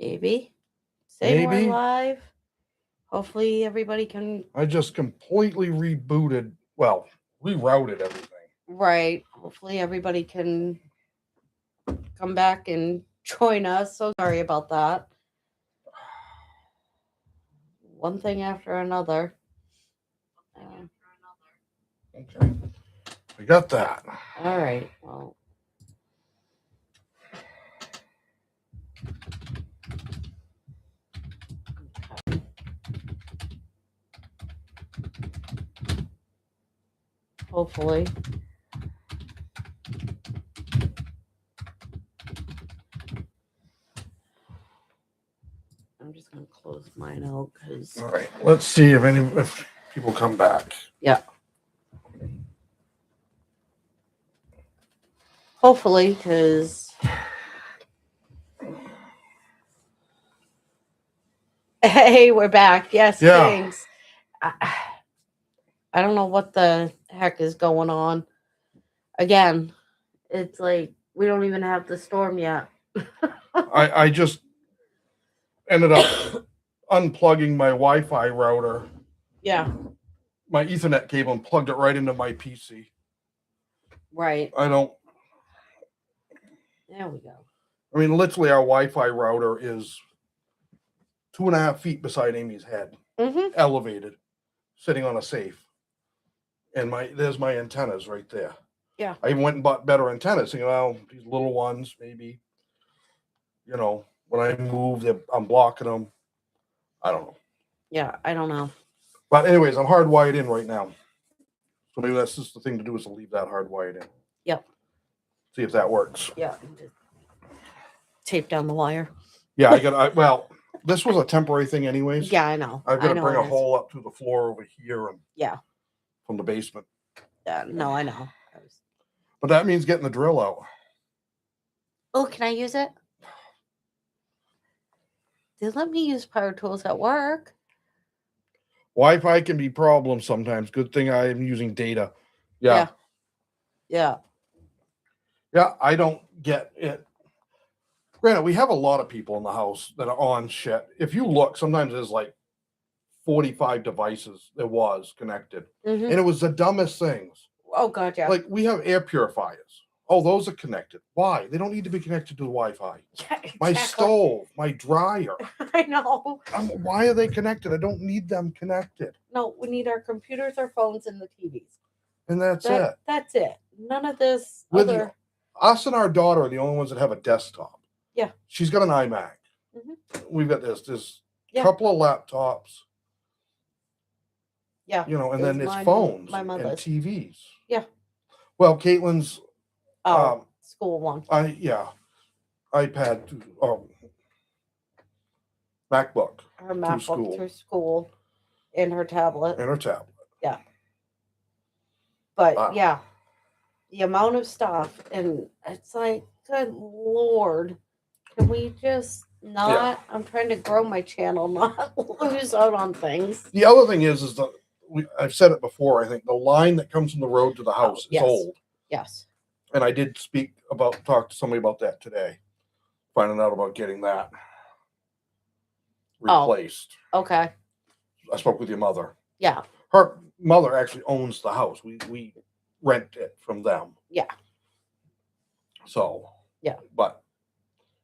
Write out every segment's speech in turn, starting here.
Maybe. Say more Maybe. live. Hopefully everybody can. I just completely rebooted. Well, rerouted everything. Right. Hopefully everybody can come back and join us. So sorry about that. One thing after another. Okay. We got that. All right. Well. Okay. Hopefully. I'm just gonna close mine out because. All right. Let's see if people come back. Yeah. Hopefully, because. Hey, we're back. Yes, Yeah. thanks. I don't know what the heck is going on. Again, it's like we don't even have the storm yet. I just ended up unplugging my Wi-Fi router, Yeah, my Ethernet cable, and plugged it right into my PC. right. I don't. There we go. I mean, literally, our Wi-Fi router is 2.5 feet beside Amy's head, elevated, sitting on a safe, and there's my antennas right there. Yeah. I even went and bought better antennas. Thinking, well, these little ones, maybe, when I move, I'm blocking them. I don't know. Yeah, I don't know. But anyways, I'm hardwired in right now. So maybe that's just the thing to do is to leave that hardwired in. Yep. See if that works. Yeah. Just tape down the wire. Yeah, well, this was a temporary thing anyways. Yeah, I know. I've got to bring a hole up to the floor over here and from the basement. Yeah, no, I know. But that means getting the drill out. Oh, can I use it? They let me use power tools at work. Wi-Fi can be problems sometimes. Good thing I am using data. Yeah. Yeah. Yeah, I don't get it. Granted, we have a lot of people in the house that are on shit. If you look, sometimes there's like 45 devices there was connected. Mm-hmm. And it was the dumbest things. Oh, God, yeah. Like, we have air purifiers. Oh, those are connected. Why? They don't need to be connected to the Wi-Fi. Yeah, exactly. My stove, my dryer. I know. Why are they connected? I don't need them connected. No, we need our computers, our phones, and the TVs. And that's it. That's it. None of this Us and our daughter are the only ones that have a desktop. Yeah. She's got an iMac. Mm-hmm. We've got this couple of laptops. Yeah. And then it's phones and TVs. Yeah. Well, Caitlin's school one. iPad MacBook. Her MacBook through school and her tablet. Yeah. But the amount of stuff, and it's like, good Lord, can we just not? Yeah. I'm trying to grow my channel, not lose out on things. The other thing is I've said it before. I think the line that comes from the road to the house is old. Yes. And I did talk to somebody about that today, finding out about getting that replaced. Oh, okay. I spoke with your mother. Yeah. Her mother actually owns the house. We rent it from them. Yeah. So. Yeah.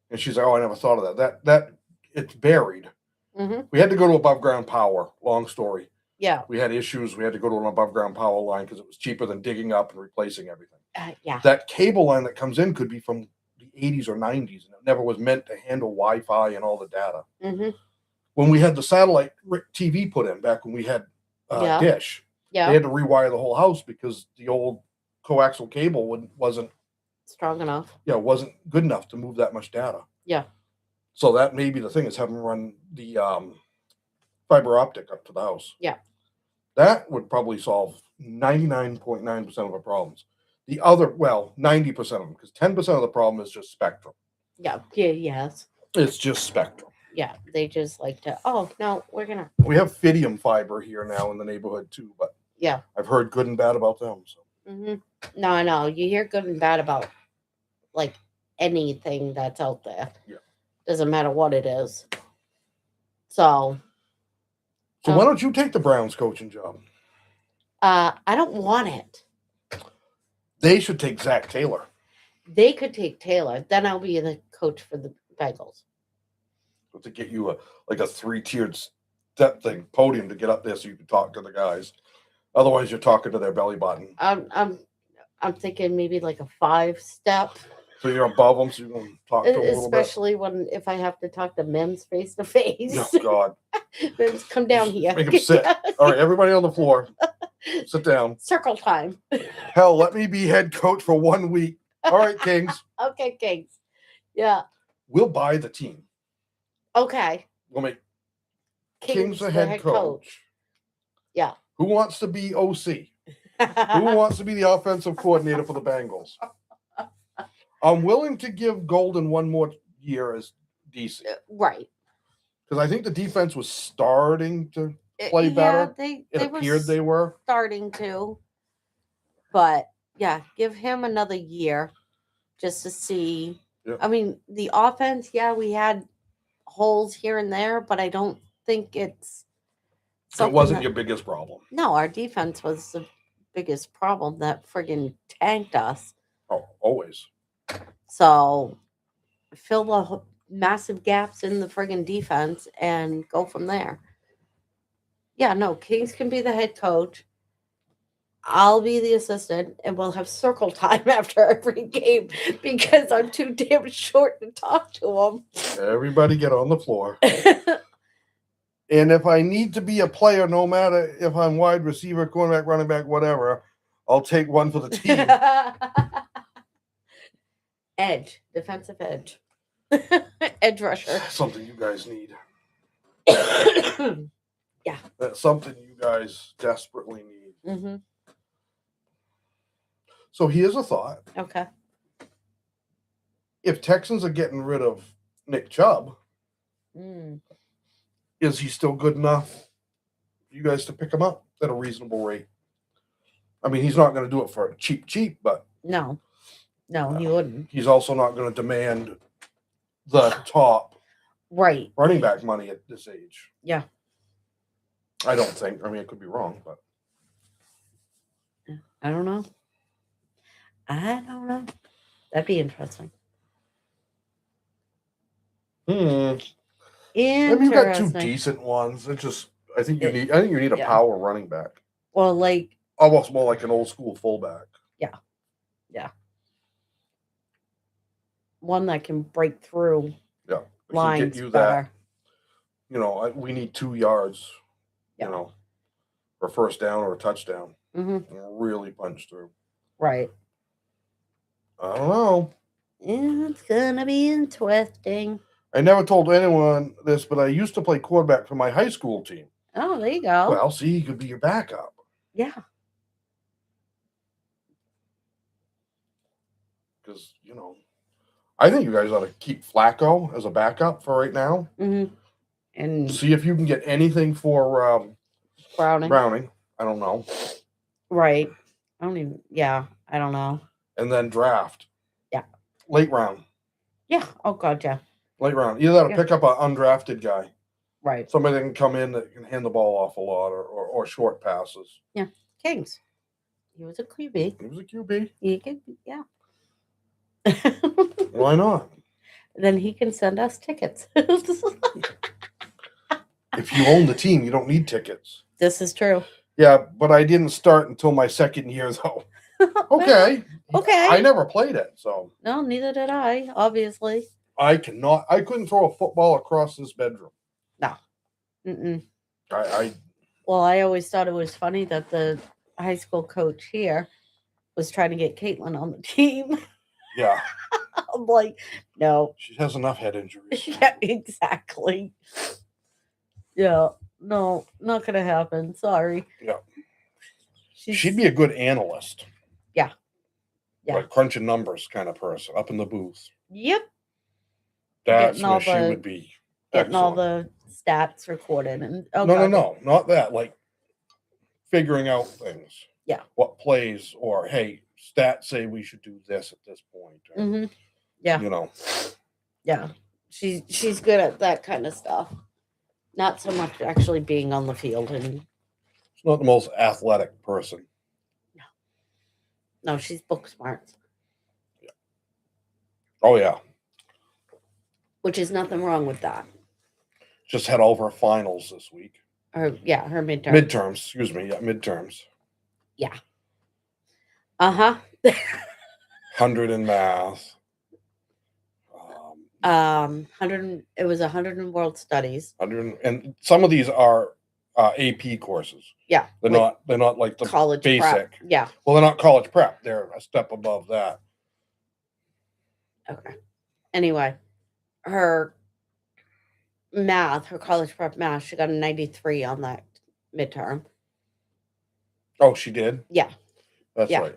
And she's like, oh, I never thought of that. That it's buried. Mm-hmm. We had to go to above ground power. Long story. Yeah. We had issues. We had to go to an above ground power line because it was cheaper than digging up and replacing everything. Yeah. That cable line that comes in could be from the 80s or 90s, and it never was meant to handle Wi-Fi and all the data. Mm-hmm. When we had the satellite TV put in, back when we had Dish, they had to rewire the whole house because the old coaxial cable wasn't strong enough. Yeah, wasn't good enough to move that much data. Yeah. So that may be the thing, is having run the fiber optic up to the house. Yeah. That would probably solve 99.9% of the problems. The other, 90% of them, because 10% of the problem is just spectrum. Yeah. Yes. It's just spectrum. Yeah. They just like to, we have Fidium fiber here now in the neighborhood too, but yeah, I've heard good and bad about them. So. Mm-hmm. No, you hear good and bad about like anything that's out there. Yeah. Doesn't matter what it is. So why don't you take the Browns coaching job? I don't want it. They should take Zach Taylor. They could take Taylor. Then I'll be the coach for the Bengals. To get you a 3-tiered step thing, podium to get up there so you can talk to the guys. Otherwise, you're talking to their belly button. I'm thinking maybe like a 5-step. So you're above them, so you can talk to them a little bit. Especially if I have to talk to Mims face to face. Oh God! Mims, come down here. Make them sit. All right, everybody on the floor, sit down. Circle time. Hell, let me be head coach for 1 week. All right, Kings. Okay, Kings. Yeah. We'll buy the team. Okay. We'll make Kings the head coach. Yeah. Who wants to be OC? Who wants to be the offensive coordinator for the Bengals? I'm willing to give Golden one more year as DC. Right. Because I think the defense was starting to play better. It appeared they were starting to. But yeah, give him another year just to see. Yeah. I mean, the offense, we had holes here and there, but I don't think it wasn't your biggest problem. No, our defense was the biggest problem that friggin' tanked us. Oh, always. So fill the massive gaps in the friggin' defense and go from there. Yeah, no, Kings can be the head coach. I'll be the assistant, and we'll have circle time after every game because I'm too damn short to talk to them. Everybody get on the floor. And if I need to be a player, no matter if I'm wide receiver, cornerback, running back, whatever, I'll take one for the team. Edge, defensive edge. Edge rusher. Something you guys need. Yeah. That's something you guys desperately need. Mm-hmm. So here's a thought. Okay. If Texans are getting rid of Nick Chubb, is he still good enough for you guys to pick him up at a reasonable rate? I mean, he's not going to do it for cheap, but... No, he wouldn't. He's also not going to demand the top running back money at this age. Yeah. I don't think. I mean, I could be wrong, but... I don't know. That'd be interesting. Maybe you got two decent ones. It's just I think you need a power running back. Well, like almost more like an old school fullback. Yeah. One that can break through. Yeah. Lines get you better. That. We need 2 yards. Yeah. For a first down or a touchdown. Mm-hmm. And really punch through. Right. I don't know. It's gonna be interesting. I never told anyone this, but I used to play quarterback for my high school team. Oh, there you go. Well, see, he could be your backup. Yeah. Because, I think you guys ought to keep Flacco as a backup for right now. Mm-hmm. And see if you can get anything for Browning. I don't know. Right. I don't know. And then draft. Yeah. Late round. Yeah. Oh, God, yeah. Late round. Either that or pick up an undrafted guy. Right. Somebody that can come in that can hand the ball off a lot or short passes. Yeah. Kings. He was a QB. He was a QB. He could, yeah. Why not? Then he can send us tickets. If you own the team, you don't need tickets. This is true. Yeah, but I didn't start until my second year, though. Okay. Okay. I never played it, so. No, neither did I, obviously. I couldn't throw a football across this bedroom. No. Mm-mm. Well, I always thought it was funny that the high school coach here was trying to get Caitlin on the team. Yeah. I'm like, no. She has enough head injuries. Yeah, exactly. Yeah. No, not going to happen. Sorry. Yeah. She'd be a good analyst. Yeah. Yeah. Like crunching numbers kind of person up in the booth. Yep. That's where she would be. Getting all the stats recorded. And No, not that. Like figuring out things. Yeah. What plays or, hey, stats say we should do this at this point. Or, mm-hmm. Yeah. You know. Yeah. she's good at that kind of stuff. Not so much actually being on the field, and She's not the most athletic person. no, she's book smart, Oh yeah, which is nothing wrong with that. just had all of her finals this week. Her midterm. Midterms, excuse me. Yeah, midterms. Yeah. Uh-huh. 100 in math. 100 it was 100 in world studies. 100, and some of these are AP courses. Yeah. They're not like the college basic. prep. Yeah. Well, they're not college prep. They're a step above that. Okay. Anyway, her college prep math, she got a 93 on that midterm. Oh, she did? Yeah. That's right.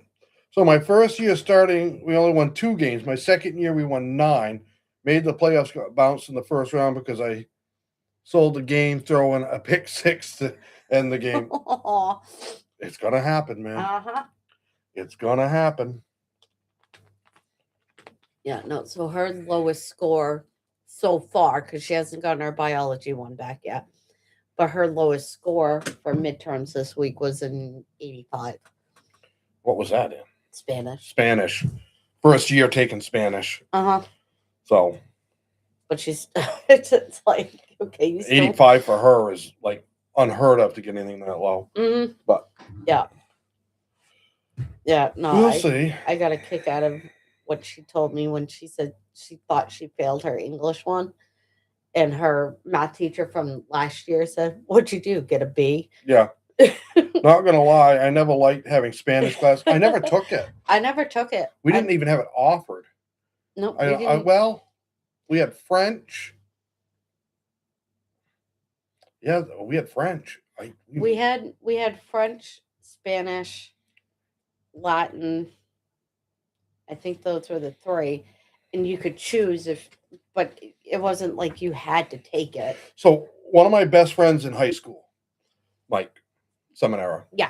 So my first year starting, we only won 2 games. My second year, we won 9. Made the playoffs, got bounced in the first round because I sold the game, throwing a pick 6 to end the game. It's going to happen, man. Uh-huh. It's going to happen. Yeah, no, so her lowest score so far, because she hasn't gotten her biology one back yet, but her lowest score for midterms this week was an 85. What was that in? Spanish. First year taking Spanish. Uh-huh. So. But she's, it's like, okay. You 85 for her is like unheard of to get anything that low. Mm-hmm. But. Yeah. Yeah, no. We'll see. I got a kick out of what she told me when she said she thought she failed her English one. And her math teacher from last year said, "What'd you do? Get a B?" Yeah. Not gonna lie, I never liked having Spanish class. I never took it. I never took it. We didn't even have it offered. No, well, we had French. Yeah, we had French. We had French, Spanish, Latin. I think those were the 3, and you could choose but it wasn't like you had to take it. So one of my best friends in high school, Mike Seminara. Yeah.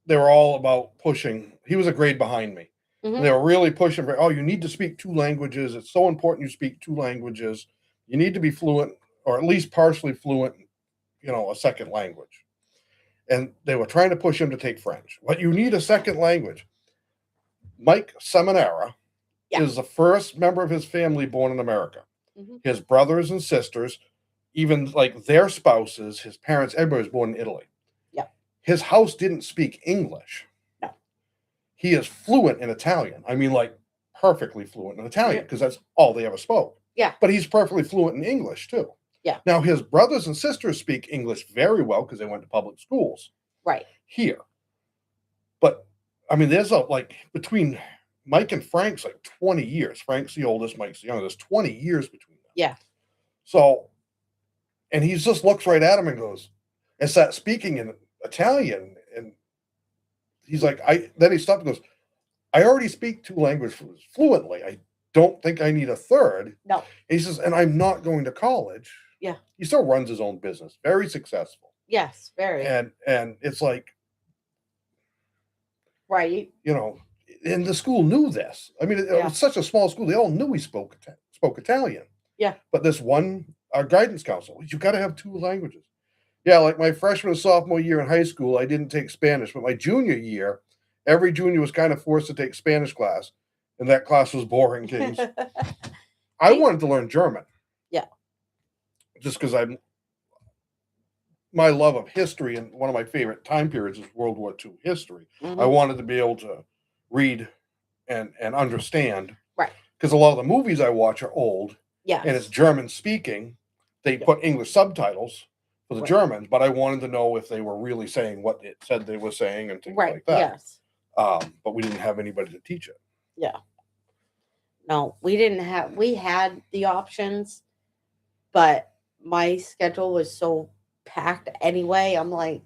They were all about pushing. He was a grade behind me. Mm-hmm. They were really pushing for, you need to speak 2 languages. It's so important you speak 2 languages. You need to be fluent, or at least partially fluent, a second language. And they were trying to push him to take French. But you need a second language. Mike Seminara is the first member of his family born in America. Mm-hmm. His brothers and sisters, even like their spouses, his parents, everybody was born in Italy. Yeah. His house didn't speak English. No. He is fluent in Italian. I mean, like perfectly fluent in Italian, because that's all they ever spoke. Yeah. But he's perfectly fluent in English too. Yeah. Now his brothers and sisters speak English very well because they went to public schools. Right. Here. But I mean, there's between Mike and Frank's like 20 years. Frank's the oldest, Mike's the youngest. There's 20 years between them. Yeah. So, and he just looks right at him and goes, and starts speaking in Italian. And he's like, then he stopped and goes, I already speak 2 languages fluently. I don't think I need a third. No. And he says, and I'm not going to college. Yeah. He still runs his own business. Very successful. Yes, very. And it's like, right. And the school knew this. I mean, it was such a small school. They all knew he spoke Italian. Yeah. But this our guidance counselor, you got to have 2 languages. Yeah, like my freshman and sophomore year in high school, I didn't take Spanish. But my junior year, every junior was kind of forced to take Spanish class. And that class was boring, Kings. I wanted to learn German. Yeah. Just because my love of history, and one of my favorite time periods is World War II history. Mm-hmm. I wanted to be able to read and understand. Right. Because a lot of the movies I watch are old. Yeah. And it's German speaking. They put English subtitles for the Germans, but I wanted to know if they were really saying what it said they were saying and things like that. Yes. But we didn't have anybody to teach it. Yeah. No, we had the options, but my schedule was so packed anyway. I'm like,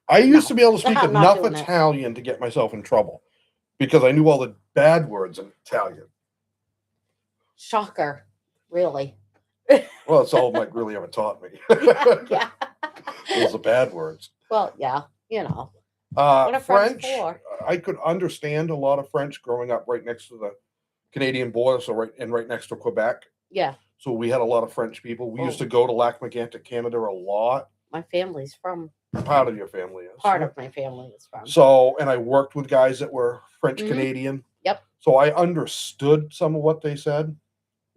I used to be able to speak I'm not enough doing it. Italian to get myself in trouble because I knew all the bad words in Italian. Shocker, really. Well, that's all Mike really ever taught me. Yeah. Those are bad words. Well, yeah, what a French, for. I could understand a lot of French growing up right next to the Canadian border, so right next to Quebec. Yeah. So we had a lot of French people. We used to go to Lac-Mégantic, Canada a lot. My family's from. Part of your family is. Part of my family is from. So, and I worked with guys that were French Mhm. Canadian. Yep. So I understood some of what they said.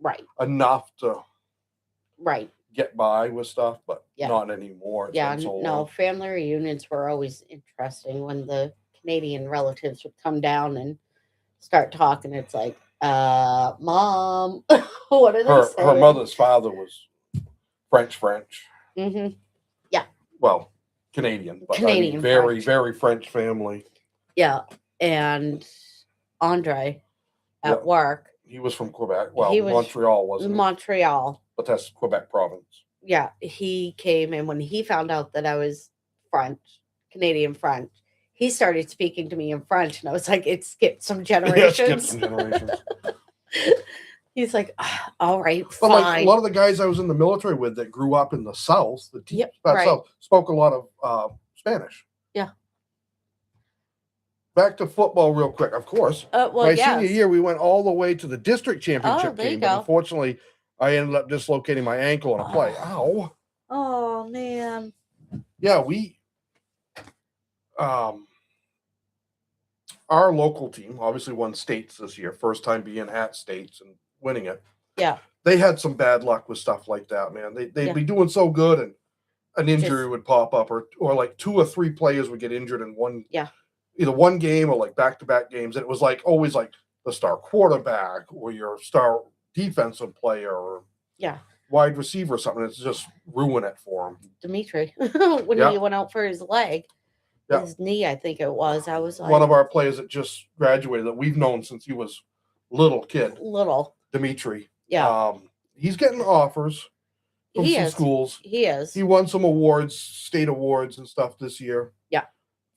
Right. Enough to Right. get by with stuff, but Yeah. not anymore. It's Yeah, been so no, long. family reunions were always interesting when the Canadian relatives would come down and start talking. It's like, Mom, what are they Her saying? mother's father was French. Mm-hmm. Well, Canadian, but Canadian I mean, very, French. very French family. Yeah, and Andre at Yeah. work. He was from Quebec. Well, He was Montreal wasn't he? Montreal. But that's Quebec province. Yeah, he came, and when he found out that I was French, Canadian French, he started speaking to me in French, and I was like, it skipped some generations. Yeah, skipped some generations. He's like, all right, But fine. like a lot of the guys I was in the military with that grew up in the South, the deep right. South, spoke a lot of Spanish. Yeah. Back to football real quick, of course. Well, My yes. senior year, we went all the way to the district championship there you game, but go. unfortunately, I ended up dislocating my ankle on a play. Ow. Oh, man. Yeah, our local team obviously won states this year, first time being at states and winning it. Yeah. They had some bad luck with stuff like that, man. They'd Yeah. be doing so good and an injury Just- would pop up or like 2 or 3 players would get injured in one, Yeah. either one game or like back-to-back games. And it was like always like the star quarterback or your star defensive player or Yeah. wide receiver or something. It's just ruin it for him. Dimitri, when Yeah. he went out for his leg, Yeah. his knee, I think it was. I was like, One of our players that just graduated that we've known since he was little kid, little. Dimitri. Yeah. He's getting offers from He some is. schools. He is. He won some awards, state awards and stuff this year. Yeah.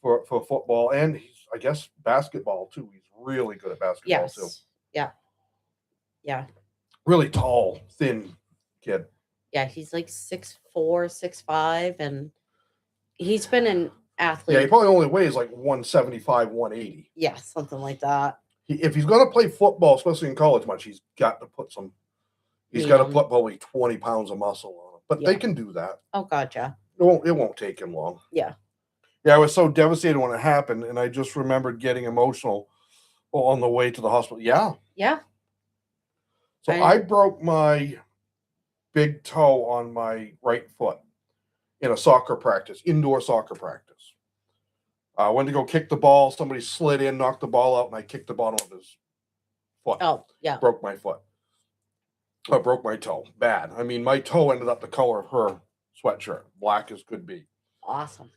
For football and he's, I guess, basketball too. He's really good at basketball too. Yes. Yeah. Yeah. Really tall, thin kid. Yeah. He's like 6'4", 6'5", and he's been an athlete. Yeah, he probably only weighs like 175, 180. Yeah, something like that. If he's going to play football, especially in college much, he's got to put some. He's got to put probably 20 pounds of muscle on him, but they can do that. Oh, gotcha. It won't take him long. Yeah. Yeah, I was so devastated when it happened, and I just remembered getting emotional on the way to the hospital. Yeah. Yeah. So I broke my big toe on my right foot in a soccer practice, indoor soccer practice. I went to go kick the ball. Somebody slid in, knocked the ball out, and I kicked the bottom of his foot. Oh, yeah. Broke my foot. I broke my toe. Bad. I mean, my toe ended up the color of her sweatshirt, black as could be. Awesome.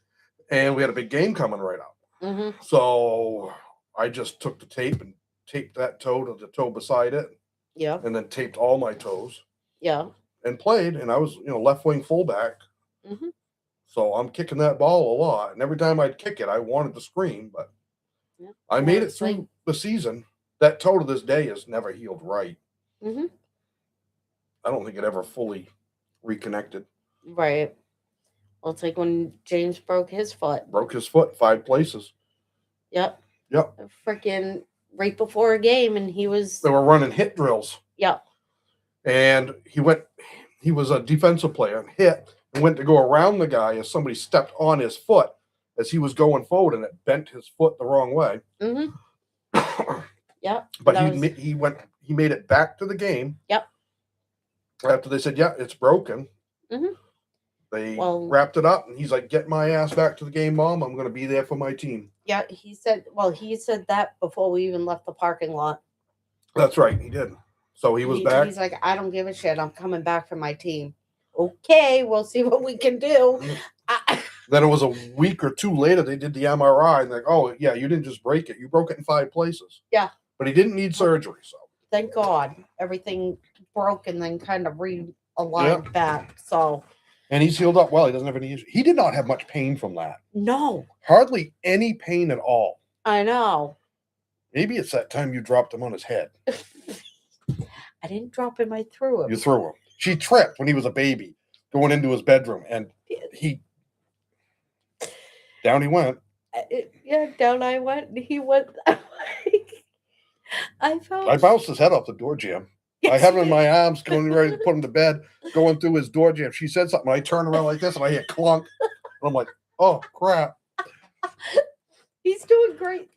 And we had a big game coming right up. Mm-hmm. So I just took the tape and taped that toe to the toe beside it. Yeah. And then taped all my toes. Yeah. And played. And I was, left wing fullback. Mm-hmm. So I'm kicking that ball a lot. And every time I'd kick it, I wanted to scream. But I made it through the season. That toe to this day has never healed right. Mm-hmm. I don't think it ever fully reconnected. Right. Well, it's like when James broke his foot. Broke his foot 5 places. Yep. Yep. Freaking right before a game, and he was. They were running hit drills. Yep. And he was a defensive player and hit and went to go around the guy as somebody stepped on his foot as he was going forward, and it bent his foot the wrong way. Mm-hmm. Yep. But he made it back to the game. Yep. After they said, yeah, it's broken. Mm-hmm. They wrapped it up, and he's like, get my ass back to the game, Mom. I'm going to be there for my team. Yeah, he said that before we even left the parking lot. That's right, he did. So he was back. He's like, I don't give a shit. I'm coming back for my team. Okay, we'll see what we can do. Then it was a week or 2 later, they did the MRI, and like, oh, yeah, you didn't just break it. You broke it in 5 places. Yeah. But he didn't need surgery, so. Thank God. Everything broke and then kind of realigned back. So. And he's healed up well. He doesn't have any issues. He did not have much pain from that. No. Hardly any pain at all. I know. Maybe it's that time you dropped him on his head. I didn't drop him. I threw him. You threw him. She tripped when he was a baby going into his bedroom, and down he went. Yeah, down I went. And he went. I felt. I bounced his head off the door jamb. I had him in my arms, going ready to put him to bed, going through his door jamb. She said something. I turned around like this, and I hear clunk. And I'm like, oh crap! He's doing great.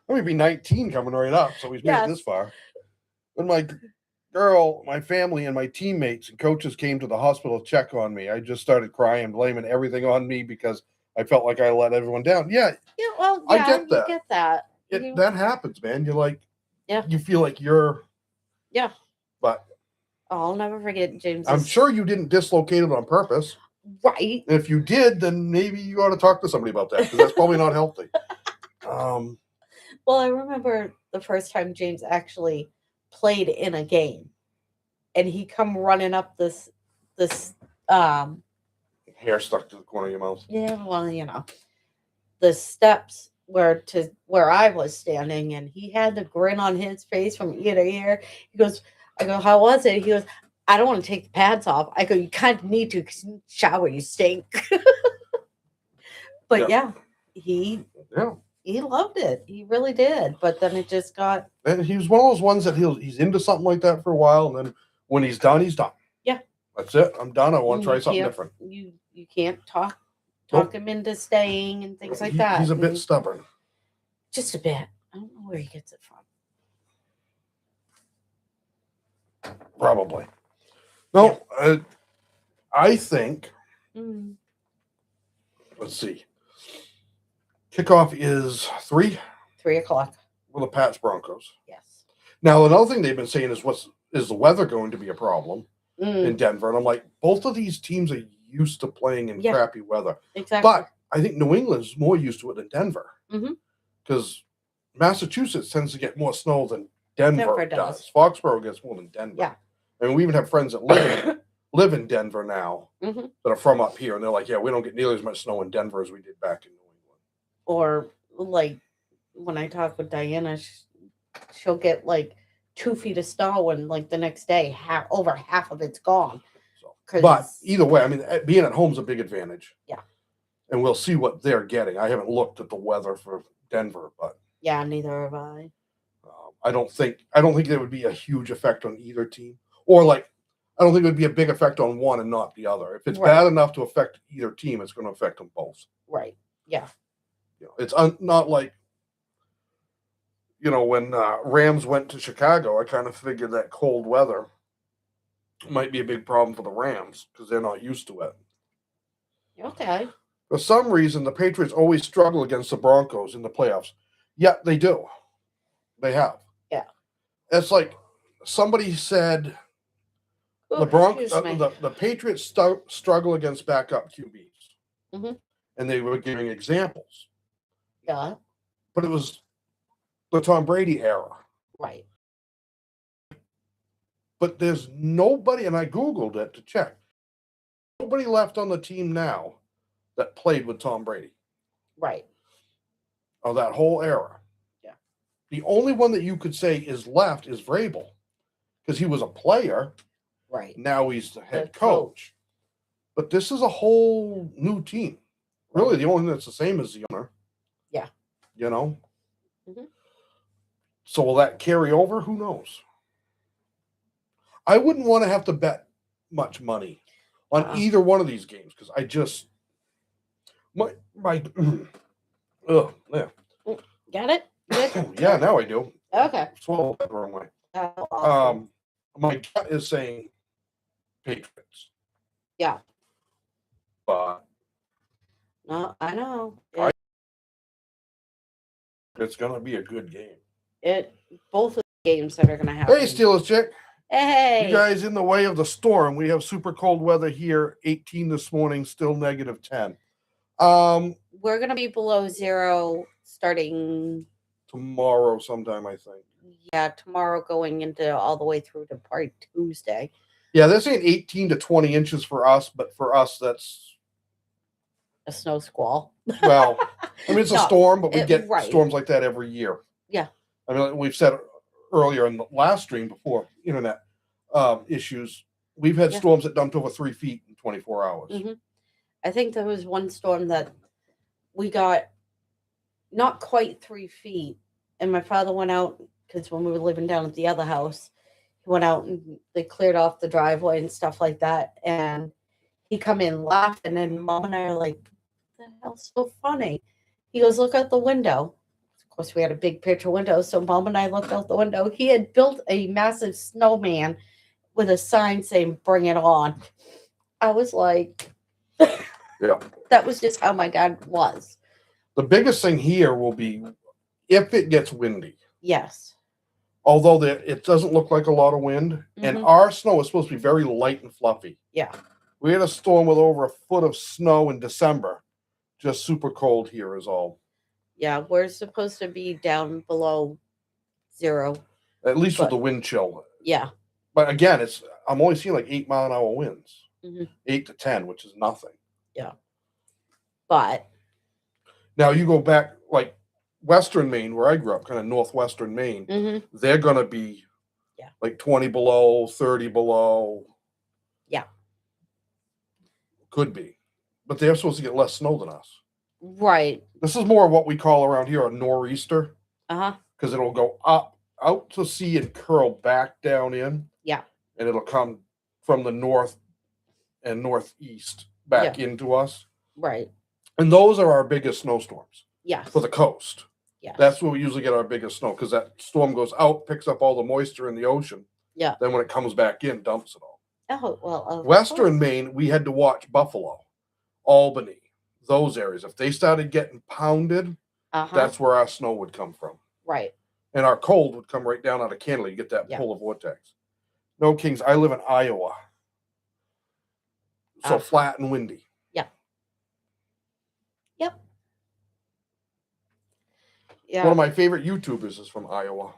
Let me be 19 coming right up, so he's made it Yes. this far. When my girl, my family, and my teammates and coaches came to the hospital to check on me, I just started crying, blaming everything on me because I felt like I let everyone down. Yeah, Yeah, well, I yeah, get you that. get that. You- that happens, man. You're like, Yeah. you feel like you're, Yeah. but I'll never forget James. I'm sure you didn't dislocate it on purpose. Right. If you did, then maybe you ought to talk to somebody about that because that's probably not healthy. Well, I remember the first time James actually played in a game, and he come running up this Hair stuck to the corner of your mouth. yeah, well, you know, the steps where I was standing, and he had the grin on his face from ear to ear. He goes, I go, how was it? He goes, I don't want to take the pads off. I go, you kind of need to, because you shower, you stink. But yeah, he loved it. He really did. But then it just got. And he was one of those ones that he's into something like that for a while, and then when he's done, he's done. Yeah. That's it. I'm done. I want to try You something can't- different. You can't talk Nope. him into staying and things like that. He's a bit And stubborn. just a bit. I don't know where he gets it from. Probably. No, I think. Mm. Let's see. Kickoff is 3 3:00. with the Pats Broncos. Yes. Now another thing they've been saying is is the weather going to be a problem Mm, in Denver? And I'm like, both of these teams are used to playing in Yeah. crappy weather, exactly. but I think New England's more used to it than Denver because Massachusetts tends to get more snow than Denver Denver does. does. Foxborough gets more than Denver. Yeah. I mean, we even have friends that live in Denver now Mhm. that are from up here, and they're like, yeah, we don't get nearly as much snow in Denver as we did back in New England. Or like when I talk with Diana, she'll get like 2 feet of snow, and like the next day, over half of it's gone. So, 'Cause- but either way, I mean, being at home is a big advantage. Yeah. And we'll see what they're getting. I haven't looked at the weather for Denver, but Yeah, neither have I. I don't think there would be a huge effect on either team, or like I don't think it would be a big effect on one and not the other. If it's Right. bad enough to affect either team, it's going to affect them both. Right. Yeah. You know, it's not like, you know, when Rams went to Chicago, I kind of figured that cold weather might be a big problem for the Rams because they're not used to it. Okay. For some reason, the Patriots always struggle against the Broncos in the playoffs. Yeah, they do. They have. Yeah. It's like somebody said Oh, excuse me. the Patriots struggle against backup QBs. Mhm. And they were giving examples. Yeah. But it was the Tom Brady era. Right. But there's nobody, and I Googled it to check. Nobody left on the team now that played with Tom Brady Right. of that whole era. Yeah. The only one that you could say is left is Vrabel because he was a player. Right. Now he's the head Head coach. But this is a whole new team. Really, the only thing that's the same is the owner. Yeah. You know? Mhm. So will that carry over? Who knows? I wouldn't want to have to bet much money on either one of these games because I just my yeah. Got it? Good? Yeah, now I do. Okay. Swallowed that the wrong way. Awesome. My gut is saying Patriots. Yeah. But No, I know. it's gonna be a good game. Both of the games that are gonna happen. Hey, Steelers chick. Hey. You guys in the way of the storm. We have super cold weather here, 18 this morning, still negative 10. We're gonna be below 0 starting Tomorrow sometime, I think. tomorrow going into all the way through to probably Tuesday. Yeah, they're saying 18 to 20 inches for us, but for us, that's A snow squall. well, I mean, it's a No, storm, but we get right. storms like that every year. Yeah. I mean, we've said earlier in the last stream before internet issues, we've had Yeah. storms that dumped over 3 feet in 24 hours. Mhm. I think there was one storm that we got not quite 3 feet, and my father went out because when we were living down at the other house, he went out and they cleared off the driveway and stuff like that. And he come in laughing, and Mom and I are like, "What the hell's so funny?" He goes, "Look out the window." Of course, we had a big picture window, so Mom and I looked out the window. He had built a massive snowman with a sign saying "Bring it on." I was like, Yeah. that was just how my dad was. The biggest thing here will be if it gets windy. Yes. Although it doesn't look like a lot of wind, and our snow is supposed to be very light and fluffy. Yeah. We had a storm with over a foot of snow in December. Just super cold here is all. Yeah, we're supposed to be down below 0. At least with the wind chill. Yeah. But again, I'm only seeing like 8-mile-an-hour winds. 8 to 10, which is nothing. Yeah. But now you go back like Western Maine, where I grew up, kind of northwestern Maine, they're going to be like 20 below, 30 below. Yeah. Could be. But they're supposed to get less snow than us. Right. This is more of what we call around here a nor'easter. Because it'll go up, out to sea and curl back down in. Yeah. And it'll come from the north and northeast back into us. Right. And those are our biggest snowstorms. Yes. For the coast. Yes. That's where we usually get our biggest snow, because that storm goes out, picks up all the moisture in the ocean. Yeah. Then when it comes back in, dumps it all. Oh, well. Western Maine, we had to watch Buffalo, Albany, those areas. If they started getting pounded, that's where our snow would come from. Right. And our cold would come right down out of Canada. You get that polar vortex. No, Kings, I live in Iowa. So flat and windy. Yep. Yep. Yeah. One of my favorite YouTubers is from Iowa.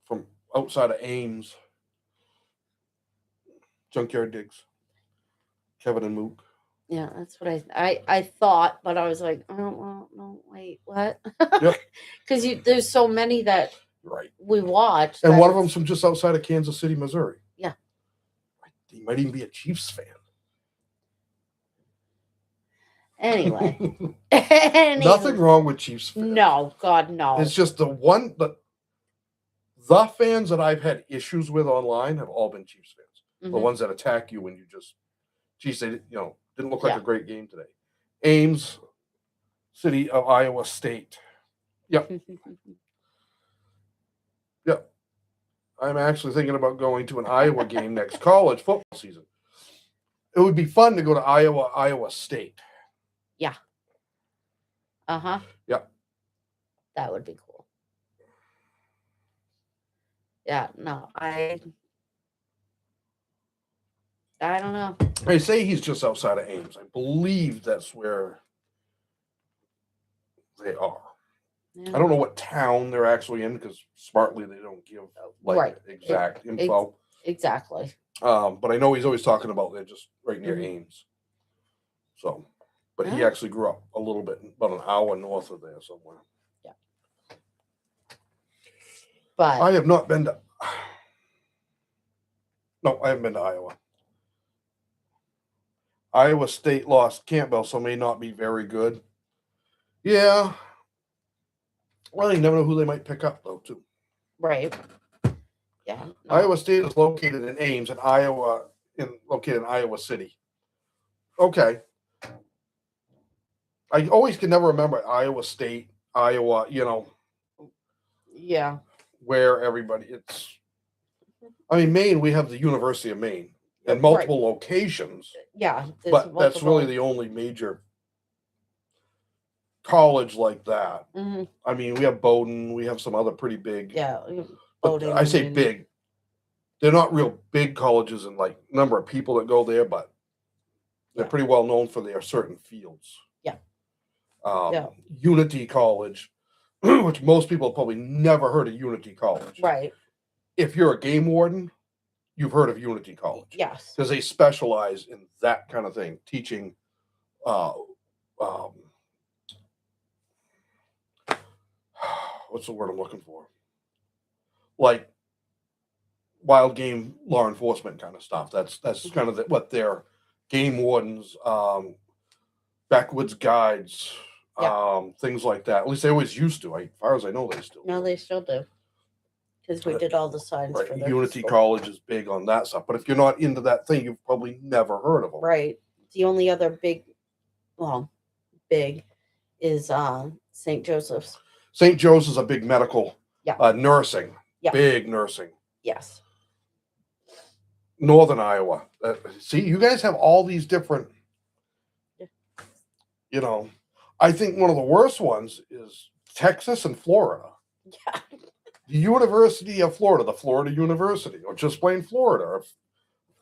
From outside of Ames. Junkyard Digs. Kevin and Mook. Yeah, that's what I thought, but I was like, oh, well, no, wait, what? Because there's so many that we watch. And one of them's from just outside of Kansas City, Missouri. Yeah. He might even be a Chiefs fan. Anyway. Nothing wrong with Chiefs fans. No, God, no. It's just the fans that I've had issues with online have all been Chiefs fans. The ones that attack you when you just, geez, they didn't look like a great game today. Ames, city of Iowa State. Yep. Yep. I'm actually thinking about going to an Iowa game next college football season. It would be fun to go to Iowa State. Yeah. Yep. That would be cool. Yeah, no, I don't know. They say he's just outside of Ames. I believe that's where they are. Yeah. I don't know what town they're actually in, because smartly they don't give exact info. Exactly. But I know he's always talking about they're just right near Ames. So, but he actually grew up a little bit, about an hour north of there somewhere. Yeah. But I have not been to. No, I haven't been to Iowa. Iowa State lost Campbell, so may not be very good. Yeah. Well, you never know who they might pick up, though, too. Right. Yeah. No. Iowa State is located in Ames, and located in Iowa City. Okay. I always can never remember Iowa State, Iowa, Yeah. Where everybody, Maine, we have the University of Maine. And multiple locations. Yeah. But that's really the only major college like that. We have Bowdoin. We have some other pretty big. Yeah. Bowdoin, I say big. They're not real big colleges in like number of people that go there, but they're pretty well known for their certain fields. Yeah. Unity College, which most people have probably never heard of Unity College. Right. If you're a game warden, you've heard of Unity College. Yes. Because they specialize in that kind of thing, teaching what's the word I'm looking for? Like wild game law enforcement kind of stuff. That's kind of what their game wardens, backwoods guides, things like that. At least they always used to. As far as I know, they still No, do. they still do. Because we did all the signs Right. for their Unity school. College is big on that stuff. But if you're not into that thing, you've probably never heard of them. Right. The only other big is St. Joseph's. St. Joe's is a big medical, nursing, Yeah. big nursing. Yes. Northern Iowa. See, you guys have all these different, I think one of the worst ones is Texas and Florida. Yeah. The University of Florida, the Florida University, or just plain Florida, or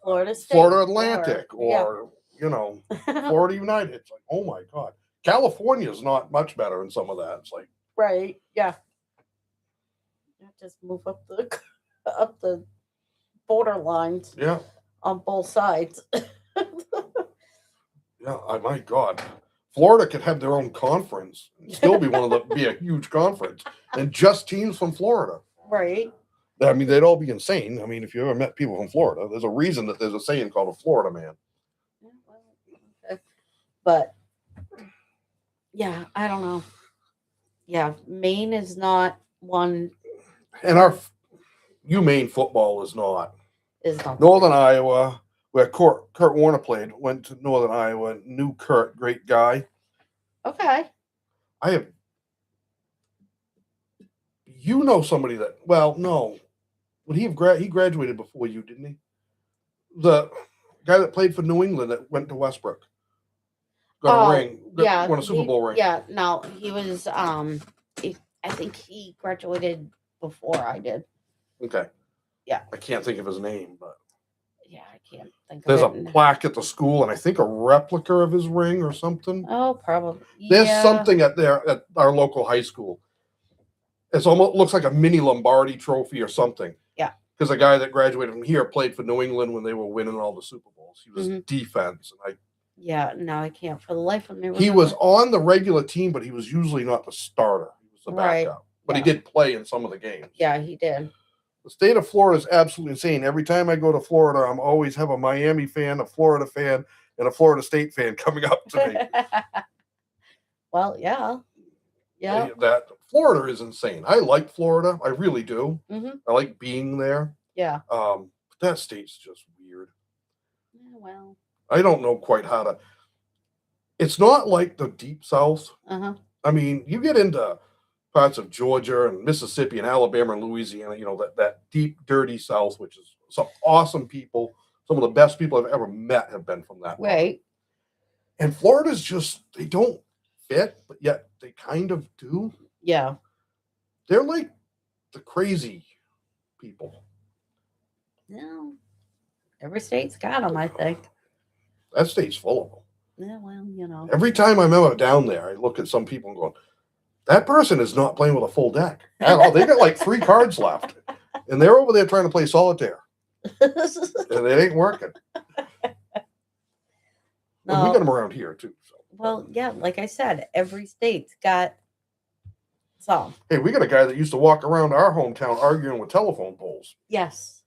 Florida State. Florida Atlantic, or, Florida United. It's like, oh my God. California is not much better in some of that. It's like, right. Yeah. Just move up the border lines. Yeah. On both sides. Yeah, my God. Florida could have their own conference and still be be a huge conference, and just teams from Florida. Right. I mean, they'd all be insane. I mean, if you ever met people from Florida, there's a reason that there's a saying called a Florida man. Okay. But yeah, I don't know. Yeah, Maine is not one. And UMaine football is not. Northern Iowa, where Kurt Warner played, went to Northern Iowa, knew Kurt, great guy. Okay. You know somebody that, no. Would he graduated before you, didn't he? The guy that played for New England that went to Westbrook. Got a ring. Won a Super Bowl ring. Yeah, no, he was, I think he graduated before I did. Okay. Yeah. I can't think of his name, but. Yeah, I can't think There's of it. There's a plaque at the school, and I think a replica of his ring or something. Oh, probably. There's something at our local high school. It's almost looks like a mini Lombardi trophy or something. Yeah. Because a guy that graduated from here played for New England when they were winning all the Super Bowls. He was defense, and no, I can't for the life of me. He was on the regular team, but he was usually not the starter. He was the backup. But he did play in some of the games. Yeah, he did. The state of Florida is absolutely insane. Every time I go to Florida, I'm always have a Miami fan, a Florida fan, and a Florida State fan coming up to me. Well, yeah. Yeah. That Florida is insane. I like Florida. I really do. Mm-hmm. I like being there. Yeah. But that state's just weird. Yeah, well. I don't know quite how to. It's not like the deep South. Uh-huh. I mean, you get into parts of Georgia and Mississippi and Alabama and Louisiana, that deep, dirty South, which is some awesome people. Some of the best people I've ever met have been from that. Right. And Florida's just, they don't fit, but yet they kind of do. Yeah. They're like the crazy people. No. Every state's got them, I think. That state's full of them. Yeah, well, Every time I'm ever down there, I look at some people and go, that person is not playing with a full deck. They got like 3 cards left. And they're over there trying to play solitaire. And it ain't working. No. We got them around here, too. So. Well, yeah, like I said, every state's got some. Hey, we got a guy that used to walk around our hometown arguing with telephone poles. Yes.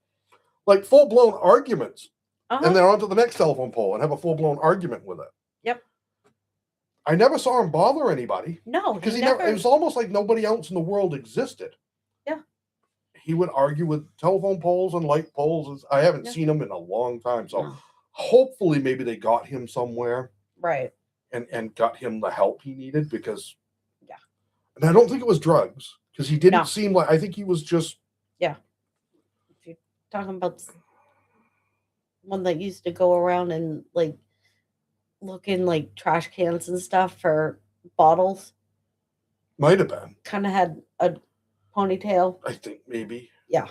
Like full-blown arguments. Uh-huh. And then on to the next telephone pole and have a full-blown argument with it. Yep. I never saw him bother anybody. No, because it was almost like nobody else in the world existed. Yeah. He would argue with telephone poles and light poles. I haven't seen him in a long time. So hopefully maybe they got him somewhere. Right. And got him the help he needed because. Yeah. And I don't think it was drugs because he didn't seem like, I think he was just. Yeah. If you're talking about one that used to go around and like look in like trash cans and stuff for bottles. Might have been. Kind of had a ponytail. I think maybe. Yeah.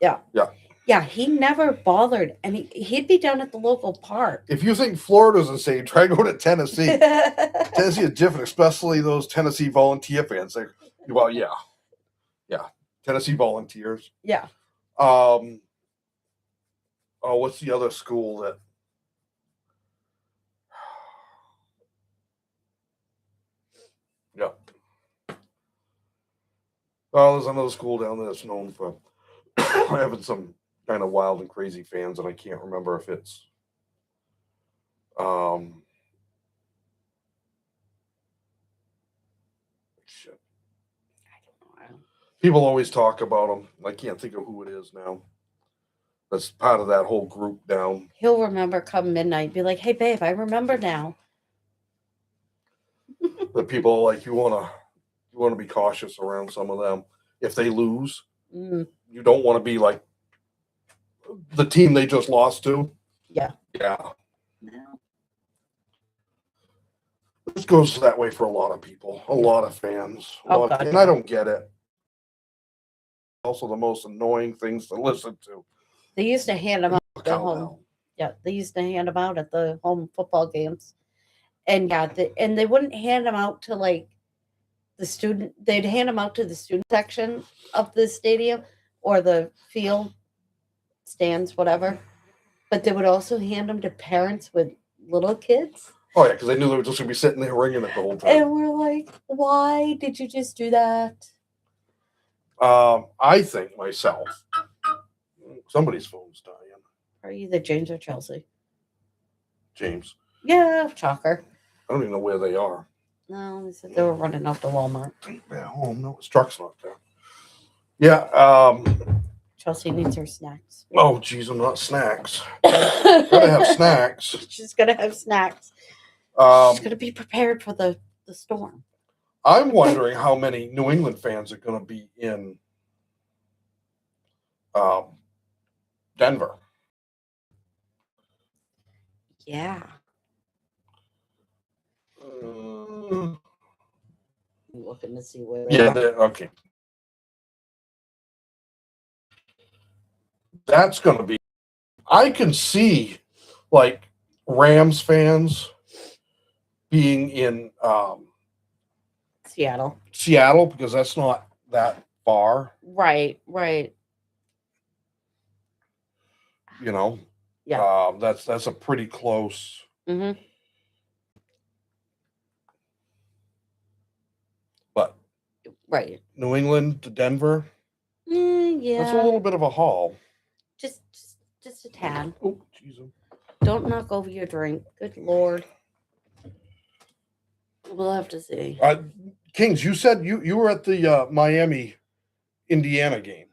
Yeah. Yeah. Yeah, he never bothered, and he'd be down at the local park. If you think Florida's insane, try to go to Tennessee. Tennessee is different, especially those Tennessee volunteer fans. Well, yeah. Tennessee Volunteers. Yeah. What's the other school that? Yeah. Well, there's another school down there that's known for having some kind of wild and crazy fans, and I can't remember if it's People always talk about him. I can't think of who it is now. That's part of that whole group down. He'll remember come midnight, be like, "Hey, babe, I remember now." But people like you want to be cautious around some of them. If they lose, you don't want to be like the team they just lost to. Yeah. Yeah. No. This goes that way for a lot of people, a lot of fans. And I don't get it. Also, the most annoying things to listen to. They used to hand them out at the home. Yeah, they used to hand them out at the home football games, and and they wouldn't hand them out to like the student. They'd hand them out to the student section of the stadium or the field stands, whatever. But they would also hand them to parents with little kids. Oh yeah, because they knew they were just gonna be sitting there ringing it the whole time. And we're like, why did you just do that? I think myself, somebody's phone's dying. Are you either James or Chelsea? James. Yeah, shocker. I don't even know where they are. No, they said they were running off to Walmart. Yeah, home. No, his truck's not there. Yeah. Chelsea needs her snacks. Oh, geez, I'm not snacks. Gotta have snacks. She's gonna have snacks. She's gonna be prepared for the storm. I'm wondering how many New England fans are gonna be in Denver. Yeah. I'm looking to see where. Yeah. Okay. That's gonna be. I can see, like, Rams fans being in Seattle because that's not that far. Right. You know. Yeah. That's a pretty close. Mm-hmm. But right. New England to Denver. Yeah. That's a little bit of a haul. Just a tad. Oh, jeez. Don't knock over your drink. Good Lord. We'll have to see. Kings, you said you were at the Miami, Indiana game.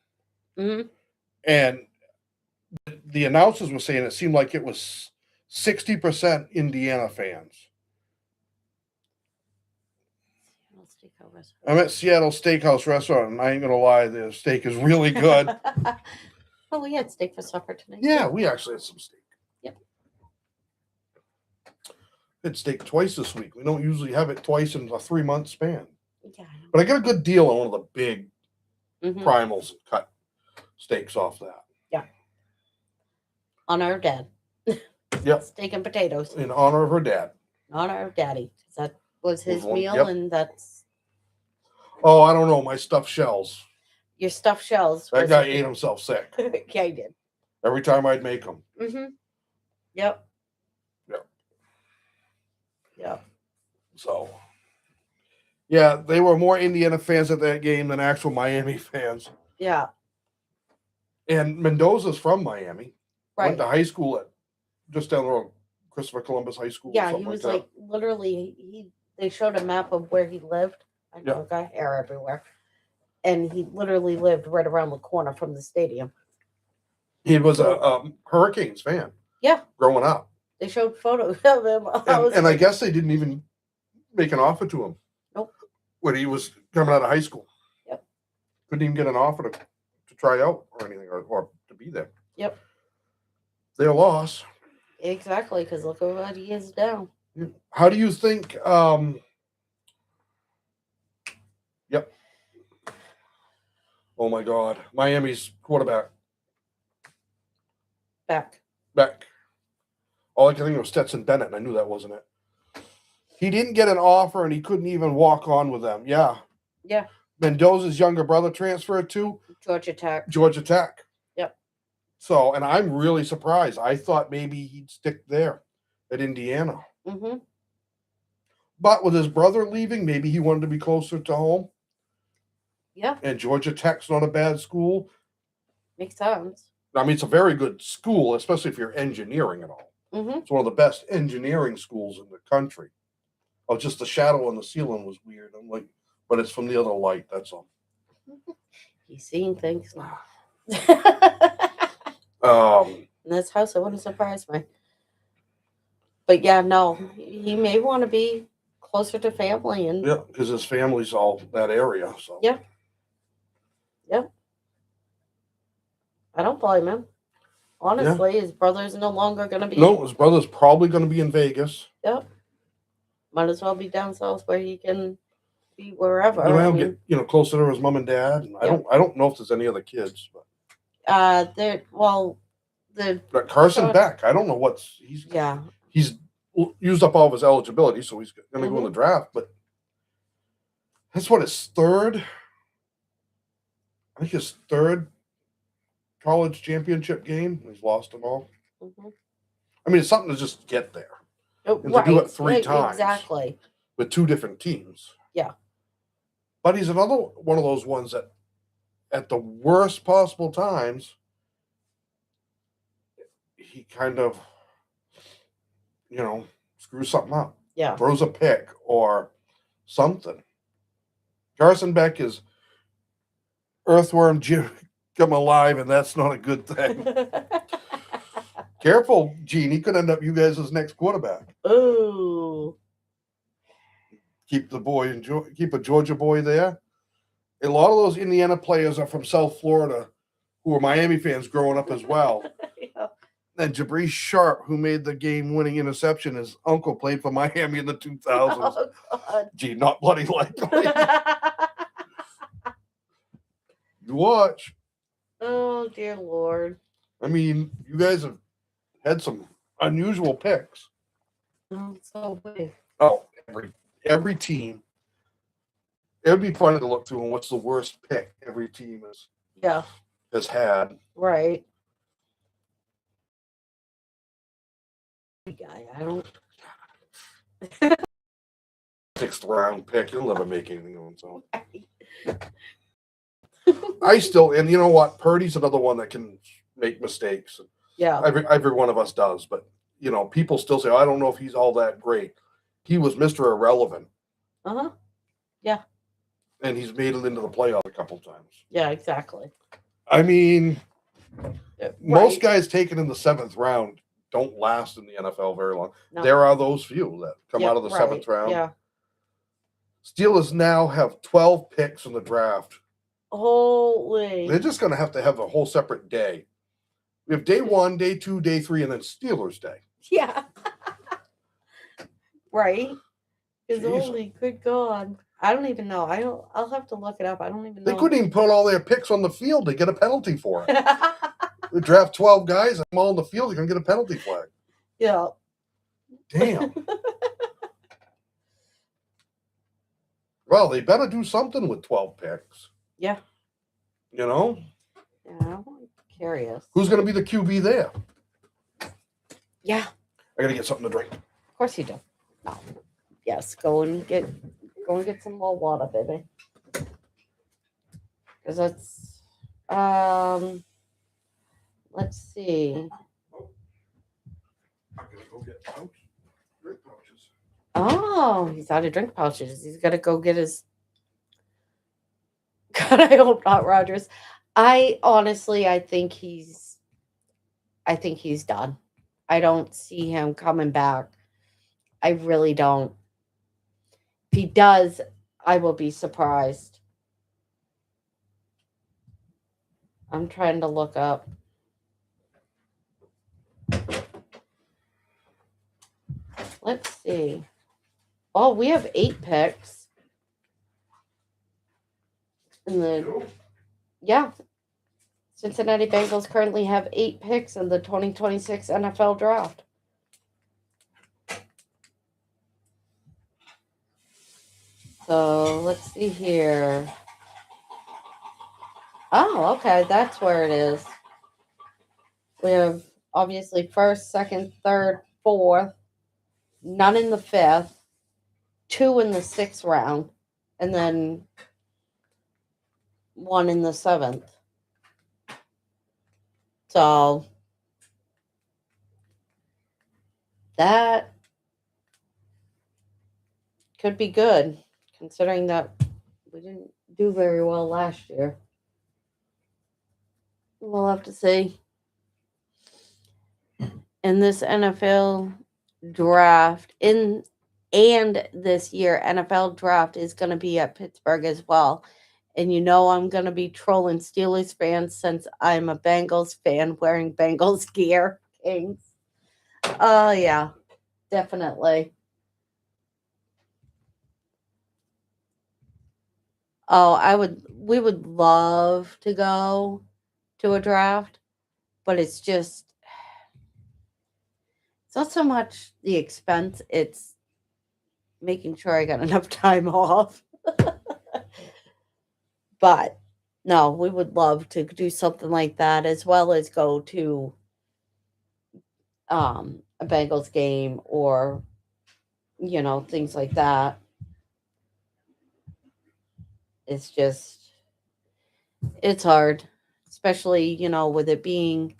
Mm-hmm. And the announcers were saying it seemed like it was 60% Indiana fans. I'm at Seattle Steakhouse Restaurant, and I ain't gonna lie, the steak is really good. Oh, we had steak for supper tonight. Yeah, we actually had some steak. Yep. Had steak twice this week. We don't usually have it twice in a 3-month span. Yeah. But I got a good deal on one of the big primals and cut steaks off that. Yeah. Honor of Dad. Yep. Steak and potatoes. In honor of her dad. In honor of Daddy. That was his meal, yep. And that's. Oh, I don't know. My stuffed shells. Your stuffed shells. That guy ate himself sick. Yeah, he did. Every time I'd make them. Mm-hmm. Yep. So, yeah, they were more Indiana fans at that game than actual Miami fans. Yeah. And Mendoza's from Miami. Right. Went to high school at just down the road, Christopher Columbus High School. Yeah, he was like literally. They showed a map of where he lived. I know, got hair everywhere, and he literally lived right around the corner from the stadium. He was a Hurricanes fan. Yeah. Growing up. They showed photos of him. And I guess they didn't even make an offer to him. Nope. When he was coming out of high school. Yep. Couldn't even get an offer to try out or anything or to be there. Yep. Their loss. Exactly, because look at what he is now. How do you think? Yep. Oh my God, Miami's quarterback. Beck. All I can think of was Stetson Bennett, and I knew that wasn't it. He didn't get an offer, and he couldn't even walk on with them. Yeah. Yeah. Mendoza's younger brother transferred to Georgia Tech. Yep. So, and I'm really surprised. I thought maybe he'd stick there at Indiana. Mm-hmm. But with his brother leaving, maybe he wanted to be closer to home. Yeah. And Georgia Tech's not a bad school. Makes sense. I mean, it's a very good school, especially if you're engineering and all. Mm-hmm. It's one of the best engineering schools in the country. Oh, just the shadow on the ceiling was weird. I'm like, but it's from the other light. That's all. He's seeing things now. Um, In this house, it wouldn't surprise me. But yeah, no, he may want to be closer to family, and yeah, because his family's all that area. So yeah, yep. I don't blame him. Honestly, his brother's no longer going to be. No, his brother's probably going to be in Vegas. Yep. Might as well be down south where he can be wherever. Well, get closer to his mom and dad. And Yep. I don't know if there's any other kids, but but Carson Beck. I don't know he's used up all of his eligibility, so he's going to go in the draft. But that's what his third. I think his third college championship game. He's lost them all. Mm-hmm. I mean, it's something to just get there. And to do it three times. Exactly. With two different teams. Yeah. But he's another one of those ones that at the worst possible times, he kind of, screws something up. Yeah. Throws a pick or something. Carson Beck is earthworm Jim come alive, and that's not a good thing. Careful, Gene. He could end up you guys as next quarterback. Ooh. Keep a Georgia boy there. A lot of those Indiana players are from South Florida who were Miami fans growing up as well. Yeah. And Jabrice Sharp, who made the game-winning interception, his uncle played for Miami in the 2000s. Oh, God. Gee, not bloody likely. You watch. Oh, dear Lord. I mean, you guys have had some unusual picks. Oh, so big. Oh, every team. It would be funny to look through and what's the worst pick every team has had. Right. Guy, I don't. Sixth round pick, he'll never make anything on his own. And you know what? Purdy's another one that can make mistakes. Yeah. Every one of us does, but people still say, I don't know if he's all that great. He was Mr. Irrelevant. Uh-huh. Yeah. And he's made it into the playoffs a couple times. Yeah, exactly. I mean, right. Most guys taken in the 7th round don't last in the NFL very long. No. There are those few that come out of the 7th round. Yeah. Steelers now have 12 picks in the draft. Holy. They're just going to have a whole separate day. We have day 1, day 2, day 3, and then Steelers Day. Yeah. Right. Because holy good God. I don't even know. I'll have to look it up. I don't even know. They couldn't even put all their picks on the field to get a penalty for it. They draft 12 guys and them all on the field, you're going to get a penalty flag. Yeah. Damn. Well, they better do something with 12 picks. Yeah. You know? Yeah, I'm curious. Who's going to be the QB there? Yeah. I got to get something to drink. Of course you do. No. Yes, go and get some more water, baby. Because that's let's see. I'm gonna go get drink pouches. Oh, he's out of drink pouches. He's got to go get his. God, I hope not, Rogers. I think he's done. I don't see him coming back. I really don't. If he does, I will be surprised. I'm trying to look up. Let's see. Oh, we have 8 picks. Yeah. Cincinnati Bengals currently have 8 picks in the 2026 NFL draft. So let's see here. Oh, okay. That's where it is. We have obviously 1st, 2nd, 3rd, 4th, none in the 5th, 2 in the 6th round, and then 1 in the 7th. So that could be good, considering that we didn't do very well last year. We'll have to see. In this NFL draft, and this year NFL draft is going to be at Pittsburgh as well. And you know I'm going to be trolling Steelers fans since I'm a Bengals fan wearing Bengals gear. Kings. Oh yeah, definitely. Oh, we would love to go to a draft, but it's not so much the expense, it's making sure I got enough time off. But no, we would love to do something like that as well as go to a Bengals game or things like that. It's just it's hard, especially with it being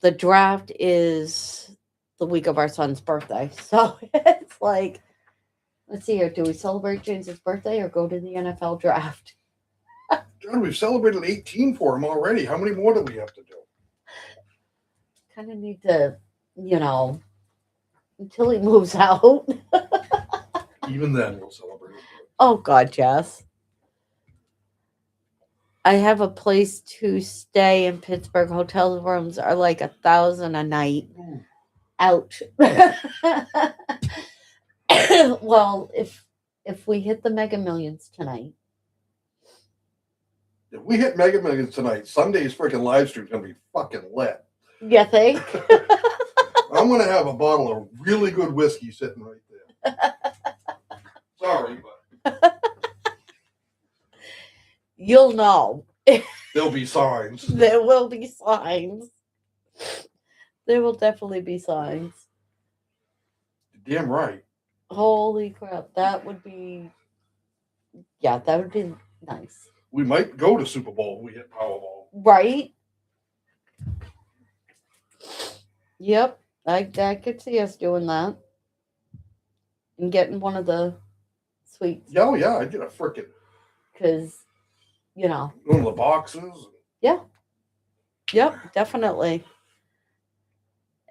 the draft is the week of our son's birthday. So it's like, let's see here, do we celebrate James's birthday or go to the NFL draft? John, we've celebrated 18 for him already. How many more do we have to do? Kind of need to, until he moves out. Even then, we'll celebrate. Oh, God, yes. I have a place to stay in Pittsburgh. Hotel rooms are like $1,000 a night. Ouch. Well, if we hit the Mega Millions tonight. If we hit Mega Millions tonight, Sunday's freaking live stream's gonna be fucking lit. You think? I'm gonna have a bottle of really good whiskey sitting right there. Sorry, but you'll know. There'll be signs. There will be signs. There will definitely be signs. Damn right. Holy crap. That would be nice. We might go to Super Bowl if we hit Powerball. Right? Yep. I could see us doing that. And getting one of the suites. Oh, yeah. I'd get a frickin'. Because, one of the boxes. Yeah. Yep, definitely.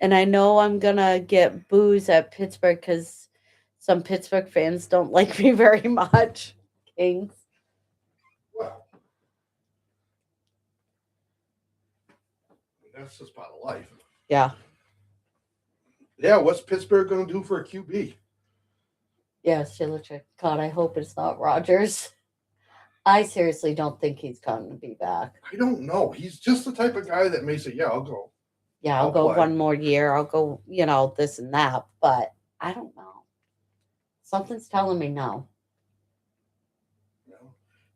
And I know I'm going to get booze at Pittsburgh because some Pittsburgh fans don't like me very much. Kings. Well, that's just part of life. Yeah. Yeah, what's Pittsburgh going to do for a QB? Yeah, Shilichik. God, I hope it's not Rodgers. I seriously don't think he's going to be back. I don't know. He's just the type of guy that may say, yeah, I'll go. Yeah, I'll go play one more year. I'll go, this and that. But I don't know. Something's telling me no.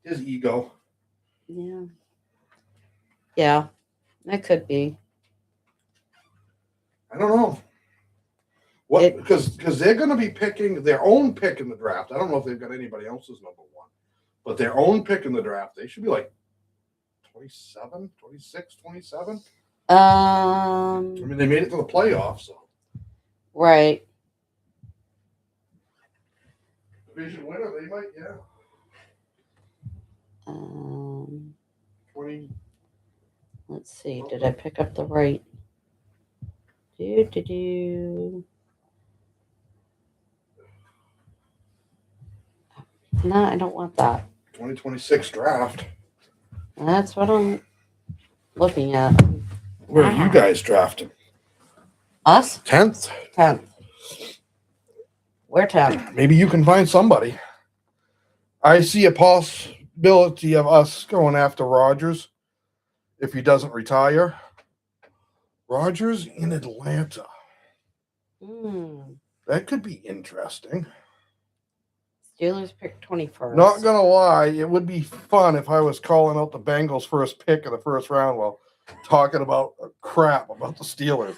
His ego. Yeah. Yeah, that could be. I don't know. What? Because they're going to be picking their own pick in the draft. I don't know if they've got anybody else's number one. But their own pick in the draft, they should be like 27, 26, 27. I mean, they made it to the playoffs. So. Right. Division winner, they might, yeah. 20. Let's see. Did I pick up the right? No, I don't want that. 2026 draft. That's what I'm looking at. Where are you guys drafting? Us? 10th? 10th. We're 10th. Maybe you can find somebody. I see a possibility of us going after Rodgers if he doesn't retire. Rodgers in Atlanta. That could be interesting. Steelers pick 21st. Not gonna lie, it would be fun if I was calling out the Bengals first pick of the first round while talking about crap about the Steelers.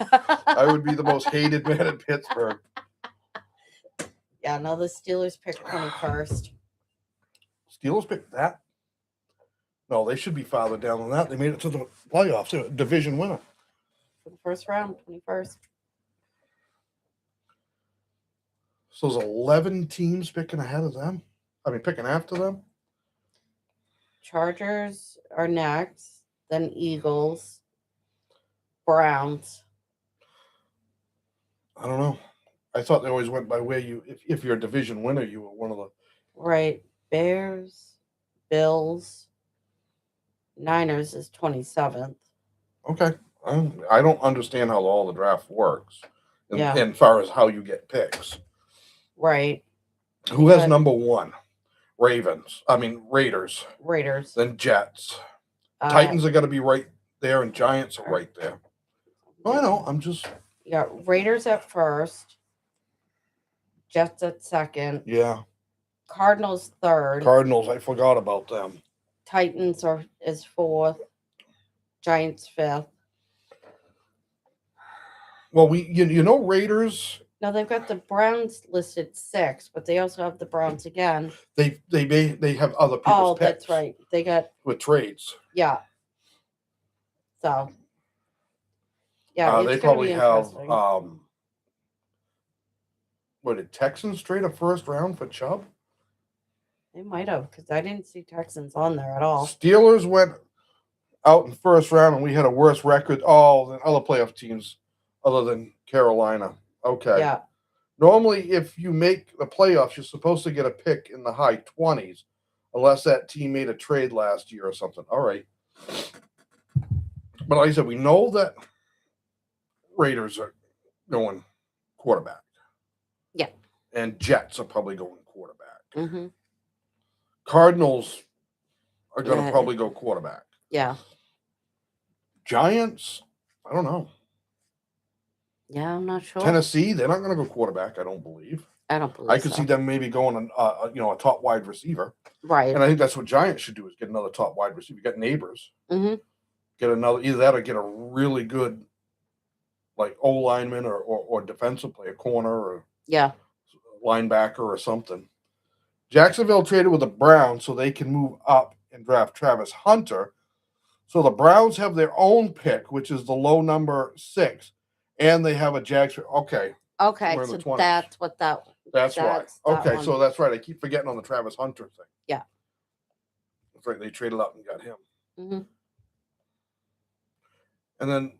I would be the most hated man in Pittsburgh. Yeah, no, the Steelers pick 21st. Steelers picked that? No, they should be farther down than that. They made it to the playoffs. They're a division winner. For the first round, 21st. So there's 11 teams picking ahead of them? I mean, picking after them? Chargers are next, then Eagles, Browns. I don't know. I thought they always went by where you, if you're a division winner, you were one of the. Right. Bears, Bills, Niners is 27th. Okay. I don't understand how all the draft works. Yeah. And far as how you get picks. Right. Who has But- number one? Raiders. Raiders. Then Jets. Titans are going to be right there, and Giants are right there. Oh, I know. I'm just. You got Raiders at first, Jets at second, Yeah. Cardinals third, Cardinals, I forgot about them. Titans is fourth, Giants fifth. Well, you know Raiders. Now they've got the Browns listed sixth, but they also have the Browns again. They have other people's Oh, picks that's right. They got with trades. yeah. So yeah, They it's gonna probably be have. interesting. What did Texans trade a first round for Chubb? They might have because I didn't see Texans on there at all. Steelers went out in first round, and we had a worse record. Oh, than other playoff teams, other than Carolina. Okay. Yeah. Normally, if you make the playoffs, you're supposed to get a pick in the high 20s, unless that team made a trade last year or something. All right. But like I said, we know that Raiders are going quarterback. Yeah. And Jets are probably going quarterback. Mm-hmm. Cardinals are going to Yeah. probably go quarterback. Yeah. Giants, I don't know. Yeah, I'm not sure. Tennessee, they're not going to go quarterback, I don't believe. I don't believe I could so. see them maybe going a top wide receiver. Right. And I think that's what Giants should do is get another top wide receiver. You got Neighbors. Mm-hmm. Get another, either that or get a really good like O lineman or defensive player, corner or Yeah. linebacker or something. Jacksonville traded with the Browns so they can move up and draft Travis Hunter. So the Browns have their own pick, which is the low number 6, and they have a Jags. Okay, Okay, We're in the so 20s. that's what that. that's why. That's that Okay, one. so that's right. I keep forgetting on the Travis Hunter thing. Yeah. That's right. They traded up and got him. Mm-hmm. And then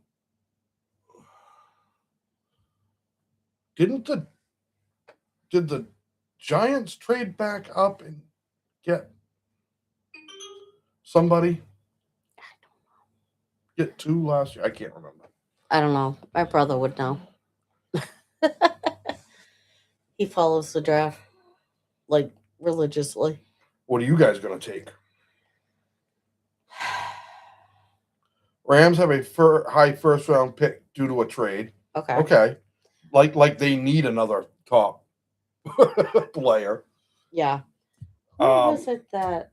did the Giants trade back up and get somebody? Get 2 last year? I can't remember. I don't know. My brother would know. He follows the draft like religiously. What are you guys going to take? Rams have a high first round pick due to a trade. Okay. Okay. Like they need another top player. Yeah. Who was it that?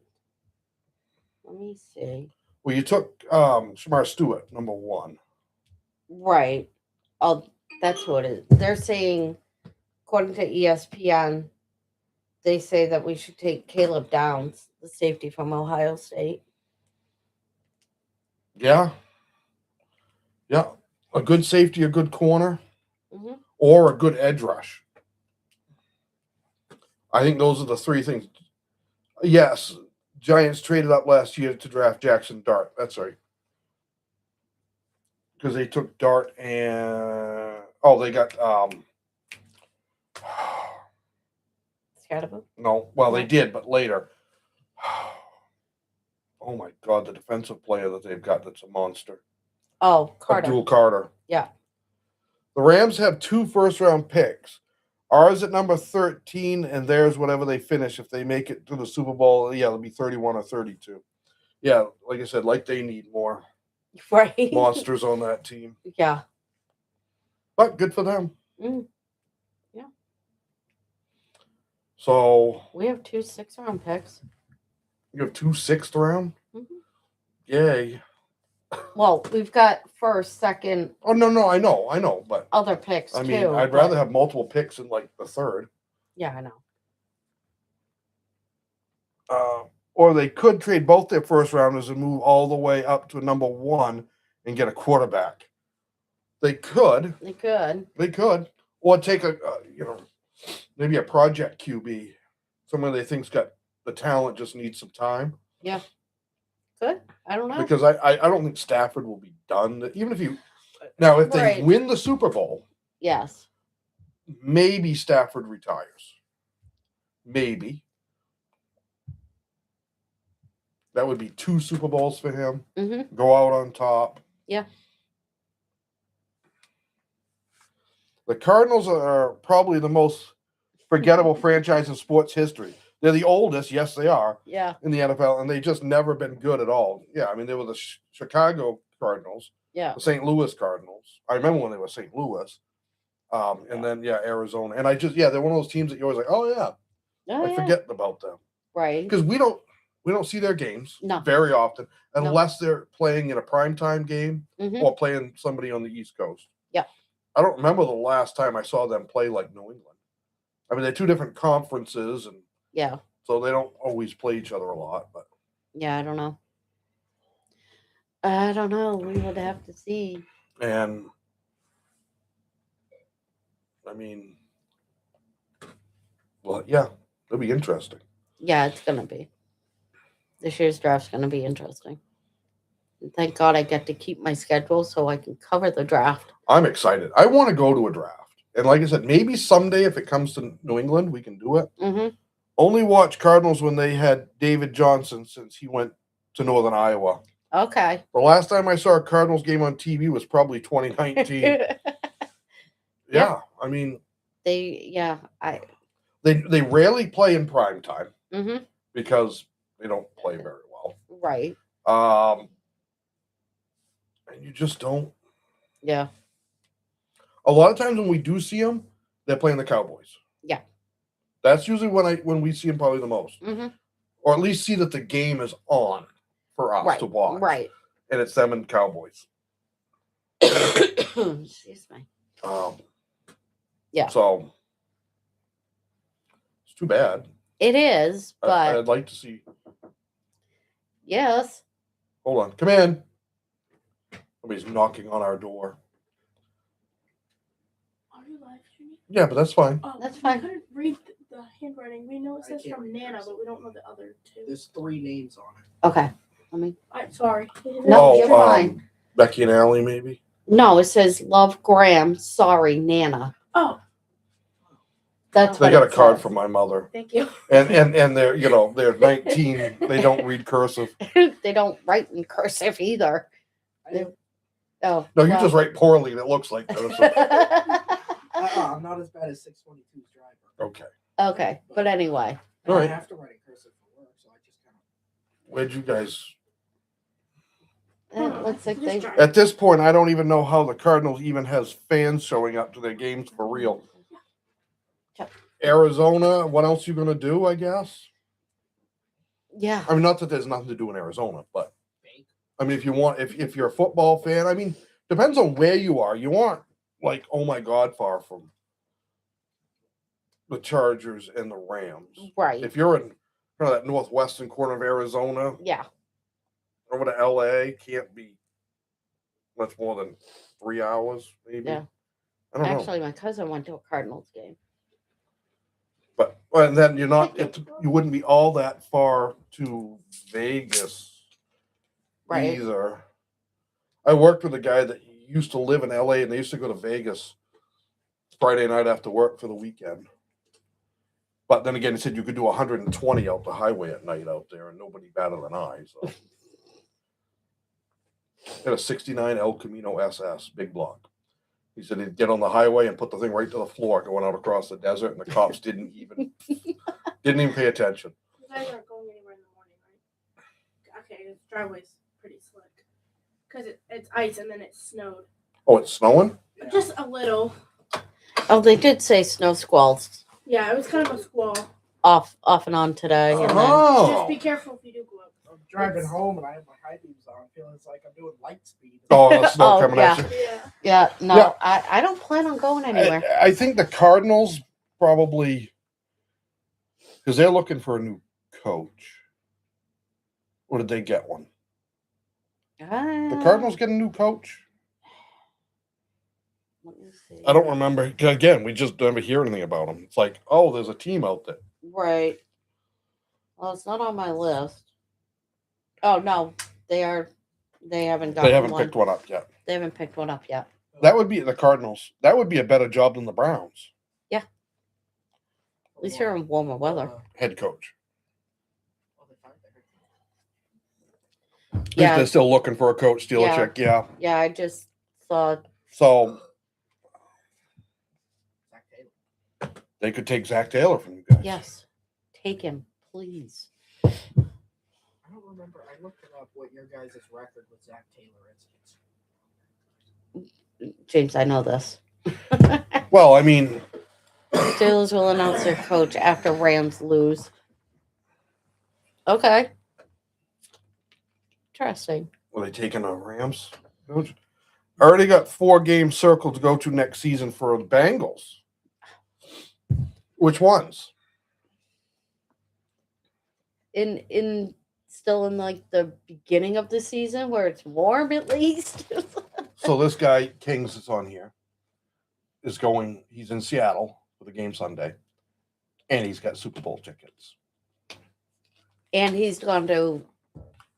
Let me see. Well, you took Shamar Stewart, number 1. Right. Oh, that's who it is. They're saying, according to ESPN, they say that we should take Caleb Downs, the safety from Ohio State. Yeah. Yeah. A good safety, a good corner, Mm-hmm. or a good edge rush. I think those are the 3 things. Yes, Giants traded up last year to draft Jackson Dart. That's right. Because they took Dart and they got Scatterbo? no, well they did, but later. Oh my God, the defensive player that they've got that's a monster. Oh, Carter. Abdul Carter. Yeah. The Rams have 2 first round picks. Ours at number 13, and theirs whatever they finish. If they make it to the Super Bowl, yeah, it'll be 31 or 32. Yeah, like I said, like they need more Right. monsters on that team. Yeah. But good for them. Mm. Yeah. So We have 2 6-round picks. you have 2 6th round? Mhm. Yay. Well, we've got first, second, Oh no, I know, but other picks I too. mean, I'd but- rather have multiple picks in like the 3rd. Yeah, I know. Or they could trade both their first rounders and move all the way up to number 1 and get a quarterback. They could, They could. or take maybe a project QB, someone they think's got the talent, just needs some time. Yeah. Good. I don't know. because I don't think Stafford will be done. Even if you now, if they Right. win the Super Bowl, Yes. maybe Stafford retires. Maybe that would be 2 Super Bowls for him. Mm-hmm. Go out on top. Yeah. The Cardinals are probably the most forgettable franchise in sports history. They're the oldest, yes, they are, Yeah. in the NFL, and they just never been good at all. Yeah, I mean, they were the Chicago Cardinals, Yeah. the St. Louis Cardinals. I remember when they were St. Louis. And then Arizona. And they're one of those teams that you're always like, oh yeah, Oh, I yeah. forget about them. Right. Because we don't see their games No. very often No. unless they're playing in a primetime game Mm-hmm. or playing somebody on the East Coast. Yeah. I don't remember the last time I saw them play like New England. I mean, they're 2 different conferences, and Yeah. so they don't always play each other a lot. But Yeah, I don't know. I don't know. We would have to see. and I mean, well, yeah, it'll be interesting. Yeah, it's gonna be. This year's draft's gonna be interesting. And thank God I get to keep my schedule so I can cover the draft. I'm excited. I want to go to a draft. And like I said, maybe someday if it comes to New England, we can do it. Mm-hmm. Only watch Cardinals when they had David Johnson since he went to Northern Iowa. Okay. The last time I saw a Cardinals game on TV was probably 2019. Yeah, I mean, They rarely play in prime time Mm-hmm. because they don't play very well. Right. And you just don't. Yeah. A lot of times when we do see them, they're playing the Cowboys. Yeah. That's usually when we see them probably the most, Mm-hmm. or at least see that the game is on for us Right. to watch. Right. And it's them and Cowboys. Excuse me. Yeah. So it's too bad. It is, but I'd like to see. yes. Hold on. Come in. Somebody's knocking on our door. Are you live streaming? Yeah, but that's fine. That's We fine. couldn't read the handwriting. We know it I says can't from read Nana, cursive. but we don't know the other 2. There's 3 names on it. Okay. Let me. Sorry. No, you're fine. Becky and Allie, maybe. No, it says love Graham. Sorry, Nana. Oh, That's They what got a it card says. from my mother, thank you. and they're they're 19. They don't read cursive. They don't write in cursive either. I- Oh. No, you just write poorly. That looks like cursive. I'm not as bad as 622's driver. Okay. Okay, but anyway. And All right. I have to write in cursive for work, so I just kind of. Where'd you guys? It looks like they. At this point, I don't even know how the Cardinals even has fans showing up to their games for real. Arizona, what else you gonna do? I guess. Yeah. I mean, not that there's nothing to do in Arizona, but I mean, if you want, if you're a football fan, I mean, depends on where you are. You aren't like, oh my God, far from the Chargers and the Rams. Right. If you're in kind of that northwestern corner of Arizona, Yeah. over to LA, can't be much more than 3 hours, maybe. Yeah. I don't know. Actually, my cousin went to a Cardinals game. But and then you're not, you wouldn't be all that far to Vegas Right. either. I worked with a guy that used to live in LA and they used to go to Vegas Friday night after work for the weekend. But then again, he said you could do 120 out the highway at night out there and nobody better than I. So had a 69 El Camino SS, big block. He said he'd get on the highway and put the thing right to the floor going out across the desert, and the cops didn't even pay attention. You guys aren't going anywhere in the morning, right? Okay, the driveway's pretty slick. Because it's ice and then it snowed. Oh, it's snowing? Just a little. Oh, they did say snow squalls Yeah, it was kind of a squall. off and on today. And then, Just Oh, be careful if you do go up. I'm driving home and I have my high beams on, feeling it's like I'm doing light speed. oh, the snow Oh, coming at you. Yeah. yeah, no, Yeah. I don't plan on going anywhere. I think the Cardinals probably, because they're looking for a new coach. Or did they get one? The Cardinals get a new coach? Let me see. I don't remember. 'Cause again, we just don't ever hear anything about them. It's like, oh, there's a team out there. Right. Well, it's not on my list. Oh no, They are. They haven't They gotten haven't one. picked one up yet. They haven't picked one up yet. That would be the Cardinals. That would be a better job than the Browns At least you're in warmer weather. head coach. I think Yeah, they're still looking for a coach, Steelchick. Yeah. yeah. I just saw. So Zach Taylor. they could take Zach Taylor from you guys. Yes, take him, please. I don't remember. I looked it up. What your guys' record with Zach Taylor is? James, I know this. Well, I mean, Steelers will announce their coach after Rams lose. Okay. Interesting. were they taking a Rams coach? I already got 4 games circled to go to next season for the Bengals. Which ones? In still in like the beginning of the season where it's warm at least. So this guy, Kings, is on here, is going, he's in Seattle for the game Sunday, and he's got Super Bowl tickets. And he's gone to,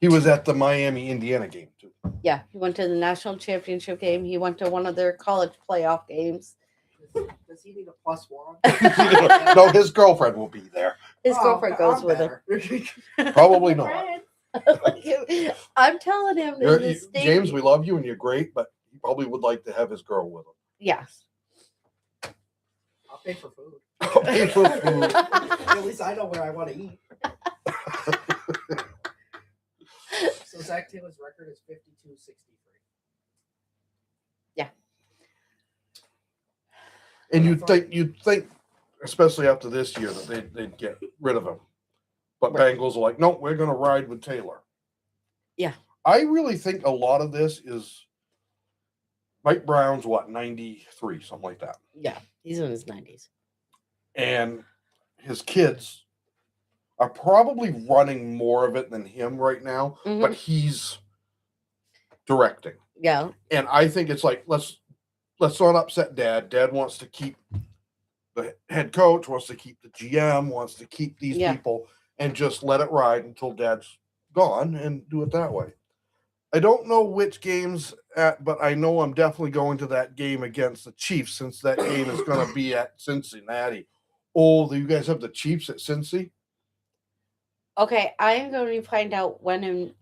He was at the Miami, Indiana game, too. yeah, he went to the national championship game. He went to one of their college playoff games. Does he need a +1? No, his girlfriend will be there. His Oh, girlfriend goes I'm with him. better. Probably not. Friends. I'm telling him in You're- the you- state. James, we love you and you're great, but he probably would like to have his girl with him. Yes. I'll pay for food. Pay for food. At least I know where I want to eat. So Zach Taylor's record is 52-63. And you'd think, especially after this year, that they'd get rid of him. But Right. Bengals are like, no, we're going to ride with Taylor. Yeah. I really think a lot of this is Mike Brown's, 93, something like that. Yeah. He's in his 90s. And his kids are probably running more of it than him right now, Mhm. but he's directing. Yeah. And I think it's like, let's not upset Dad. Dad wants to keep the head coach, wants to keep the GM, wants to keep these Yeah. people, and just let it ride until Dad's gone and do it that way. I don't know which games but I know I'm definitely going to that game against the Chiefs, since that game is going to be at Cincinnati. Oh, you guys have the Chiefs at Cincy? Okay. I am going to find out when and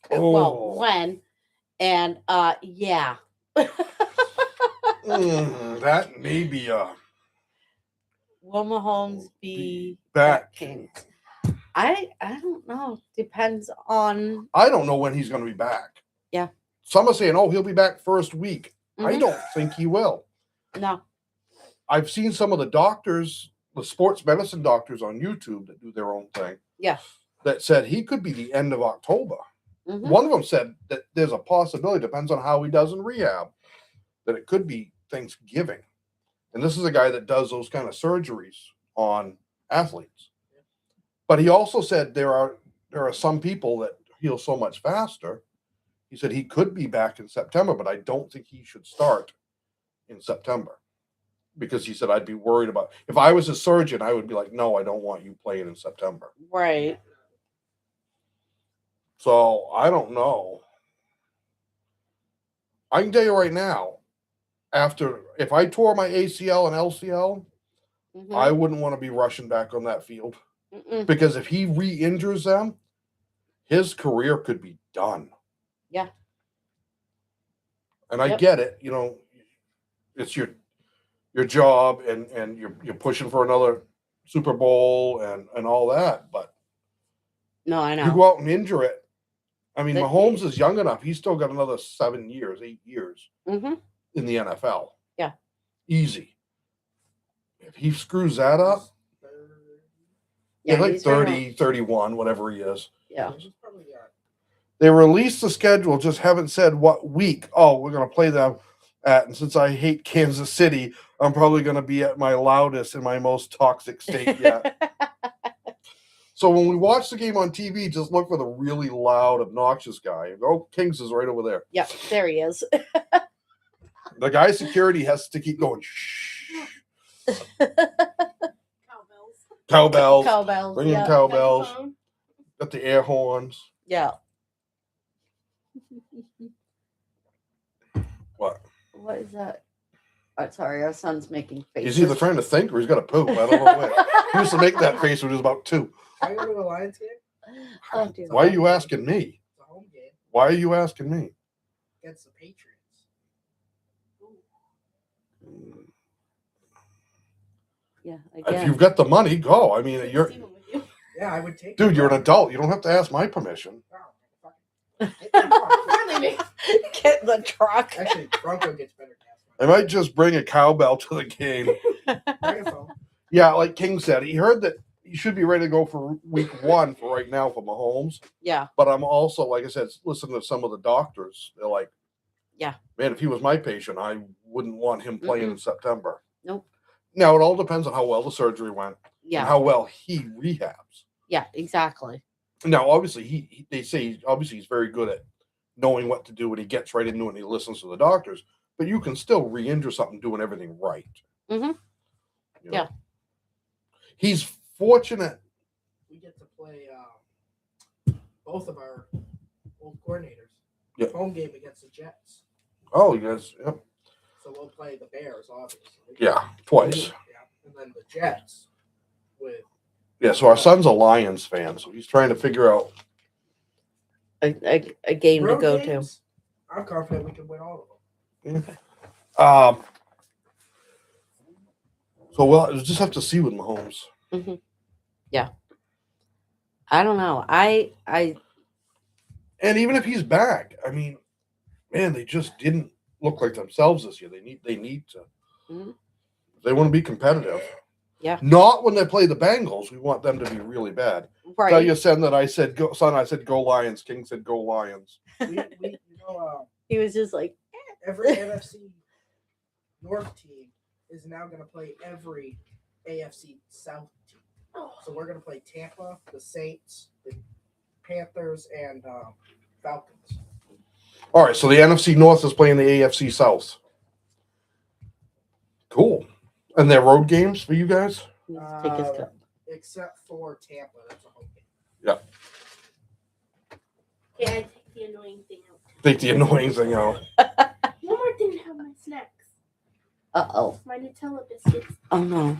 Oh. when. And yeah. That may be Will Mahomes be back. King? I don't know. Depends on. I don't know when he's going to be back. Yeah. Some are saying, oh, he'll be back first week. I Mhm. don't think he will. No. I've seen some of the doctors, the sports medicine doctors on YouTube that do their own thing, Yeah. that said he could be the end of October. Mhm. One of them said that there's a possibility, depends on how he does in rehab, that it could be Thanksgiving. And this is a guy that does those kind of surgeries on athletes. But he also said there are some people that heal so much faster. He said he could be back in September, but I don't think he should start in September. Because he said I'd be worried about, if I was a surgeon, I would be like, no, I don't want you playing in September. Right. So I don't know. I can tell you right now, if I tore my ACL and LCL, Mhm. I wouldn't want to be rushing back on that field, Mm-mm. because if he re-injures them, his career could be done. Yeah. And I Yep. get it, it's your job, and you're pushing for another Super Bowl and all that, but No, I you know. go out and injure it. I mean, That- Mahomes is young enough; he's still got another 7 years, 8 years Hmm. in the NFL. Yeah. Easy. If he screws that up, Yeah, like he's right 30, 31, whatever he is. Yeah. He's probably got They released the schedule, just haven't said what week. Oh, we're going to play them at. And since I hate Kansas City, I'm probably going to be at my loudest and my most toxic state yet. So when we watch the game on TV, just look for the really loud, obnoxious guy. Oh, Kings is right over there. Yep, there he is. The guy security has to keep going, shh. Cowbells. Cowbells. Cowbells. Bring in Yeah. cowbells. Megaphone. Got the air horns. Yeah. What is that? Sorry, our son's making faces. He's either trying to think or he's got to poop. I don't know which. He used to make that face when he was about 2. Can I go to a Lions game? Oh, dear. Why are you asking me? It's a home game Why are you asking me? against the Patriots. Yeah, If again. you've got the money, go. I mean, Take you're Steven with you. Yeah, I would take. dude. You're an adult. You don't have to ask my permission. Finally, me. Get in the truck. Actually, Bronco gets better gas I might just bring a cowbell to the game. Microphone. Yeah, like King said, he heard that he should be ready to go for week 1 for right now for Mahomes. Yeah. But I'm also, like I said, listening to some of the doctors. They're like, Yeah. man, if he was my patient, I wouldn't want him playing in September. Nope. Now, it all depends on how well the surgery went and Yeah. how well he rehabs. Yeah, exactly. Now, obviously, they say obviously he's very good at knowing what to do when he gets right into it and he listens to the doctors. But you can still re-injure something doing everything right. Mhm. You know? Yeah. He's fortunate. We get to play both of our old coordinators. Yeah. Home game against the Jets. Oh, you guys, yep. So we'll play the Bears, obviously. Yeah, twice. Yeah. And then the Jets with Yeah, so our son's a Lions fan, so he's trying to figure out. A game to road go to. games. I'm confident we can win all of them. So we'll just have to see with Mahomes. I don't know. I And even if he's back, I mean, man, they just didn't look like themselves this year. They need to. Mhm. They want to be competitive. Yeah. Not when they play the Bengals. We want them to be really bad. Tell right. your son that I said, go, son, I said, go Lions. King said, go Lions. He was just like, Every NFC North team is now going to play every AFC South team. So we're going to play Tampa, the Saints, the Panthers, and Falcons. All right, so the NFC North is playing the AFC South. Cool. And they're road games for you guys? he needs to take his cup. Except for Tampa, that's a home game. Okay, I take the annoying thing out. Take the annoying thing out. One more thing to have my snacks. Uh-oh. My Nutella biscuits. Oh no.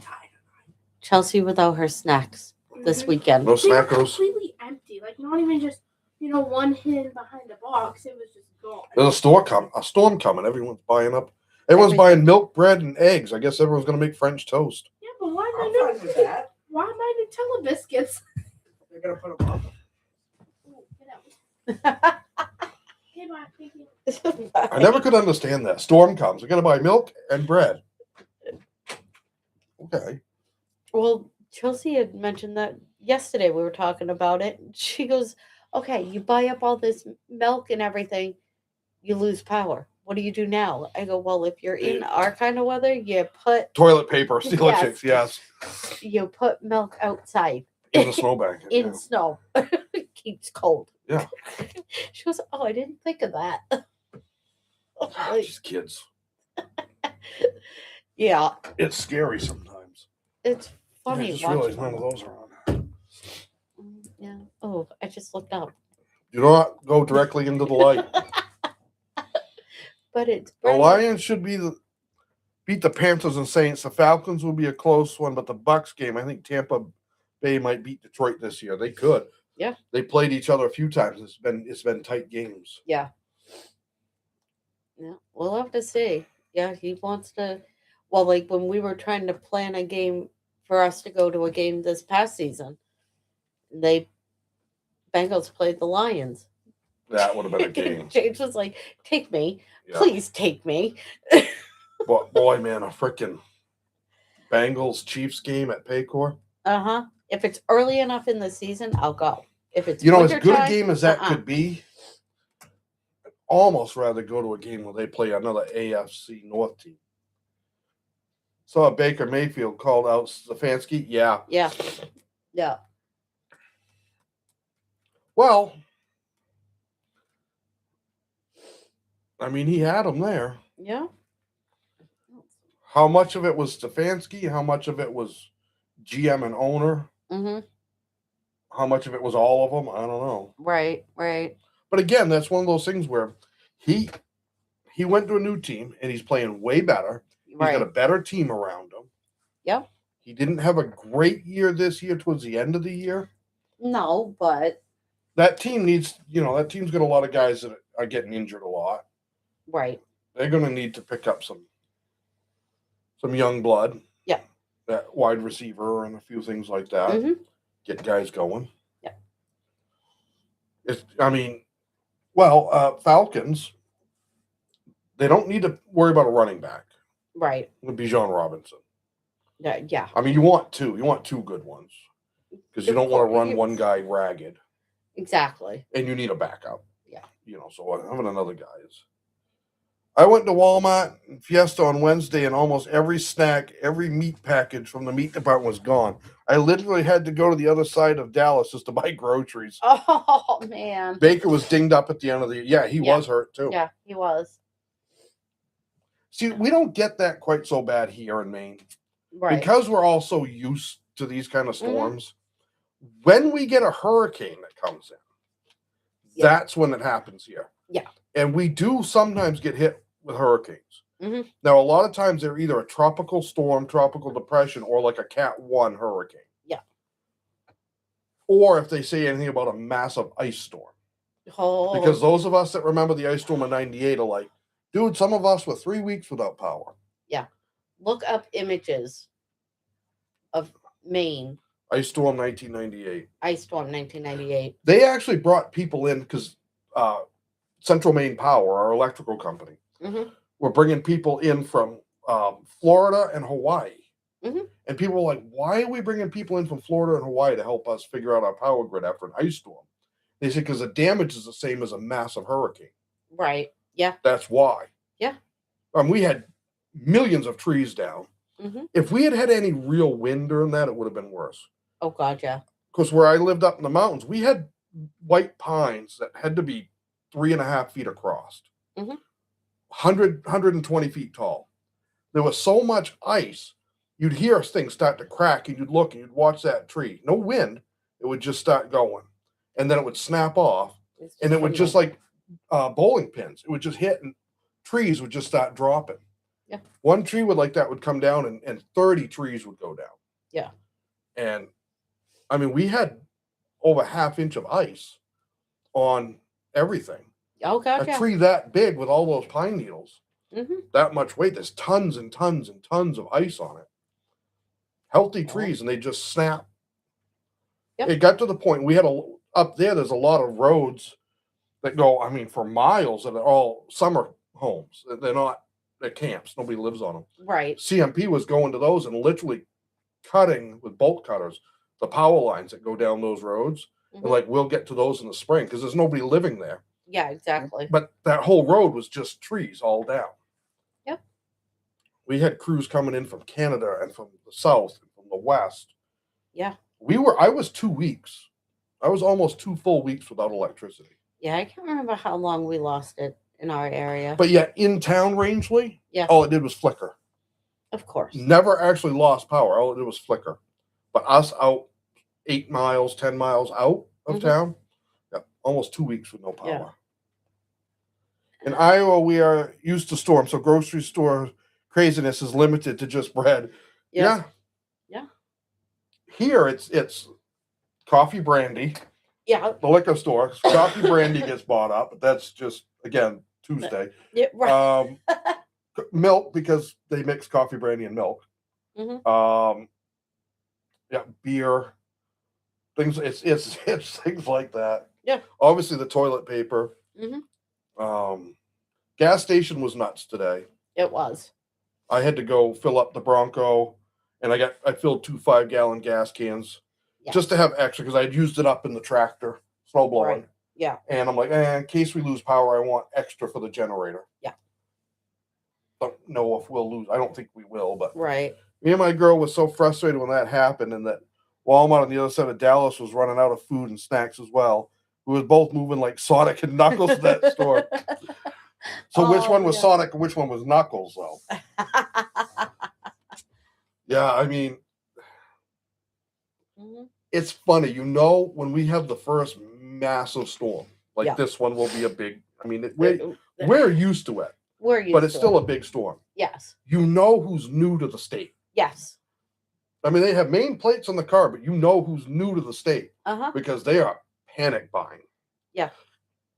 Chelsea without her snacks this Mhm. weekend. No They were snackos. completely empty. Like not even just one hidden behind a box. It was just gone. There's a storm coming. Everyone's buying up. Everyone's Everything. buying milk, bread, and eggs. I guess everyone's going to make French toast. Yeah, but why I'm my fine with that. Why my Nutella biscuits? They're going to put them on. Oh, get out. Hey, bye. Thank you. I never could understand that. Storm comes. I got to buy milk and bread. Okay. Well, Chelsea had mentioned that yesterday. We were talking about it. She goes, okay, you buy up all this milk and everything, you lose power. What do you do now? I go, well, if you're in our kind of weather, you put Toilet paper, steel Yes. chicks, yes. milk outside In the snowbank. in yeah. snow. It keeps cold. Yeah. She goes, oh, I didn't think of that. Like, Just kids. yeah, It's scary sometimes. it's I funny just watching. realized none of those are on. Yeah. Oh, I just looked up. Do not go directly into the light. But it's The bright. Lions should beat the Panthers and Saints. The Falcons will be a close one, but the Bucks game, I think Tampa Bay might beat Detroit this year. They could. Yeah. They played each other a few times. It's been tight games. Yeah. Yeah, we'll have to see. Yeah, he wants to. Well, like when we were trying to plan a game for us to go to a game this past season, Bengals played the Lions. That would have been a game. James was like, "Take me, Yeah. please take me." But boy, man, a freaking Bengals Chiefs game at Paycor. Uh-huh. If it's early enough in the season, I'll go. If it's You know, as winter good a time, game as that uh-uh. could be, I'd almost rather go to a game where they play another AFC North team. Saw Baker Mayfield called out Stefanski. Yeah. Yeah. Yeah. Well, I mean, he had him there. Yeah. How much of it was Stefanski? How much of it was GM and owner? Mm-hmm. How much of it was all of them? I don't know. Right. Right. But again, that's one of those things where he he went to a new team and he's playing way better. He's got a better team around him. Yep. He didn't have a great year this year towards the end of the year. No, but That team needs, that team's got a lot of guys that are getting injured a lot. right. They're going to need to pick up some young blood. Yeah. That wide receiver and a few things like that. Mm-hmm. Get guys going. Yeah. Falcons, they don't need to worry about a running back. Right. It would be John Robinson. Yeah. I mean, you want two good ones because you don't want to run one guy ragged. Exactly. And you need a backup. Yeah. So having another guy is. I went to Walmart and Fiesta on Wednesday, and almost every snack, every meat package from the meat department was gone. I literally had to go to the other side of Dallas just to buy groceries. Oh man. Baker was dinged up at the end of the year. Yeah, he was hurt too. Yeah, he was. See, we don't get that quite so bad here in Maine. Right. Because we're all so used to these kind of storms. When we get a hurricane that comes in, that's when it happens here. Yeah. And we do sometimes get hit with hurricanes. Mm-hmm. Now, a lot of times they're either a tropical storm, tropical depression, or like a Cat 1 hurricane. Yeah. Or if they say anything about a massive ice storm. Oh. Because those of us that remember the ice storm of 98 are like, dude, some of us were 3 weeks without power. Yeah. Look up images of Maine. Ice storm 1998. Ice storm 1998. They actually brought people in because Central Maine Power, our electrical company, were bringing people in from Florida and Hawaii. Mm-hmm. And people were like, why are we bringing people in from Florida and Hawaii to help us figure out our power grid after an ice storm? They said, because the damage is the same as a massive hurricane. Right. Yeah. That's why. Yeah. We had millions of trees down. Mm-hmm. If we had had any real wind during that, it would have been worse. Oh, God, yeah. Because where I lived up in the mountains, we had white pines that had to be 3.5 feet across, 120 feet tall. There was so much ice, you'd hear things start to crack, and you'd look and you'd watch that tree. No wind, it would just start going. And then it would snap off, and it would just like bowling pins. It would just hit, and trees would just start dropping. Yeah. One tree would come down, and 30 trees would go down. Yeah. And I mean, we had over 1/2 inch of ice on everything. Oh, God, A tree that big with all those pine needles, Mm-hmm. that much weight, there's tons and tons and tons of ice on it. Healthy trees, and they just snap. Yep. It got to the point we had up there, there's a lot of roads that go, for miles, that are all summer homes. They're camps. Nobody lives on them. Right. CMP was going to those and literally cutting with bolt cutters the power lines that go down those roads. Mm-hmm. And we'll get to those in the spring because there's nobody living there. Yeah, exactly. But that whole road was just trees all down. Yep. We had crews coming in from Canada and from the south and from the west. Yeah. I was 2 weeks. I was almost 2 full weeks without electricity. Yeah, I can't remember how long we lost it in our area. But yet in town, Rangeley, Yeah. all it did was flicker. Of course. Never actually lost power. All it did was flicker. But us out 8 miles, 10 miles out of town, almost 2 weeks with no power. Yeah. In Iowa, we are used to storms, so grocery store craziness is limited to just bread. Yeah. Here, it's coffee, brandy. Yeah. The liquor store, coffee, brandy gets bought up. But that's just, again, Tuesday. Yeah. Right. Milk, because they mix coffee, brandy, and milk. Beer. Things. It's things like that. Yeah. Obviously, the toilet paper. Gas station was nuts today. It was. I had to go fill up the Bronco, and I filled 2 5-gallon gas cans just to have extra because I had used it up in the tractor, snow blowing. Right. Yeah. And I'm like, in case we lose power, I want extra for the generator. Yeah. Don't know if we'll lose. I don't think we will, but Right. me and my girl was so frustrated when that happened, and that Walmart on the other side of Dallas was running out of food and snacks as well. We was both moving like Sonic and Knuckles to that store. So which one was Sonic and which one was Knuckles, though? Yeah, I mean, it's funny. When we have the first massive storm, like this one will be a big, we're used to it. We're used but it's to still it. a big storm. Yes. You know who's new to the state. Yes. I mean, they have main plates on the car, but you know who's new to the state Uh-huh. because they are panic buying. Yeah.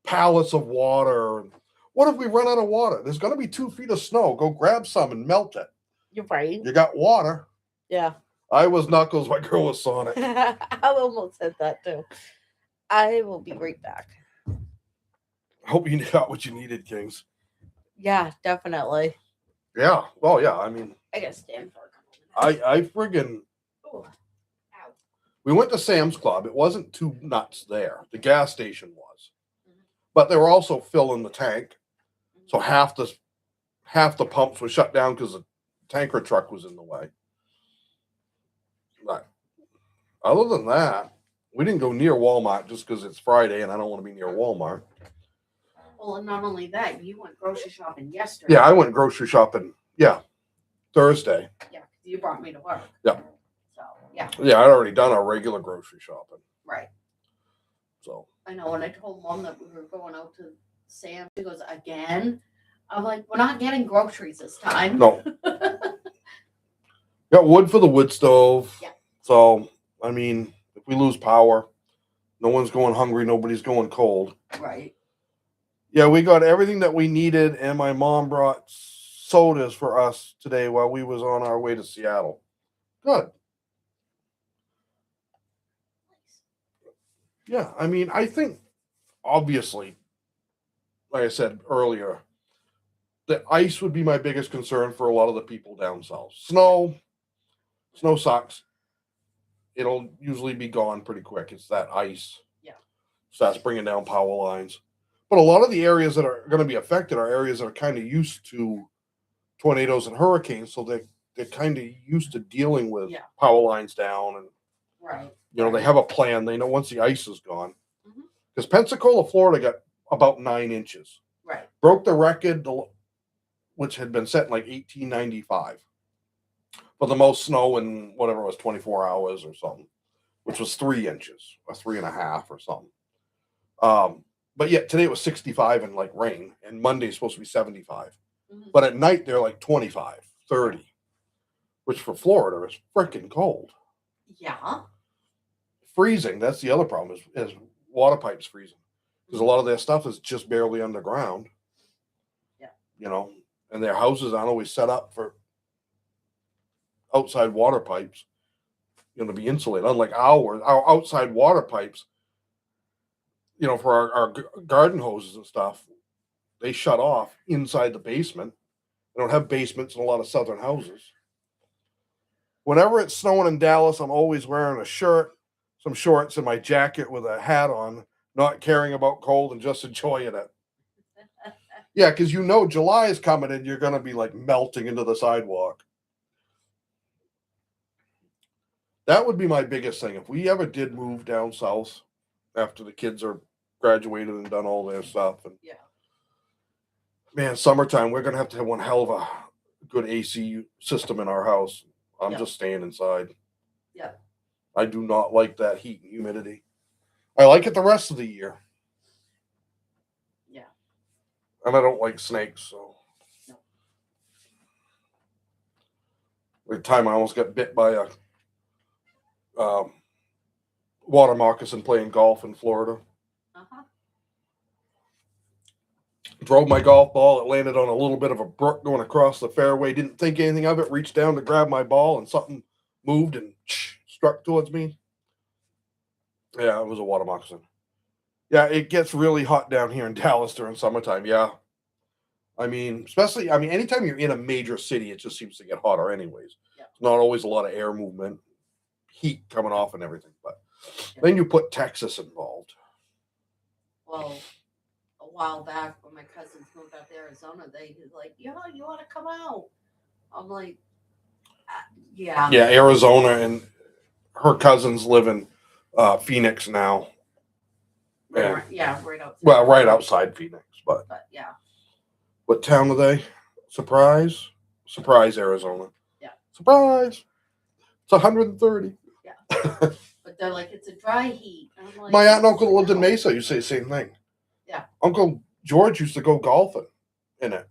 Pallets of water. What if we run out of water? There's going to be 2 feet of snow. Go grab some and melt it. You're right. You got water. Yeah. I was Knuckles. My girl was Sonic. I almost said that too. I will be right back. Hope you got what you needed, Kings. Yeah, definitely. Yeah. Well, yeah. I mean, I gotta stand for a couple minutes. I friggin' Ooh. Ow. we went to Sam's Club. It wasn't too nuts there. The gas station was, Mhm. but they were also filling the tank. So half the pumps were shut down because the tanker truck was in the way. But other than that, we didn't go near Walmart just because it's Friday and I don't want to be near Walmart. Well, and not only that, you went grocery shopping yesterday. Yeah, I went grocery shopping. Yeah, Thursday. Yeah, 'cause you brought me to work. Yeah. So yeah, Yeah, I'd already done our regular grocery shopping. right. So I know. When I told Mom that we were going out to Sam, she goes, "Again?" I'm like, "We're not getting groceries this time." no, got wood for the wood stove. Yeah. So I mean, if we lose power, no one's going hungry. Nobody's going cold. Right. Yeah, we got everything that we needed, and my mom brought sodas for us today while we was on our way to Seattle. Good. Yeah, I mean, I think obviously, like I said earlier, the ice would be my biggest concern for a lot of the people down south. Snow sucks. It'll usually be gone pretty quick. It's that ice. Yeah. Starts bringing down power lines. But a lot of the areas that are going to be affected are areas that are kind of used to tornadoes and hurricanes, so they're kind of used to dealing with Yeah. power lines down, and Right. they have a plan. They know once the ice is gone. Mhm. Because Pensacola, Florida, got about 9 inches, Right. broke the record, which had been set in like 1895 for the most snow in whatever it was, 24 hours or something, which was 3 inches or 3.5 or something. But yet today it was 65 and like rain, and Monday's supposed to be 75. Mhm. But at night they're like 25, 30, which for Florida is freaking cold. Yeah. Freezing. That's the other problem is water pipes freezing, because a lot of their stuff is just barely underground. Yeah. And their houses aren't always set up for outside water pipes, to be insulated. Unlike our outside water pipes, for our garden hoses and stuff, they shut off inside the basement. They don't have basements in a lot of southern houses. Whenever it's snowing in Dallas, I'm always wearing a shirt, some shorts, and my jacket with a hat on, not caring about cold and just enjoying it. Yeah, because July is coming and you're going to be like melting into the sidewalk. That would be my biggest thing. If we ever did move down south after the kids are graduated and done all their stuff, and Yeah. man, summertime, we're going to have one hell of a good AC system in our house. I'm Yeah. just staying inside. Yeah. I do not like that heat and humidity. I like it the rest of the year. Yeah. And I don't like snakes, so. No. The time I almost got bit by a water moccasin playing golf in Florida. Uh-huh. Drove my golf ball. It landed on a little bit of a brook going across the fairway. Didn't think anything of it. Reached down to grab my ball, and something moved and struck towards me. Yeah, it was a water moccasin. Yeah, it gets really hot down here in Dallas during summertime. Yeah. Anytime you're in a major city, it just seems to get hotter anyways. Yeah. It's not always a lot of air movement, heat coming off and everything. But Yeah. then you put Texas involved. Well, a while back when my cousins moved out to Arizona, they was like, you want to come out. I'm like, yeah. Yeah, Arizona, and her cousins live in Phoenix now. Right, yeah, right outside. Well, right outside Phoenix, but But yeah. what town are they? Surprise, Arizona. Yeah. Surprise. It's 130. Yeah. But they're like, it's a dry heat. And I'm like, My aunt and uncle that lived in no. Mesa. You say the same thing. Yeah. Uncle George used to go golfing in it.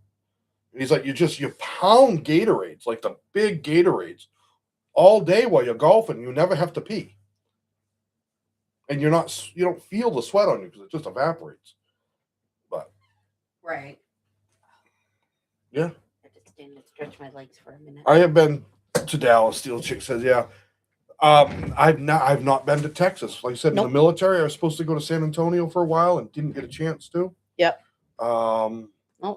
He's like, you pound Gatorades, like the big Gatorades, all day while you're golfing. You never have to pee, and you don't feel the sweat on you because it just evaporates. But Right. yeah, I just stand and stretch my legs for a minute. I have been to Dallas. Steel Chick says, yeah. I've not been to Texas. Like I said, in Nope. the military, I was supposed to go to San Antonio for a while and didn't get a chance to. Yep. No,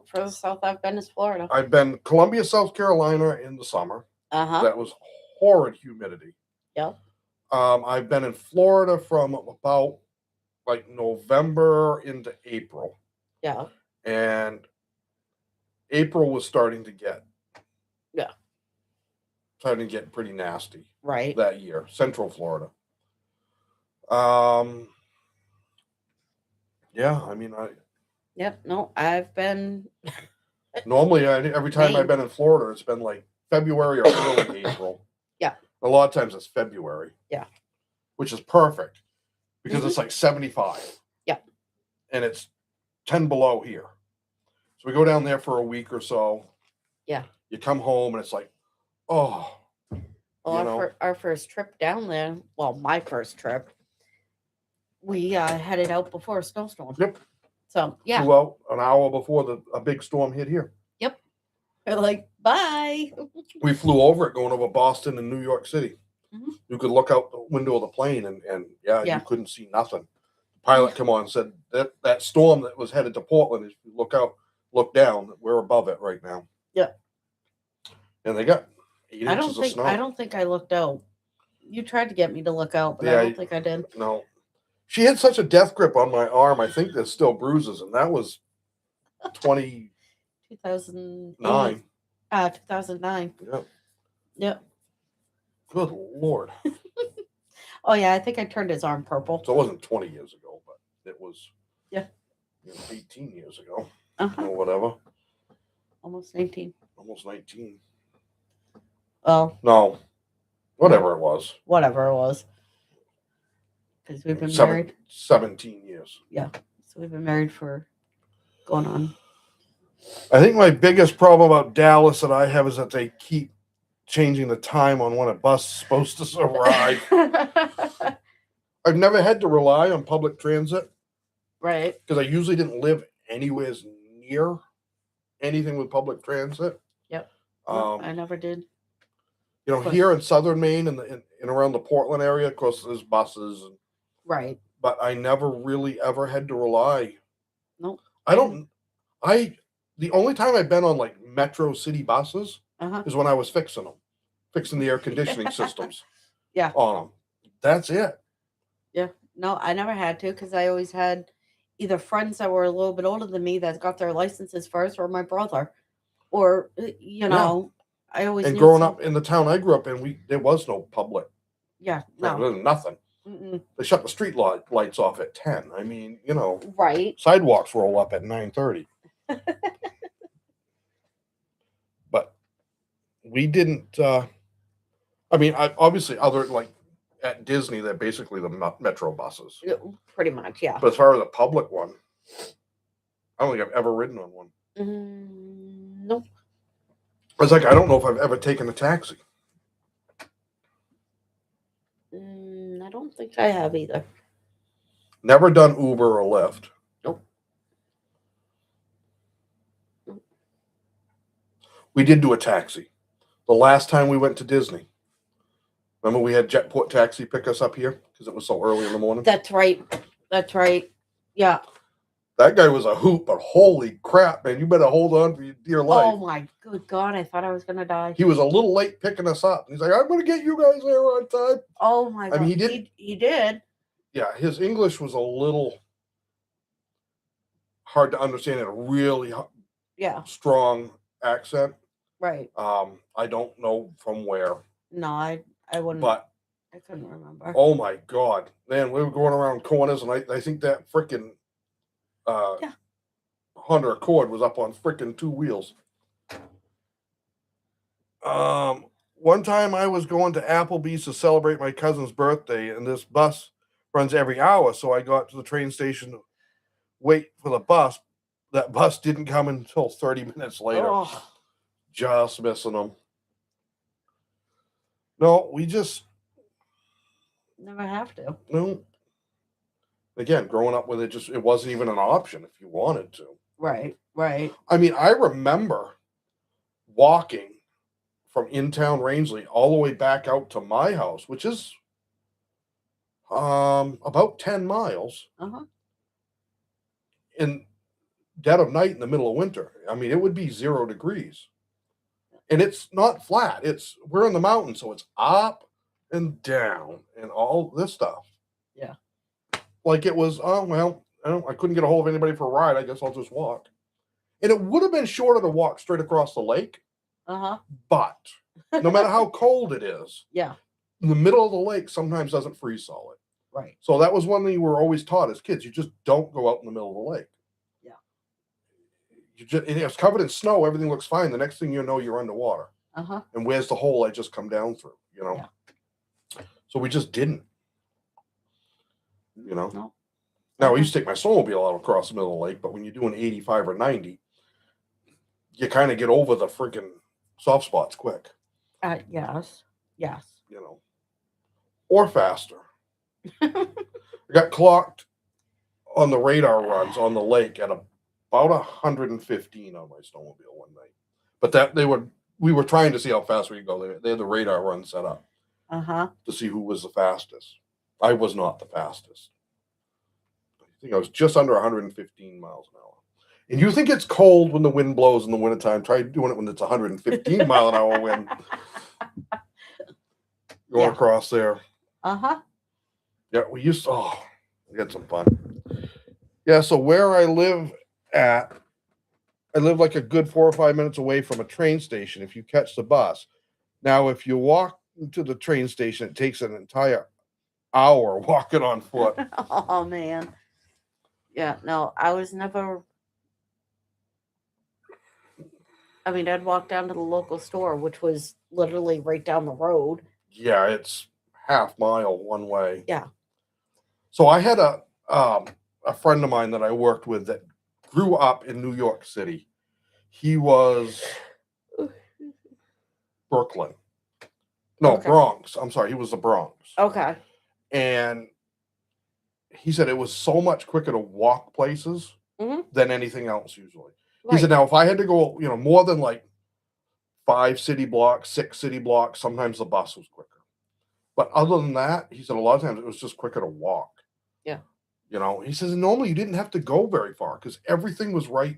further south I've been is Florida. I've been Columbia, South Carolina in the summer. Uh-huh. That was horrid humidity. Yep. I've been in Florida from about like November into April. Yeah. And April was starting to get pretty nasty. Right. That year, Central Florida. Yeah, I mean, Yep. No, I've been. normally every time Maine. I've been in Florida, it's been like February or early April. Yeah. A lot of times it's February. Yeah. Which is perfect because it's like 75. Yeah. And it's 10 below here. So we go down there for a week or so. Yeah. You come home and it's like, oh. Well, our first trip down there, well, my first trip, we headed out before a snowstorm. Yep. So, yeah. Flew out an hour before a big storm hit here. Yep. They're like, bye. We flew over it going over Boston and New York City. Mhm. You could look out the window of the plane and Yeah. you couldn't see nothing. The pilot come on and said that storm that was headed to Portland, if you look down, we're above it right now. Yeah. And they got 8 I inches of snow. I don't think I looked out. You tried to get me to look out, but Yeah, I don't think I did. No. She had such a death grip on my arm. I think there's still bruises, and that was 2009. 2009. Yeah. Yep. Good Lord. Oh yeah, I think I turned his arm purple. So it wasn't 20 years ago, but it was 18 years ago or whatever. Almost 19. Almost 19. Well, No. Whatever it was. whatever it was. Because we've been 17 years. Yeah. So we've been married for going on. I think my biggest problem about Dallas that I have is that they keep changing the time on when a bus is supposed to arrive. I've never had to rely on public transit Right. because I usually didn't live anywhere near anything with public transit. Yep. Um, I never did. Here in southern Maine and around the Portland area, of course, there's buses. Right. But I never really ever had to rely. Nope. The only time I've been on like Metro City buses Uh-huh. is when I was fixing the air conditioning systems. Yeah. On them. That's it. Yeah. No, I never had to because I always had either friends that were a little bit older than me that got their licenses first, or my brother, or I always And knew growing some- up in the town I grew up in, there was no public. Yeah. There No. was nothing. Mm-mm. They shut the street lights off at 10. I mean, Right. sidewalks roll up at 9:30. But we didn't. Obviously, other like at Disney, they're basically the Metro buses. Pretty much. Yeah. But as far as a public one, I don't think I've ever ridden on one. Nope. It's like I don't know if I've ever taken a taxi. I don't think I have either. Never done Uber or Lyft. Nope. We did do a taxi. The last time we went to Disney. Remember we had Jetport Taxi pick us up here because it was so early in the morning? That's right. That's right. Yeah. That guy was a hoot, but holy crap, man. You better hold on for your dear life. Oh my good God. I thought I was going to die. He was a little late picking us up. He's like, I'm going to get you guys there on time. Oh my God. I mean, he did. He did. Yeah, his English was a little hard to understand in a really Yeah. strong accent. Right. I don't know from where, No, I wouldn't. but I couldn't remember. oh my God, man, we were going around corners, and I think that freaking Honda Accord was up on freaking 2 wheels. One time I was going to Applebee's to celebrate my cousin's birthday, and this bus runs every hour, so I got to the train station to wait for the bus, that bus didn't come until 30 minutes later. Oh, Just missing them. No, we just never have to. no. Again, growing up with it wasn't even an option if you wanted to. Right, right. I mean, I remember walking from in town Rangeley all the way back out to my house, which is about 10 miles Uh-huh. in dead of night in the middle of winter. I mean, it would be 0 degrees. And it's not flat. We're in the mountains, so it's up and down and all this stuff. Yeah. Like it was, oh well, I couldn't get a hold of anybody for a ride. I guess I'll just walk. And it would have been shorter to walk straight across the lake, Uh-huh. but no matter how cold it is, Yeah. the middle of the lake sometimes doesn't freeze solid. Right. So that was one thing we were always taught as kids. You just don't go out in the middle of the lake. Yeah. And it's covered in snow. Everything looks fine. The next thing you know, you're underwater. Uh-huh. And where's the hole I just come down through? So we just didn't. No. Now I used to take my snowmobile out across the middle of the lake, but when you're doing 85 or 90, you kind of get over the freaking soft spots quick. Yes. Yes. Or faster. I got clocked on the radar runs on the lake at about 115 on my snowmobile one night. But we were trying to see how fast we could go. They had the radar run set up Uh-huh. to see who was the fastest. I was not the fastest. I think I was just under 115 miles an hour. And you think it's cold when the wind blows in the wintertime. Try doing it when it's 115 mile an hour wind. Going across there. Uh-huh. Yeah, we had some fun. Yeah, so where I live like a good 4 or 5 minutes away from a train station if you catch the bus. Now, if you walk to the train station, it takes an entire hour walking on foot. Oh man. Yeah, no, I was never. I mean, I'd walk down to the local store, which was literally right down the road. Yeah, it's half mile one way. Yeah. So I had a friend of mine that I worked with that grew up in New York City. He was Brooklyn. No, Okay. Bronx. I'm sorry, he was the Bronx. Okay. And he said it was so much quicker to walk places than anything else usually. He said, now if I had to go, more than like 5 city blocks, 6 city blocks, sometimes the bus was quicker. But other than that, he said a lot of times it was just quicker to walk. Yeah. He says normally you didn't have to go very far because everything was right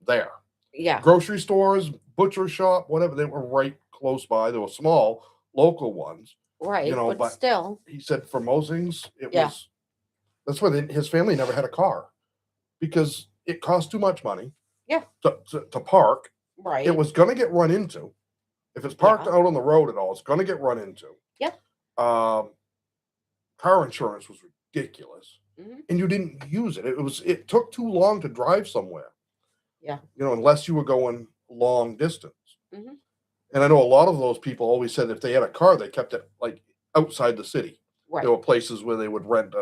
there. Yeah. Grocery stores, butcher shop, whatever, they were right close by. They were small local ones. Right. But still. He said for most things, that's why his family never had a car because it cost too much money. Yeah. To park. Right. It was going to get run into. If it's parked out on the road at all, it's going to get run into. Yeah. Car insurance was ridiculous, and you didn't use it. It took too long to drive somewhere. Yeah. Unless you were going long distance. Mm-hmm. And I know a lot of those people always said if they had a car, they kept it like outside the city. Right. There were places where they would rent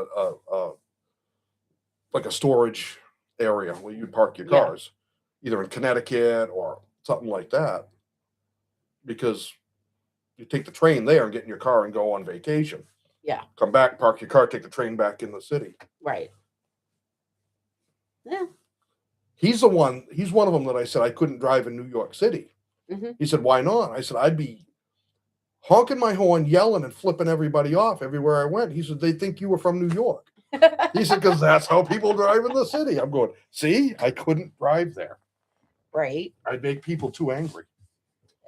like a storage area where you'd park your cars, either in Connecticut or something like that, because you take the train there and get in your car and go on vacation. Yeah. Come back, park your car, take the train back in the city. Right. Yeah. He's one of them that I said I couldn't drive in New York City. He said, why not? I said, I'd be honking my horn, yelling and flipping everybody off everywhere I went. He said, they think you were from New York. He said, because that's how people drive in the city. I'm going, see, I couldn't drive there. Right. I'd make people too angry.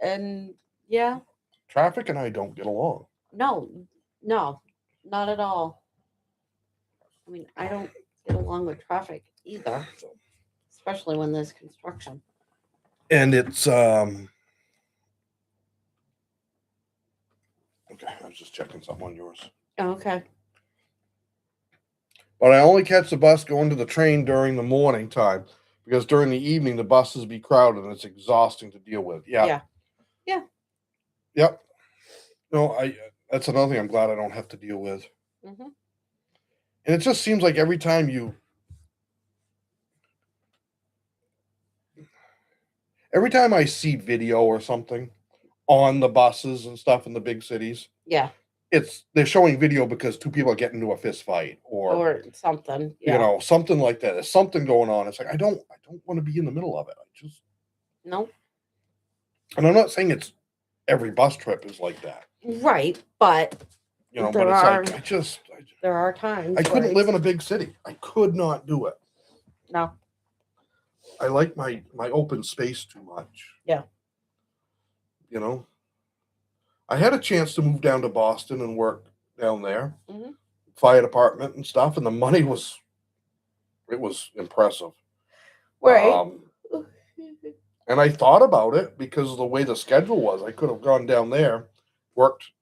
And yeah. Traffic and I don't get along. No, not at all. I mean, I don't get along with traffic either, especially when there's construction. And it's okay, I was just checking something on yours. Okay. But I only catch the bus going to the train during the morning time because during the evening the buses be crowded and it's exhausting to deal with. Yeah. Yep. No, that's another thing I'm glad I don't have to deal with. Mm-hmm. And it just seems like every time you every time I see video or something on the buses and stuff in the big cities, Yeah. they're showing video because two people are getting into a fist fight Or something. you Yeah. know, something like that. There's something going on. It's like I don't want to be in the middle of it. I just Nope. and I'm not saying it's every bus trip is like that. Right. But You know, There but it's are- like there are times I couldn't where live in it's- a big city. I could not do it. No. I like my open space too much. Yeah. You know, I had a chance to move down to Boston and work down there, Mhm. fire department and stuff, and the money was impressive. Right. And I thought about it because of the way the schedule was. I could have gone down there, worked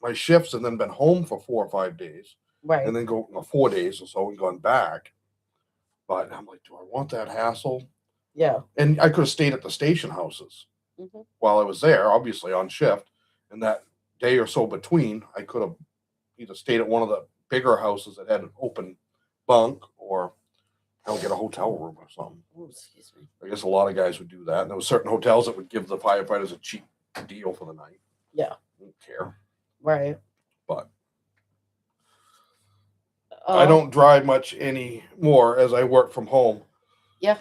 my shifts, and then been home for 4 or 5 days, right. and then go 4 days or so and gone back. But I'm like, do I want that hassle? Yeah. And I could have stayed at the station houses Mhm. while I was there, obviously on shift. And that day or so between, I could have either stayed at one of the bigger houses that had an open bunk or get a hotel room or something. Oh, excuse me. I guess a lot of guys would do that. And there were certain hotels that would give the firefighters a cheap deal for the night. Yeah. I don't care. Right. But I don't drive much anymore as I work from home. Yeah.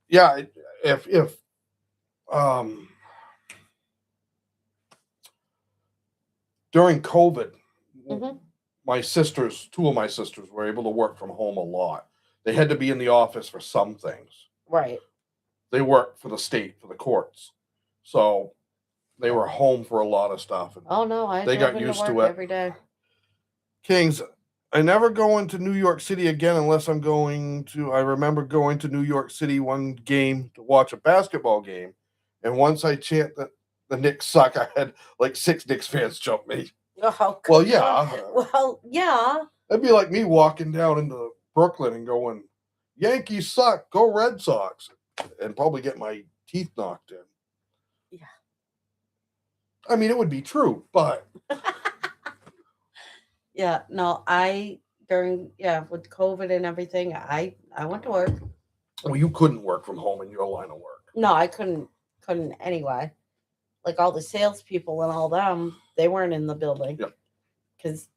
Yeah. If during COVID, Mhm. two of my sisters were able to work from home a lot. They had to be in the office for some things. Right. They worked for the state, for the courts. So they were home for a lot of stuff. And Oh no, I They got drove into used to work it. every day. Kings, I never go into New York City again unless I remember going to New York City one game to watch a basketball game. And once I chant that the Knicks suck, I had like 6 Knicks fans jump me. Oh, Well, God. yeah. Well, yeah. That'd be like me walking down into Brooklyn and going, Yankees suck, go Red Sox, and probably get my teeth knocked in. Yeah. I mean, it would be true, but Yeah. No, with COVID and everything, I went to work. well, you couldn't work from home in your line of work. No, I couldn't anyway. Like all the salespeople and all them, they weren't in the building. Yep. Because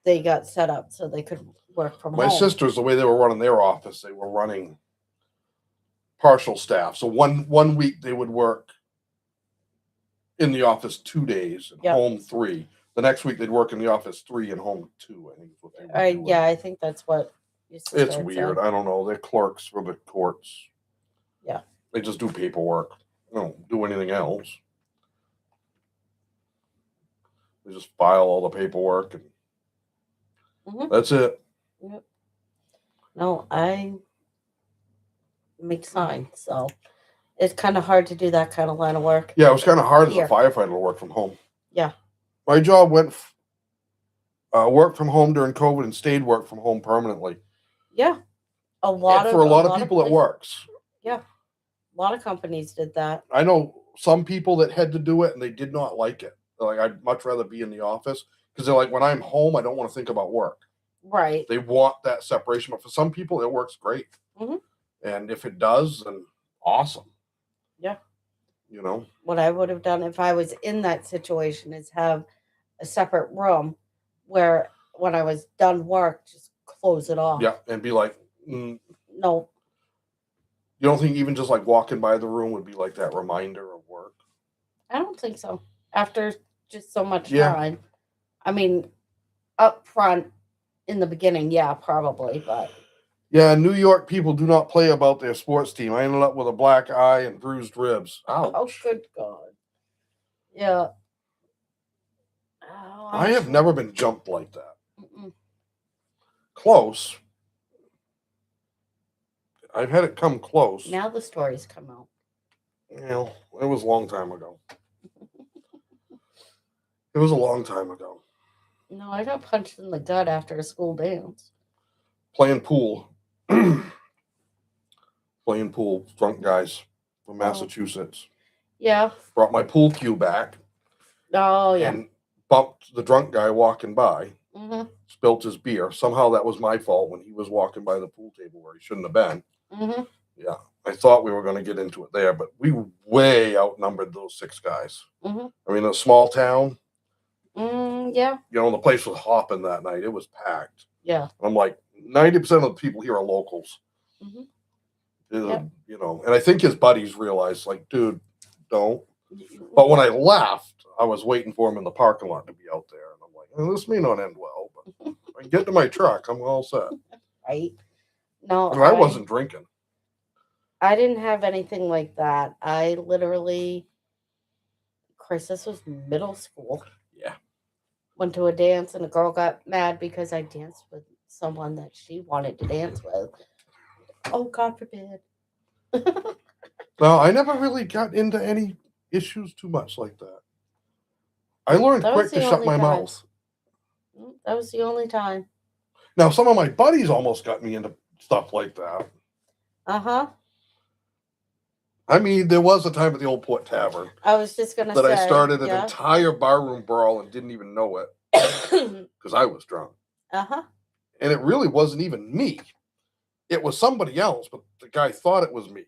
they got set up so they could work from My home. sisters, the way they were running their office, they were running partial staff. So one week they would work in the office 2 days and Yep. home 3. The next week they'd work in the office 3 and home 2. I think is what they were doing. I think that's what your sister It's had weird. said. I don't know. They're clerks for the courts. Yeah. They just do paperwork. They don't do anything else. They just file all the paperwork and Mhm. that's it. No, I make signs, so it's kind of hard to do that kind of line of work. Yeah, it was kind of hard as Here. a firefighter to work from home. Yeah. My job went work from home during COVID and stayed work from home permanently. Yeah, a lot And for a lot of of people, it places- works. A lot of companies did that. I know some people that had to do it and they did not like it. They're like, I'd much rather be in the office because they're like, when I'm home, I don't want to think about work. Right. They want that separation, but for some people, it works great. Mhm. And if it does, then awesome. Yeah. You know, What I would have done if I was in that situation is have a separate room where when I was done work, just close it off. yeah, and be like, No, you don't think even just like walking by the room would be like that reminder of work? I don't think so. After just so much Yeah. time. I mean, up front in the beginning, yeah, probably, but Yeah, New York people do not play about their sports team. I ended up with a black eye and bruised ribs. oh, Ouch. good God. Yeah. Oh, I have never been jumped like that. Mm-mm. Close. I've had it come close. Now the stories come out. You know, it was a long time ago. It was a long time ago. No, I got punched in the gut after a school dance. Playing pool. Playing pool. Drunk guys from Massachusetts. Yeah. Brought my pool cue back Oh, yeah. and bumped the drunk guy walking by. Mm-hmm. Spilt his beer. Somehow that was my fault when he was walking by the pool table where he shouldn't have been. Mm-hmm. Yeah. I thought we were going to get into it there, but we way outnumbered those 6 guys. Mhm. I mean, a small town, Yeah. you know, the place was hopping that night. It was packed. Yeah. I'm like, 90% of the people here are locals. Mhm. You know, and I think his buddies realized, like, dude, don't. But when I left, I was waiting for him in the parking lot to be out there. And I'm like, this may not end well, but if I can get to my truck, I'm all set. Right. No, And I wasn't drinking. I didn't have anything like that. I literally, Chris, this was middle school. Yeah. Went to a dance and a girl got mad because I danced with someone that she wanted to dance with. Oh, God forbid. No, I never really got into any issues too much like that. I learned That was quick to the shut only my time. mouth. That was the only time. Now, some of my buddies almost got me into stuff like that. Uh-huh. I mean, there was a time at the Old Port Tavern I was just going to that say. I started an yeah. entire barroom brawl and didn't even know it because I was drunk. Uh-huh. And it really wasn't even me. It was somebody else, but the guy thought it was me.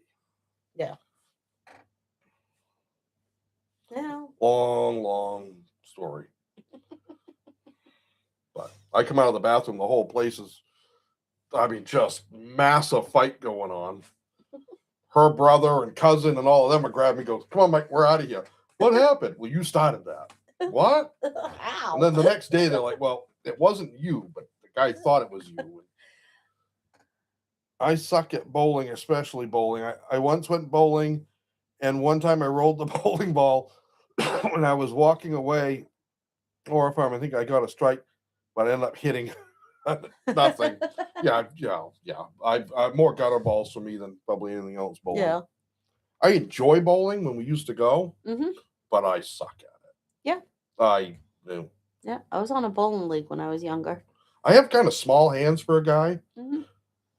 Yeah. Yeah. Long story. But I come out of the bathroom, the whole place is, I mean, just massive fight going on. Her brother and cousin and all of them are grabbing me, goes, come on, Mike, we're out of here. What happened? Well, you started that. What? Ow. And then the next day they're like, well, it wasn't you, but the guy thought it was you. I suck at bowling, especially bowling. I once went bowling, and one time I rolled the bowling ball when I was walking away, or if I think I got a strike, but I ended up hitting nothing. Yeah. I more gutter balls for me than probably anything else bowling. Yeah. I enjoy bowling when we used to go, Mhm. but I suck at it. Yeah. I do. Yeah. I was on a bowling league when I was younger. I have kind of small hands for a guy. Mhm.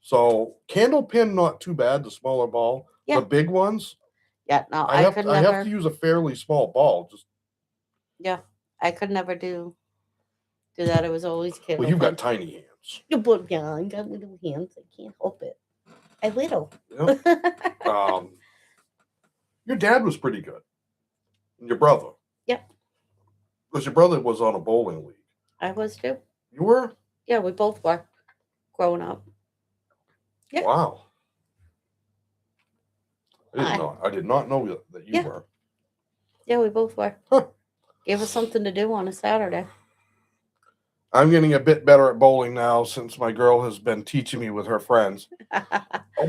So candle pin, not too bad, the smaller ball. Yeah. The big ones, Yeah. No, I have could I never. have to use a fairly small ball. Just I could never do that. It was always kid. well, you've got tiny hands. Yeah, but yeah, I got little hands. I can't help it. I little. Yeah. Your dad was pretty good. And your brother. Yep. Because your brother was on a bowling league. I was too. You were? Yeah, we both were growing up. Yeah. Wow. I did not know that you Yeah. were. Yeah, we both were. Huh. Gave us something to do on a Saturday. I'm getting a bit better at bowling now since my girl has been teaching me with her friends.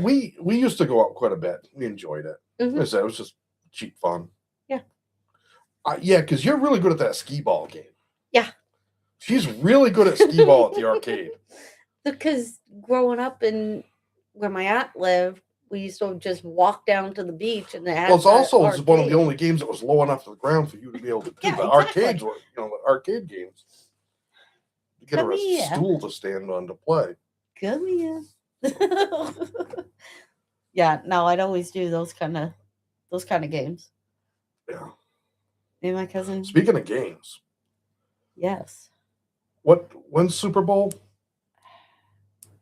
We used to go out quite a bit. We enjoyed it. Mhm. Like I said, it was just cheap fun. Yeah. Yeah, because you're really good at that skee ball game. Yeah. She's really good at skee ball at the arcade. Because growing up in where my aunt lived, we used to just walk down to the beach and they had Well, it's also one of arcade. the only games that was low enough to the ground for you to be able to do. Yeah, the exactly. arcades were, the arcade games. You get her Come a here. stool to stand on to play. Come here. Yeah, no, I'd always do those kind of games. Yeah. Me and my cousin. Speaking of games, Yes. when's Super Bowl?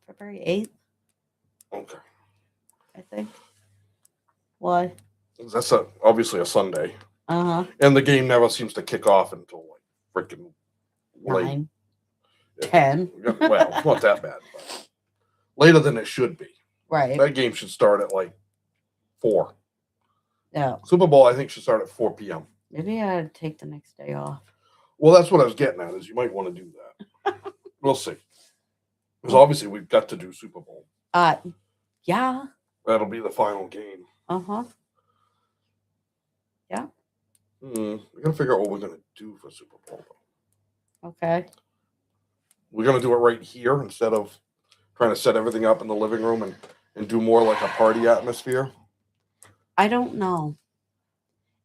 February 8th, Okay. I think. Why? That's obviously a Sunday. Uh-huh. And the game never seems to kick off until like freaking late. 9. Yeah. 10. Well, it's not that bad, but later than it should be. Right. That game should start at like 4. Yeah. Super Bowl, I think, should start at 4 p.m. Maybe I'd take the next day off. Well, that's what I was getting at, is you might want to do that. We'll see. Because obviously we've got to do Super Bowl. Yeah. That'll be the final game. Uh-huh. Yeah. We got to figure out what we're going to do for Super Bowl. Okay. We're going to do it right here instead of trying to set everything up in the living room and do more like a party atmosphere. I don't know.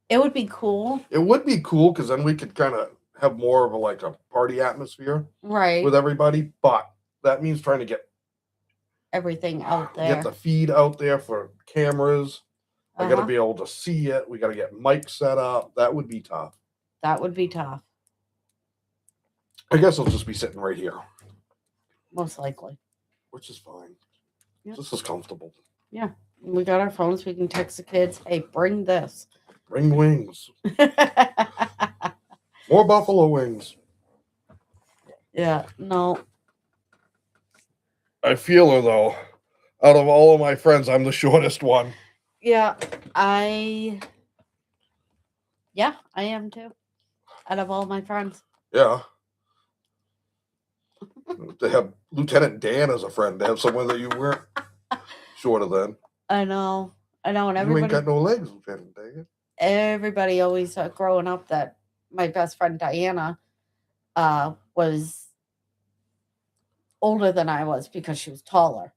It would be cool. It would be cool because then we could kind of have more of a party atmosphere Right. with everybody. But that means trying to get Everything out there. the feed out there for cameras. I got to Uh-huh. be able to see it. We got to get mics set up. That would be tough. That would be tough. I guess I'll just be sitting right here, Most likely. which is fine. Yep. This is comfortable. Yeah. We got our phones. We can text the kids, hey, bring this. Bring wings. More buffalo wings. Yeah, no. I feel her though. Out of all of my friends, I'm the shortest one. Yeah, I am too. Out of all my friends. Yeah. To have Lieutenant Dan as a friend, to have someone that you weren't shorter than. I know. And You ain't everybody got no legs, Lieutenant Dan. everybody always growing up that my best friend Diana was older than I was because she was taller.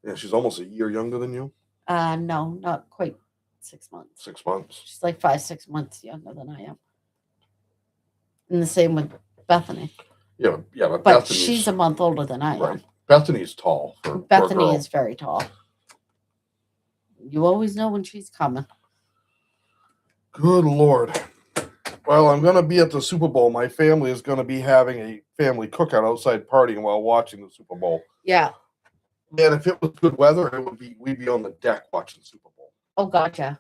Yeah, she's almost a year younger than you. No, not quite 6 months. 6 months. She's like 5-6 months younger than I am. And the same with Bethany. Yeah, but But Bethany's, she's a month older than I am. right. Bethany's tall for a Bethany girl. is very tall. You always know when she's coming. Good Lord. Well, I'm going to be at the Super Bowl. My family is going to be having a family cookout outside partying while watching the Super Bowl. Yeah. Man, if it was good weather, we'd be on the deck watching the Super Bowl. Oh, gotcha.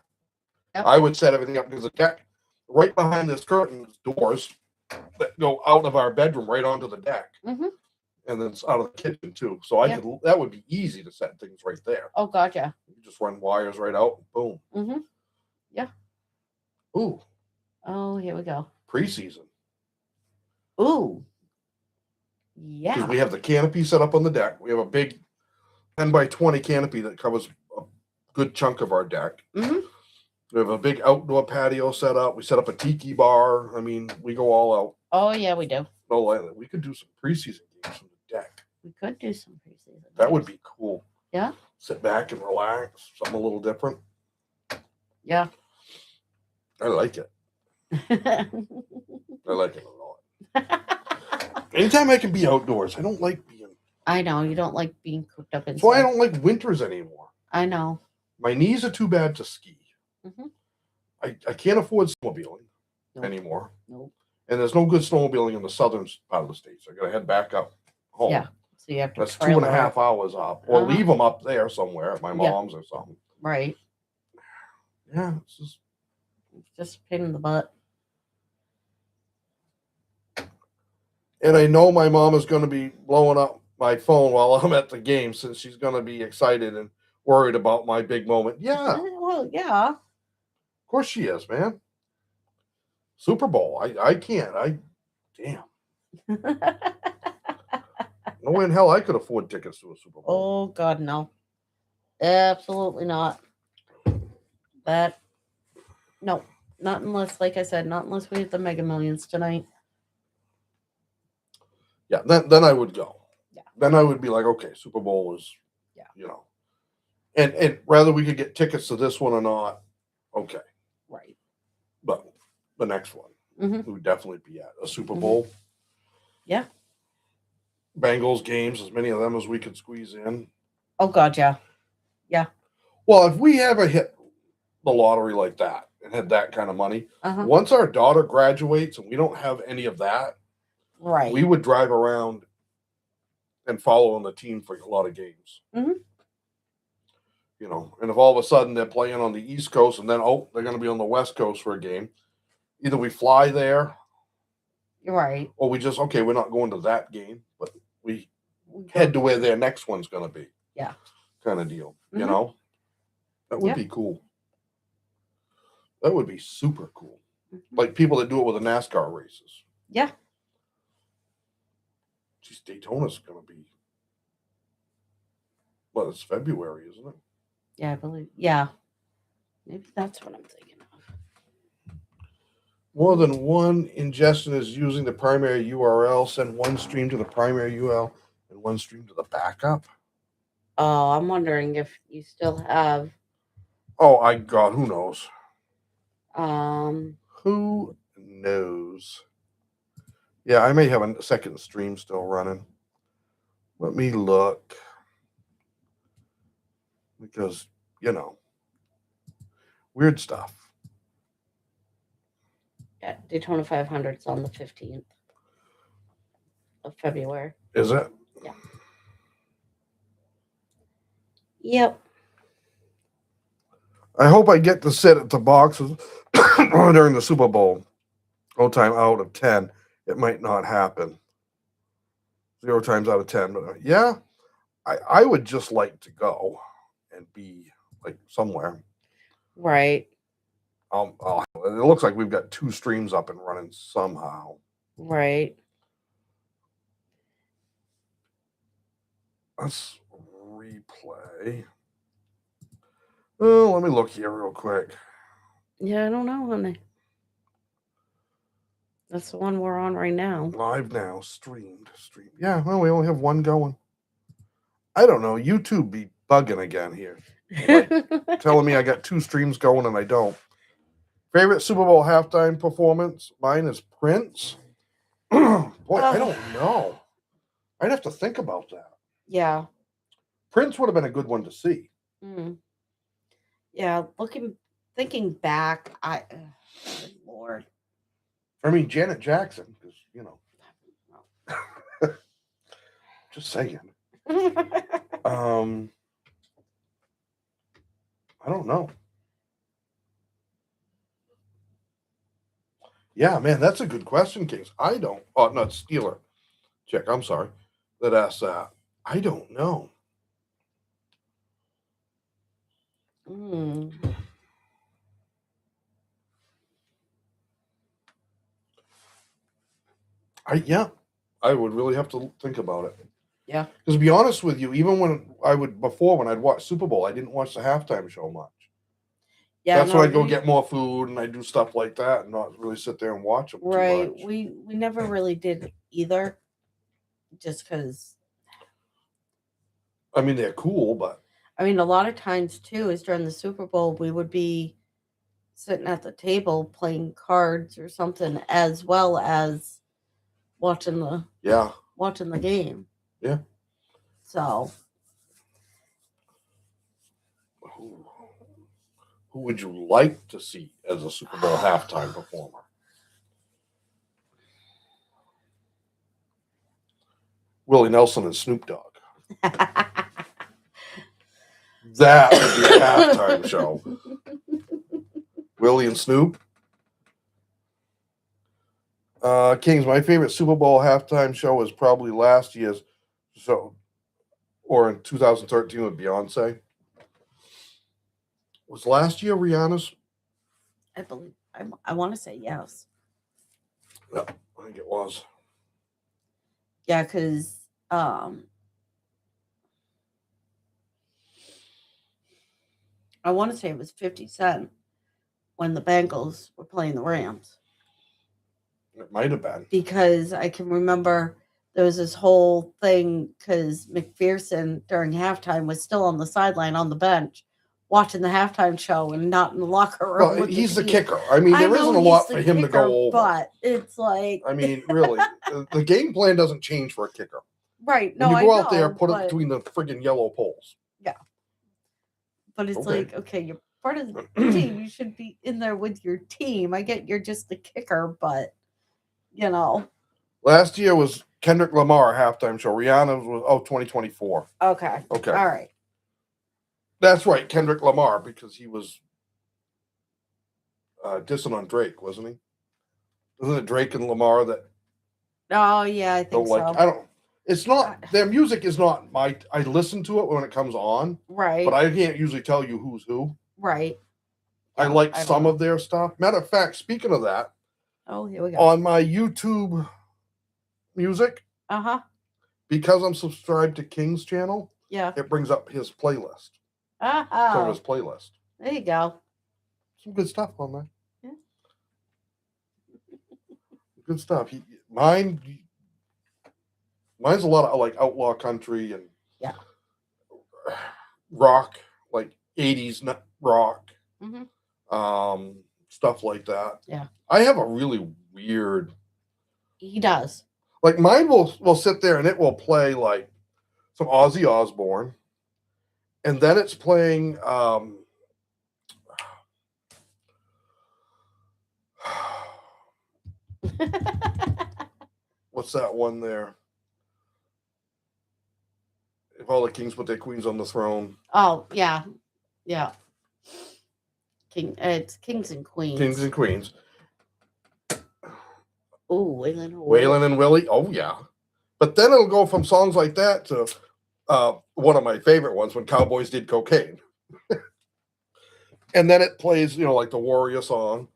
Yep. I would set everything up because the deck, right behind this curtain, is doors that go out of our bedroom right onto the deck. Mm-hmm. And then it's out of the kitchen too. So Yeah. that would be easy to set things right there. Oh, gotcha. You just run wires right out, boom. Mm-hmm. Yeah. Ooh, Oh, here we go. preseason. Ooh. Because Yeah. we have the canopy set up on the deck. We have a big 10 by 20 canopy that covers a good chunk of our deck. Mm-hmm. We have a big outdoor patio set up. We set up a tiki bar. I mean, we go all out. Oh, yeah, we do. No lie, we could do some preseason games on the deck. We could do some preseason. That would be cool. Yeah. Sit back and relax. Something a little different. Yeah. I like it. I like it a lot. Anytime I can be outdoors, I don't like being. I know you don't like being cooped up That's why I inside. don't like winters anymore. I know. My knees are too bad to ski. Mhm. I can't afford snowmobiling Nope. anymore. Nope. And there's no good snowmobiling in the southern part of the state. So I got to head back up home. Yeah. So you have to. That's trailer 2.5 it. hours up. Or Uh-huh. leave them up there somewhere at my Yeah. mom's or something. Right. Yeah. It's just, It's just a pain in the butt. and I know my mom is going to be blowing up my phone while I'm at the game since she's going to be excited and worried about my big moment. Yeah. Well, yeah. Of course she is, man. Super Bowl. I can't. Damn. No way in hell I could afford tickets to a Super Bowl. Oh God, no. Absolutely not. No, not unless, like I said, not unless we hit the Mega Millions tonight. Yeah, then I would go. Yeah. Then I would be like, okay, Super Bowl is, Yeah. you know. And whether we could get tickets to this one or not, okay. Right. But the next one, Mhm. we would definitely be at a Super Mhm. Bowl. Yeah. Bengals games, as many of them as we could squeeze in. Oh God, yeah. Well, if we ever hit the lottery like that and had that kind of money, Uh-huh. once our daughter graduates and we don't have any of that, Right. we would drive around and follow on the team for a lot of games. Mhm. You know, and if all of a sudden they're playing on the East Coast and then, they're going to be on the West Coast for a game, either we fly there You're right. or we just, okay, we're not going to that game, but we We go- head to where their next one's going to be. Yeah. Kind of deal, you Mhm. know? That would Yeah. be cool. That would be super cool. Mhm. Like people that do it with the NASCAR races. Yeah. Geez, Daytona's going to be, well, it's February, isn't it? Yeah, I believe. Yeah. Maybe that's what I'm thinking of. More than one ingestion is using the primary URL. Send one stream to the primary URL and one stream to the backup. Oh, I'm wondering if you still have Oh, God, who knows? um Who knows? Yeah, I may have a second stream still running. Let me look. Because, weird stuff. yeah, Daytona 500's on the 15th of February. Is it? Yep. I hope I get to sit at the boxes during the Super Bowl. 0 time out of 10. It might not happen. 0 times out of 10. But yeah, I would just like to go and be like somewhere. Right. It looks like we've got 2 streams up and running somehow. Right. Let's replay. Oh, let me look here real quick. Yeah, I don't know, honey. That's the one we're on right now. Live now, streamed. Yeah, well, we only have 1 going. I don't know. YouTube be bugging again here. Telling me I got 2 streams going and I don't. Favorite Super Bowl halftime performance? Mine is Prince. Boy, I don't know. I'd have to think about that. Yeah. Prince would have been a good one to see. Yeah, thinking back, good Lord. I mean, Janet Jackson, because, you know. Just saying. I don't know. Yeah, man, that's a good question, Kings. I don't. Oh, not Steeler. Check. I'm sorry. That asked that. I don't know. I would really have to think about it. Yeah. Because to be honest with you, even when I'd watch Super Bowl, I didn't watch the halftime show much. Yeah. That's when I'd go get more food and I do stuff like that and not really sit there and watch them. Right. Too much. We never really did either. Just because. I mean, they're cool, but. I mean, a lot of times too is during the Super Bowl, we would be sitting at the table playing cards or something, as well as watching the game. Yeah. So. Who would you like to see as a Super Bowl halftime performer? Willie Nelson and Snoop Dogg. That would be a halftime show. Willie and Snoop. Kings, my favorite Super Bowl halftime show was probably last year's show, or in 2013 with Beyonce. Was last year Rihanna's? I believe. I want to say yes. Yeah, I think it was. Yeah, because I want to say it was 50 Cent when the Bengals were playing the Rams. It might have been. Because I can remember there was this whole thing because McPherson during halftime was still on the sideline on the bench watching the halftime show and not in the locker room. Well, he's the kicker. I mean, there isn't a lot for him to go over. But it's like. I mean, really, the game plan doesn't change for a kicker. Right. No, when you go out there, put it between the friggin' yellow poles. Yeah. But it's like, okay, you're part of the team. You should be in there with your team. I get you're just the kicker, but, you know. Last year was Kendrick Lamar halftime show. Rihanna was 2024. Okay. All right. That's right, Kendrick Lamar, because he was dissing on Drake, wasn't he? Isn't it Drake and Lamar that? Oh yeah, I think so. I don't. It's not their music is not my. I listen to it when it comes on, right? But I can't usually tell you who's who. Right. I like some of their stuff. Matter of fact, speaking of that, here we go. On my YouTube music, because I'm subscribed to King's channel, it brings up his playlist. So his playlist. There you go. Some good stuff on there. Yeah. Good stuff. Mine's a lot of like outlaw country and rock, like 80s rock, stuff like that. Yeah. I have a really weird. He does. Like mine will sit there and it will play like some Ozzy Osbourne. And then it's playing what's that one there? If all the kings put their queens on the throne. Oh, yeah. Yeah. It's Kings and Queens. Kings and Queens. Oh, Waylon and Willie. Oh yeah. But then it'll go from songs like that to one of my favorite ones, When Cowboys Did Cocaine. And then it plays, like the Warrior song.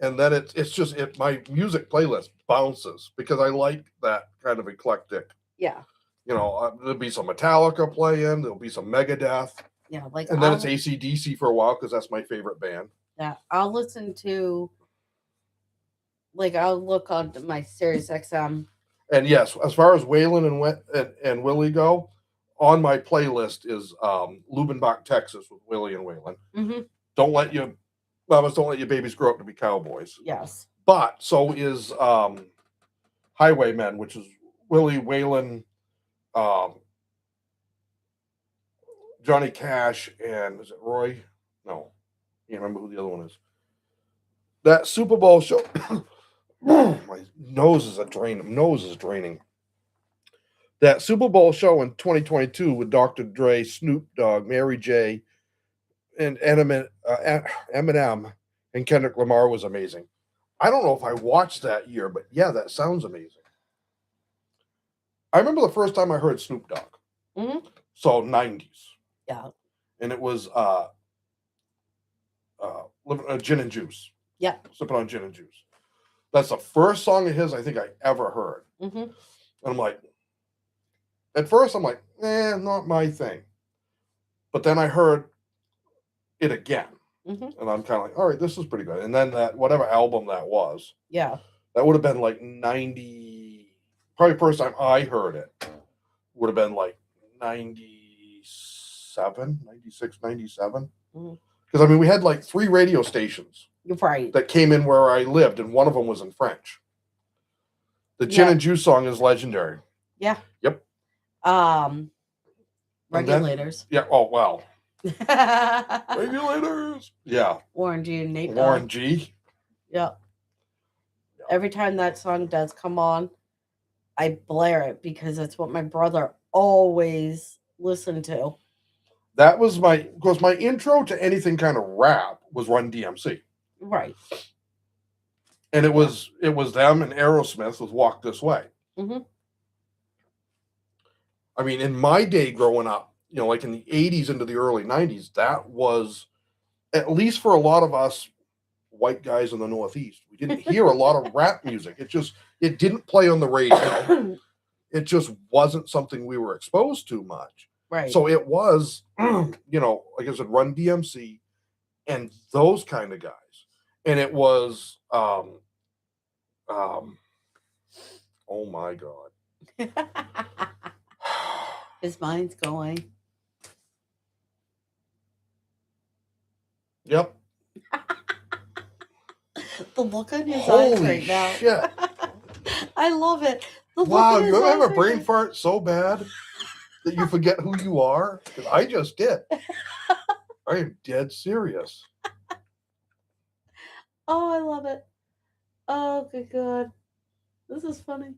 And then it's just my music playlist bounces because I like that kind of eclectic. Yeah. There'll be some Metallica playing, there'll be some Megadeth. Yeah, and then it's AC/DC for a while because that's my favorite band. Yeah, I'll listen to, I'll look on my Sirius XM. And yes, as far as Waylon and Willie go, on my playlist is Lubbenbach, Texas with Willie and Waylon. Mm-hmm. Don't let your babies grow up to be cowboys. Yes. But so is Highwaymen, which is Willie, Waylon, Johnny Cash, and is it Roy? No, can't remember who the other one is. That Super Bowl show. My nose is draining. That Super Bowl show in 2022 with Dr. Dre, Snoop Dogg, Mary J, and Eminem and Kendrick Lamar was amazing. I don't know if I watched that year, but yeah, that sounds amazing. I remember the first time I heard Snoop Dogg. Mm-hmm. So 90s. Yeah. And it was Gin and Juice. Yeah. Sipping on Gin and Juice. That's the first song of his I think I ever heard. Mm-hmm. And I'm like, at first I'm like, not my thing. But then I heard it again. Mm-hmm. And I'm kind of like, all right, this is pretty good. And then that, whatever album that was, yeah, that would have been like 90, probably first time I heard it would have been like 97, 96, 97. Mm-hmm. Because, we had like 3 radio stations. You're right. That came in where I lived, and one of them was in French. The Gin and Juice song is legendary. Yeah. Yep. Regulators. Yeah. Oh, wow. Regulators. Yeah. Warren G and Nate Dogg. Warren G. Yep. Every time that song does come on, I blare it because it's what my brother always listened to. That was my intro to anything kind of rap was Run DMC. Right. And it was them and Aerosmith with Walk This Way. Mm-hmm. In my day growing up, like in the 80s into the early 90s, that was, at least for a lot of us white guys in the Northeast, we didn't hear a lot of rap music. It didn't play on the radio. It just wasn't something we were exposed to much. Right. So it was, like I said, Run DMC and those kind of guys. And it was, oh my God. His mind's going. Yep. The look on his eyes Holy right now. shit. I love it. Wow, you ever have a brain fart so bad that you forget who you are? 'Cause I just did. I am dead serious. Oh, I love it. Oh, good God. This is funny.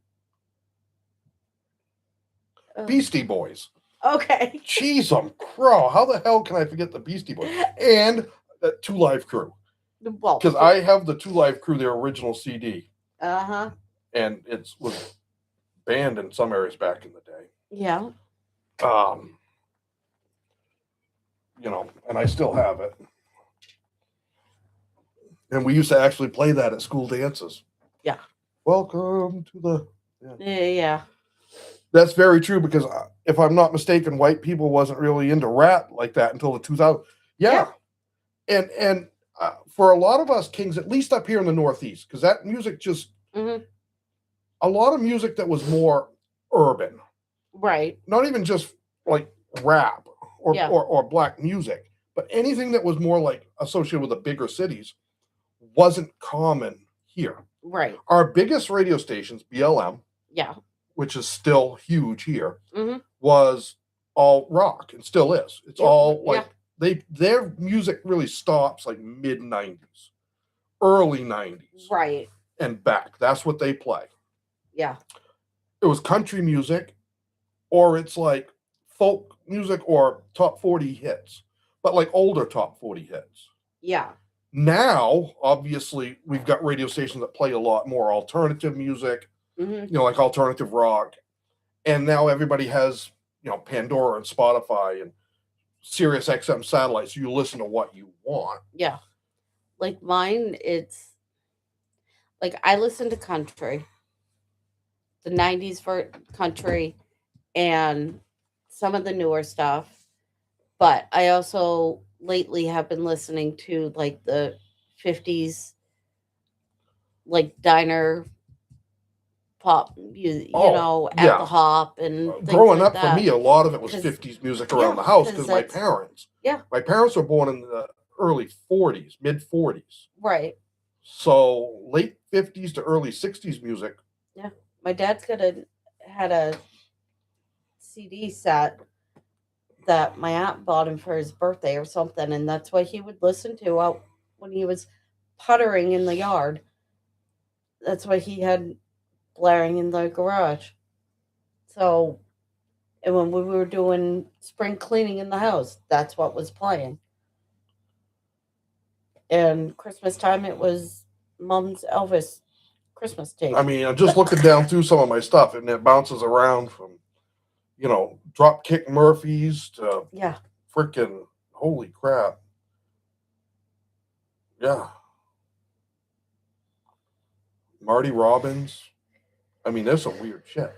Beastie Boys. Okay. Jeez, crow. How the hell can I forget the Beastie Boys? And the Two Live Crew. Well, Because I have the Two Live Crew, their original CD. Uh-huh. And it was banned in some areas back in the day. Yeah. And I still have it. And we used to actually play that at school dances. Yeah. Welcome to the... Yeah. That's very true because if I'm not mistaken, white people wasn't really into rap like that until the 2000s. Yeah. And for a lot of us Kings, at least up here in the Northeast, because that music just... Mm-hmm. A lot of music that was more urban. Right. Not even just like rap or black music, but anything that was more like associated with the bigger cities wasn't common here. Right. Our biggest radio stations, BLM, Yeah. which is still huge here, Mm-hmm. was all rock and still is. It's all like Yeah. their music really stops like mid 90s, early 90s, Right. and back. That's what they play. Yeah. It was country music, or it's like folk music or top 40 hits, but like older top 40 hits. Yeah. Now, obviously, we've got radio stations that play a lot more alternative music, Hmm. like alternative rock. And now everybody has, Pandora and Spotify and Sirius XM satellite. So you listen to what you want. Yeah. Like mine, it's like I listen to country, the 90s for country, and some of the newer stuff. But I also lately have been listening to like the 50s, like diner pop music, Oh, at yeah. the hop and things Growing like up for that. me, a lot of it was 'Cause- 50s music around yeah, the house 'cause because my that's- parents, Yeah. my parents were born in the early 40s, mid 40s. Right. So late 50s to early 60s music. My dad's had a CD set that my aunt bought him for his birthday or something, and that's what he would listen to out when he was puttering in the yard. That's what he had blaring in the garage. So, and when we were doing spring cleaning in the house, that's what was playing. And Christmas time, it was Mom's Elvis Christmas tape. I mean, I'm just looking down through some of my stuff, and it bounces around from, Dropkick Murphys to Yeah. freaking holy crap. Yeah. Marty Robbins. I mean, there's some weird shit.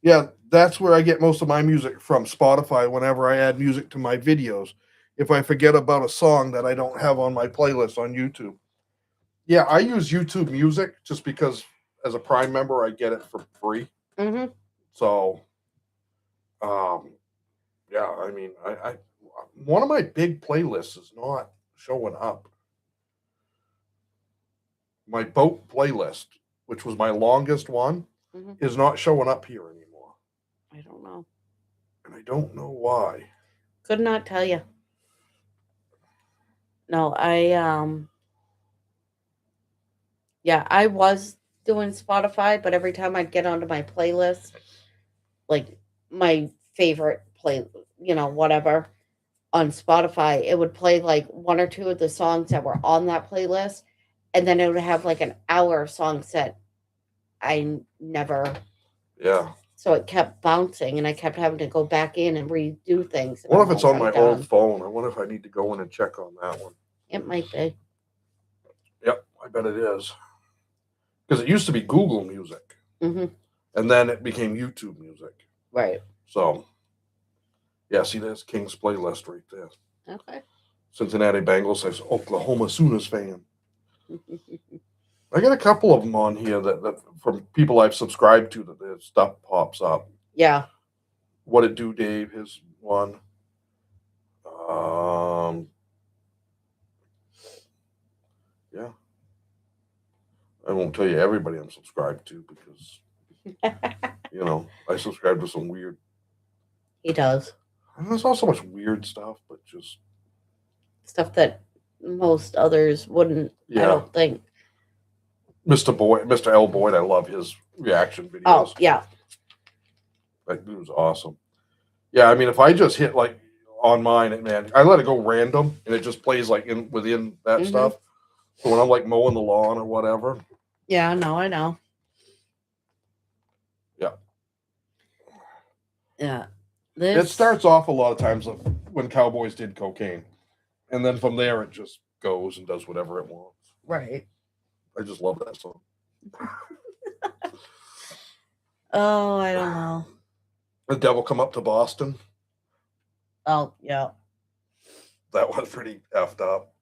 Yeah, that's where I get most of my music from, Spotify, whenever I add music to my videos. If I forget about a song that I don't have on my playlist on YouTube. Yeah, I use YouTube Music just because as a Prime member, I get it for free. Mm-hmm. So, yeah, I mean, I one of my big playlists is not showing up. My boat playlist, which was my longest one, Mhm. is not showing up here anymore. I don't know. And I don't know why. Could not tell you. No, yeah, I was doing Spotify, but every time I'd get onto my playlist, like my favorite play, whatever, on Spotify, it would play like one or two of the songs that were on that playlist, and then it would have like an hour of songs that I never. Yeah. So it kept bouncing, and I kept having to go back in and redo things. I wonder if it's on I'm my done. old phone. I wonder if I need to go in and check on that one. It might be. Yep, I bet it is. Because it used to be Google Music, Hmm. and then it became YouTube Music. Right. So, yeah, see, there's King's playlist right there. Okay. Cincinnati Bengals says Oklahoma Sooners fan. I got a couple of them on here that from people I've subscribed to that their stuff pops up. Yeah. What It Do, Dave? His one. Yeah. I won't tell you everybody I'm subscribed to because I subscribe to some weird. He does. And there's not so much weird stuff, but just Stuff that most others wouldn't, I yeah. don't think. Mr. L. Boyd, I love his reaction videos. Oh, yeah. That dude was awesome. Yeah, I mean, if I just hit like on mine, man, I let it go random, and it just plays like within that Mhm. stuff. So when I'm like mowing the lawn or whatever, Yeah, no, I know. Yeah. Yeah. it starts off a lot of times like when Cowboys did cocaine, and then from there it just goes and does whatever it wants. Right. I just love that song. Oh, I don't know. The Devil Come Up to Boston. Oh, yeah. That was pretty effed up.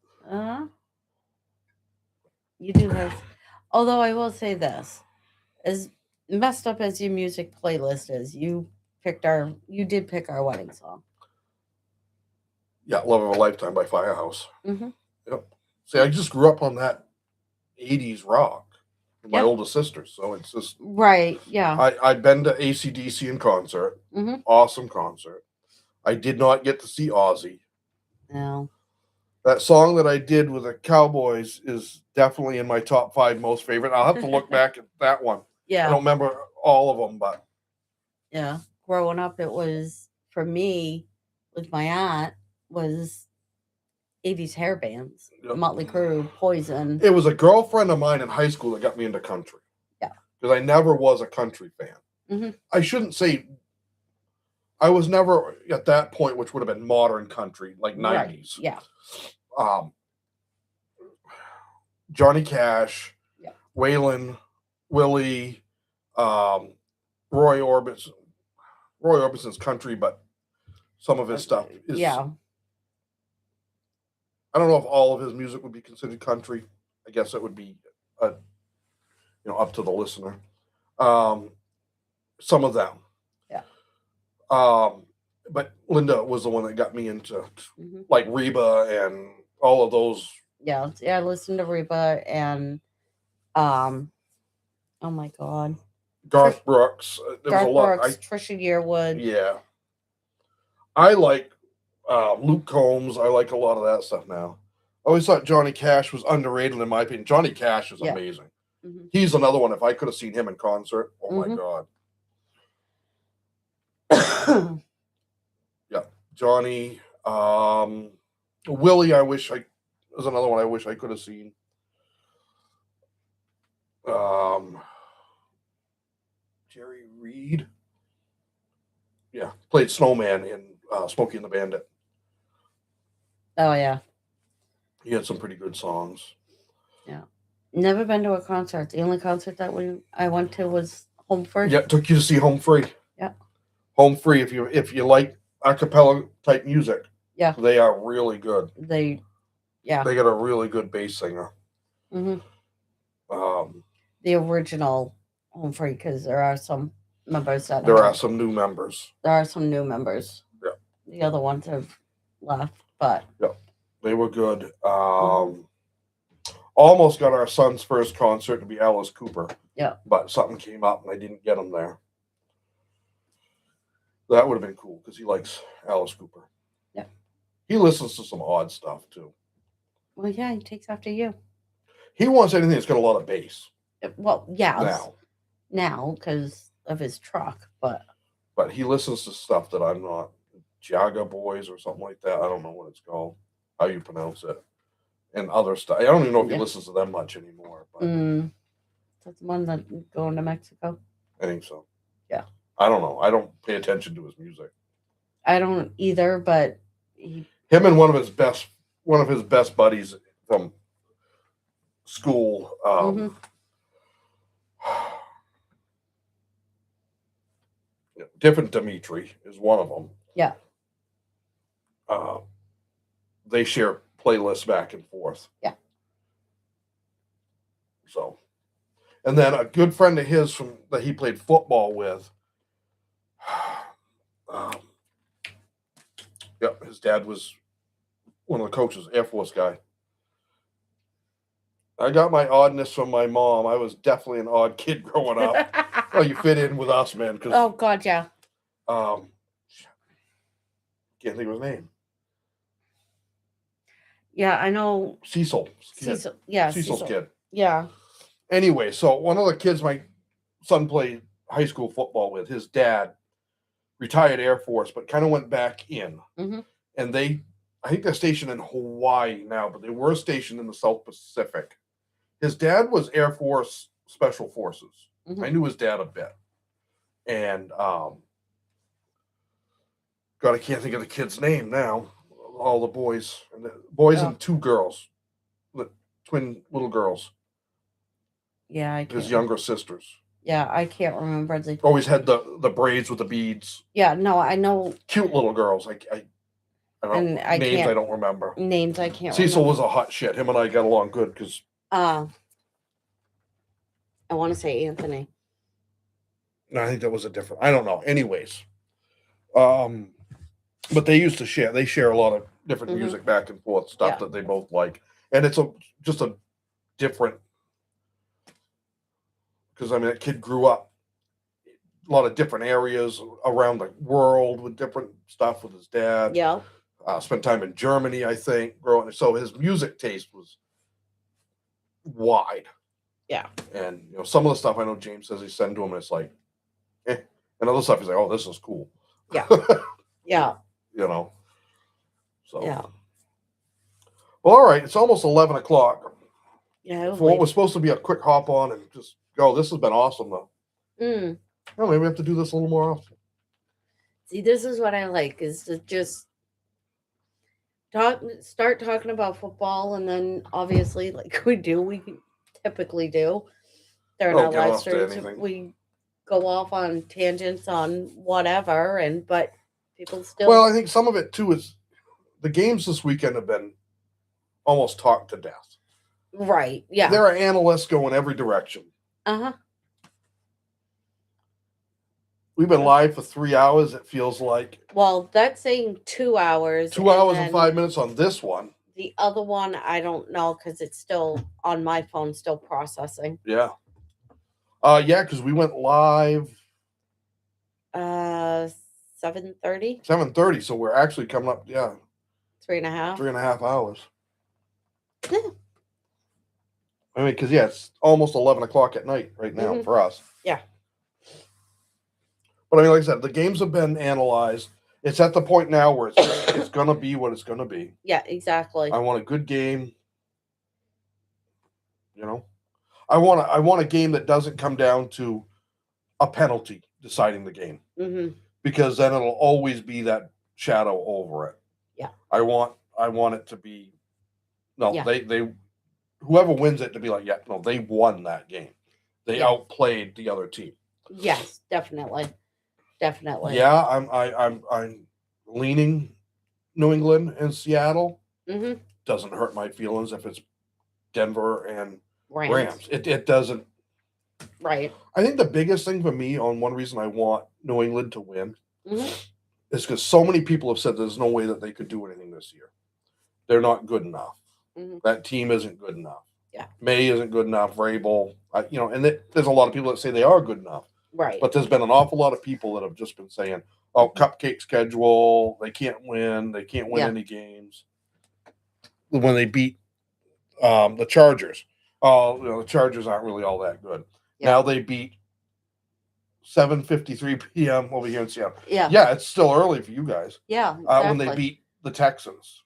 You do have. Although I will say this, as messed up as your music playlist is, you did pick our wedding song. Yeah, Love of a Lifetime by Firehouse. Mm-hmm. Yep. See, I just grew up on that 80s rock with my Yep. oldest sister. So it's just, Right. Yeah. I've been to AC/DC in concert. Mhm. Awesome concert. I did not get to see Ozzy. No. That song that I did with the Cowboys is definitely in my top 5 most favorite. I'll have to look back at that one. I Yeah. don't remember all of them, but Yeah. Growing up, it was for me with my aunt was 80s hair bands, Yep. Motley Crue, Poison. It was a girlfriend of mine in high school that got me into country. Yeah. Because I never was a country fan. Mhm. I shouldn't say I was never at that point, which would have been modern country, like 90s. Yeah. Johnny Cash, Yeah. Waylon, Willie, Roy Orbison. Roy Orbison's country, but some of his stuff is. Yeah. I don't know if all of his music would be considered country. I guess it would be, up to the listener. Some of them. Yeah. But Linda was the one that got me into Mhm. like Reba and all of those. Yeah. I listened to Reba and oh my god. Garth Brooks. There was Garth a lot. Brooks, Trisha Yearwood. Yeah. I like Luke Combs. I like a lot of that stuff now. I always thought Johnny Cash was underrated in my opinion. Johnny Cash is Yeah. amazing. Mhm. He's another one. If I could have seen him in concert, oh my Mhm. god. Yeah, Johnny. Willie. Was another one I wish I could have seen. Jerry Reed. Yeah, played Snowman in Smokey and the Bandit. Oh yeah. He had some pretty good songs. Never been to a concert. The only concert that I went to was Home Free. Yeah, took you to see Home Free. Yeah. Home Free. If you like a cappella type music, Yeah. they are really good. They They got a really good bass singer. hmm Um, the original Home Free, because there are some members that there have- are some new members. There are some new members. Yeah. The other ones have left, but They were good. Almost got our son's first concert to be Alice Cooper. Yeah. But something came up and I didn't get him there. That would have been cool because he likes Alice Cooper. Yeah. He listens to some odd stuff too. well, yeah, he takes after you. He wants anything that's got a lot of bass Well, yeah, now. because of his truck, but But he listens to stuff that I'm not. Jaga Boys or something like that. I don't know what it's called. How you pronounce it. And other stuff. I don't even know if he Yeah. listens to them much anymore. But that's the one that going to Mexico. I think so. Yeah. I don't know. I don't pay attention to his music. I don't either, but he, Him and one of his best buddies from school. Different Dimitri is one of them. Yeah. They share playlists back and forth. Yeah. So, and then a good friend of his that he played football with. His dad was one of the coaches, Air Force guy. I got my oddness from my mom. I was definitely an odd kid growing up. Oh, you fit in with us, man. Because oh God, yeah. can't think of his name. Yeah, I know. Cecil. Cecil, yeah, Cecil's kid. Yeah. Anyway, so one of the kids my son played high school football with, his dad retired Air Force, but kind of went back in. Mhm. And I think they're stationed in Hawaii now, but they were stationed in the South Pacific. His dad was Air Force Special Forces. Mhm. I knew his dad a bit. And God, I can't think of the kid's name now. All the boys and two girls, the twin little girls, Yeah, I his can't. younger sisters. Yeah, I can't remember the. Always had the braids with the beads. Yeah, no, I know Cute little girls. I don't And I names. can't- I don't remember. names. I can't. Cecil remember. was a hot shit. Him and I got along good because I want to say Anthony. I think that was a different. I don't know. Anyways, but they used to share. They share a lot of different Mhm. music back and forth stuff Yeah. that they both like, and it's just a different. Because I mean, that kid grew up a lot of different areas around the world with different stuff with his dad. Yeah. Spent time in Germany, I think, growing. So his music taste was wide. Yeah. And some of the stuff I know James says he send to him, and it's like, and other stuff he's like, oh, this is cool. Yeah. Yeah. So Yeah. Well, all right. It's almost 11 o'clock. Yeah. For what was supposed to be a quick hop on and just go. This has been awesome, though. Well, maybe we have to do this a little more often. See, this is what I like, is to just start talking about football, and then obviously, like we typically do during Don't our get live off to streams, anything. we go off on tangents on whatever, but people still. Well, I think some of it too is the games this weekend have been almost talked to death. Right. Yeah. There are analysts going every direction. Uh-huh. We've been live for 3 hours. It feels like Well, that's saying 2 hours. 2 hours and then 5 minutes on this one. The other one, I don't know, because it's still on my phone, still processing. Yeah. Yeah, because we went live 7:30, 7:30, so we're actually coming up, 3.5. 3.5 hours. Yeah. I mean, because it's almost 11 o'clock at night right now for us. Yeah. But I mean, like I said, the games have been analyzed. It's at the point now where it's going to be what it's going to be. Yeah, exactly. I want a good game. I want a game that doesn't come down to a penalty deciding the game, because then it'll always be that shadow over it. Yeah. I want it to be Yeah. they whoever wins it to be like, they won that game. They Yeah. outplayed the other team. Yes, definitely. Yeah, I'm leaning New England and Seattle. Doesn't hurt my feelings if it's Denver and Rams. It doesn't. Right. I think the biggest thing for me, on one reason I want New England to win, Mhm. is because so many people have said there's no way that they could do anything this year. They're not good enough. That team isn't good enough. Yeah. May isn't good enough. Vrabel, and there's a lot of people that say they are good enough. Right. But there's been an awful lot of people that have just been saying, "Oh, cupcake schedule. They can't win. They can't win Yeah. any games." When they beat the Chargers, the Chargers aren't really all that good. Yeah. Now they beat 7:53 p.m. over here in Seattle. Yeah. Yeah, it's still early for you guys. Yeah. When they beat the Texans,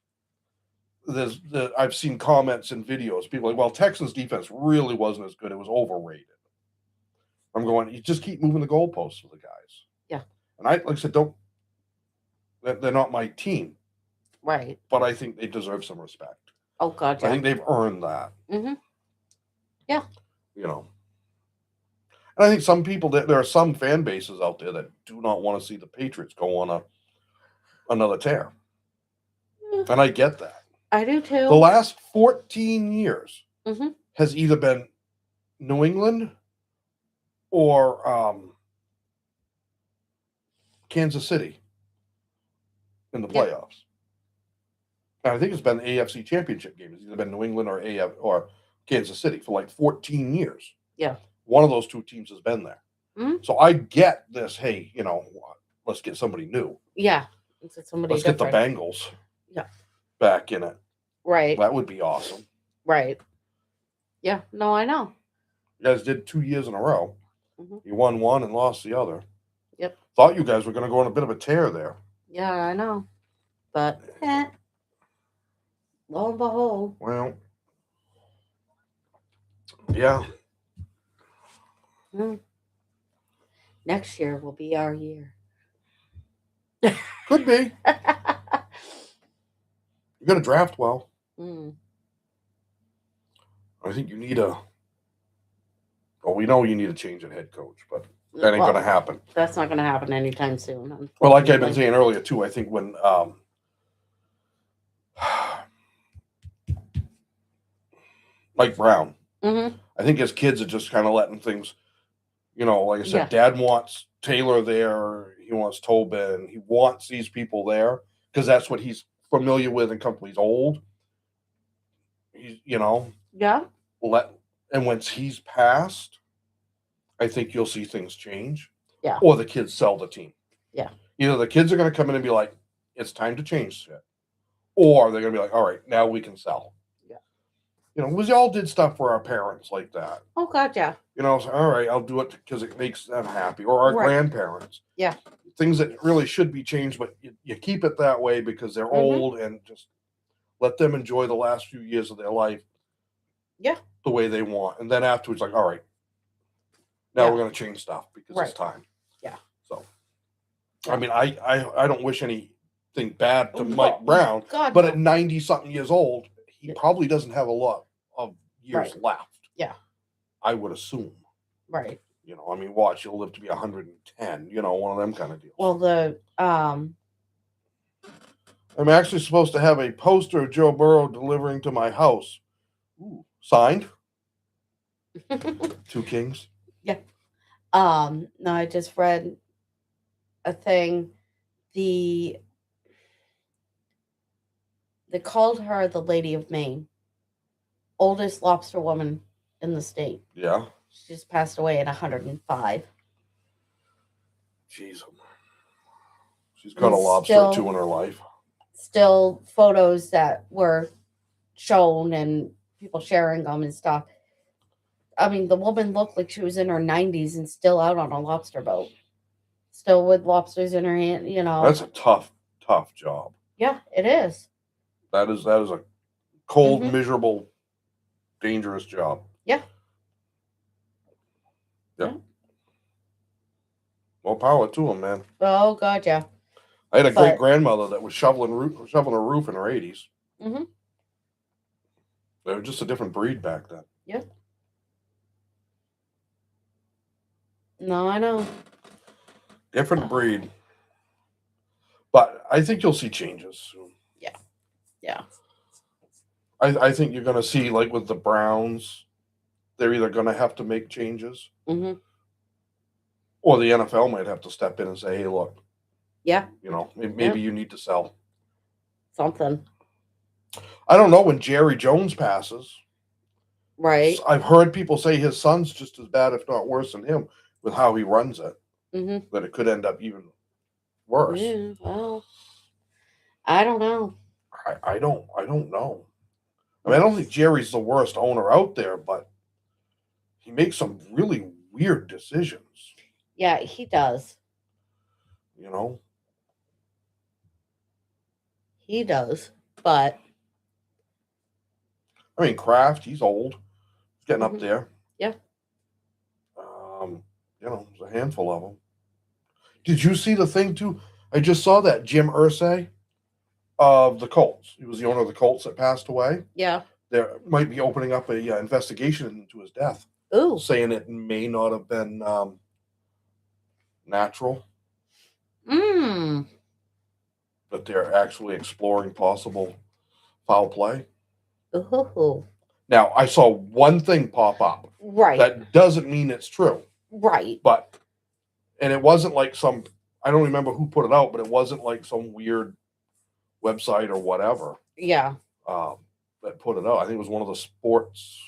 I've seen comments and videos. People are like, "Well, Texans defense really wasn't as good. It was overrated." I'm going, you just keep moving the goalposts for the guys. Yeah. And like I said, they're not my team, Right. but I think they deserve some respect. Oh God. I Yeah. think they've earned that. Yeah. And I think some people, there are some fan bases out there that do not want to see the Patriots go on another tear. And I get that. I do too. The last 14 years Mhm. has either been New England or Kansas City in the Yeah. playoffs. And I think it's been the AFC Championship game. It's either been New England or Kansas City for like 14 years. Yeah. One of those two teams has been there. So I get this. Hey, let's get somebody new. Yeah. Somebody Let's get the different. Bengals. Yeah. Back in it. Right. That would be awesome. Right. Yeah. No, I know. You guys did 2 years in a row. You won one and lost the other. Yep. Thought you guys were going to go on a bit of a tear there. Yeah, I know. But lo and behold. Well, yeah. Next year will be our year. Could be. You're going to draft well. I think you need we know you need a change in head coach, but that ain't going to happen. That's not going to happen anytime soon. Well, like I've been saying earlier, too, I think when Mike Brown, I think his kids are just kind of letting things, like I said, Dad wants Taylor there. He wants Tobin. He wants these people there because that's what he's familiar with and comfortable. He's old. He's, Yeah. And once he's passed, I think you'll see things change. Yeah. Or the kids sell the team. Yeah. Either the kids are going to come in and be like, it's time to change shit. Or they're going to be like, all right, now we can sell. Yeah. We all did stuff for our parents like that. Oh, God, yeah. So, all right, I'll do it because it makes them happy. Or our grandparents. Yeah. Things that really should be changed, but you keep it that way because they're old and just Let them enjoy the last few years of their life. Yeah. The way they want. And then afterwards, like, all right, now Yeah. we're going to change stuff because Right. it's time. Yeah. So, Yeah. I mean, I don't wish anything bad to Oh, Mike Brown, God, but no. at 90 something years old, he Yeah. probably doesn't have a lot of years Right. left. Yeah. I would assume. Right. You know, I mean, watch, he'll live to be 110, you know, one of them kind of deals. Well, I'm actually supposed to have a poster of Joe Burrow delivering to my house. Ooh, signed. Two Kings. no, I just read a thing. They called her the Lady of Maine, oldest lobster woman in the state. Yeah. She just passed away at 105. Jeez. She's got a And lobster or two in her life. Still photos that were shown and people sharing them and stuff. I mean, the woman looked like she was in her 90s and still out on a lobster boat. Still with lobsters in her hand, you know. That's a tough job. Yeah, it is. That is a cold, Mhm. miserable, dangerous job. Yeah. Yeah. More power to them, man. Oh, God, yeah. I had a But- great grandmother that was shoveling a roof in her 80s. Mm-hmm. They were just a different breed back then. Yeah. No, I know. Different breed. But I think you'll see changes soon. Yeah. I think you're going to see, like with the Browns, they're either going to have to make changes Mm-hmm. or the NFL might have to step in and say, hey, look, Yeah. you know, maybe you need to sell. Something. I don't know when Jerry Jones passes. Right. I've heard people say his son's just as bad, if not worse than him, with how he runs it. Mm-hmm. That it could end up even worse. Yeah, well, I don't know. I don't know. I mean, I don't think Jerry's the worst owner out there, but he makes some really weird decisions. Yeah, he does. You know, He does. But I mean, Kraft, he's old, he's getting up Mhm. there. Yeah. You know, there's a handful of them. Did you see the thing too? I just saw that Jim Irsay of the Colts. He was the owner of the Colts that passed away. yeah. There might be opening up a investigation into his death, Ooh. saying it may not have been natural, Mm. but they're actually exploring possible foul play. Ooh. Now, I saw one thing pop up. Right. That doesn't mean it's true, Right. but, and it wasn't like some, I don't remember who put it out, but it wasn't like some weird website or whatever Yeah. that put it out. I think it was one of the sports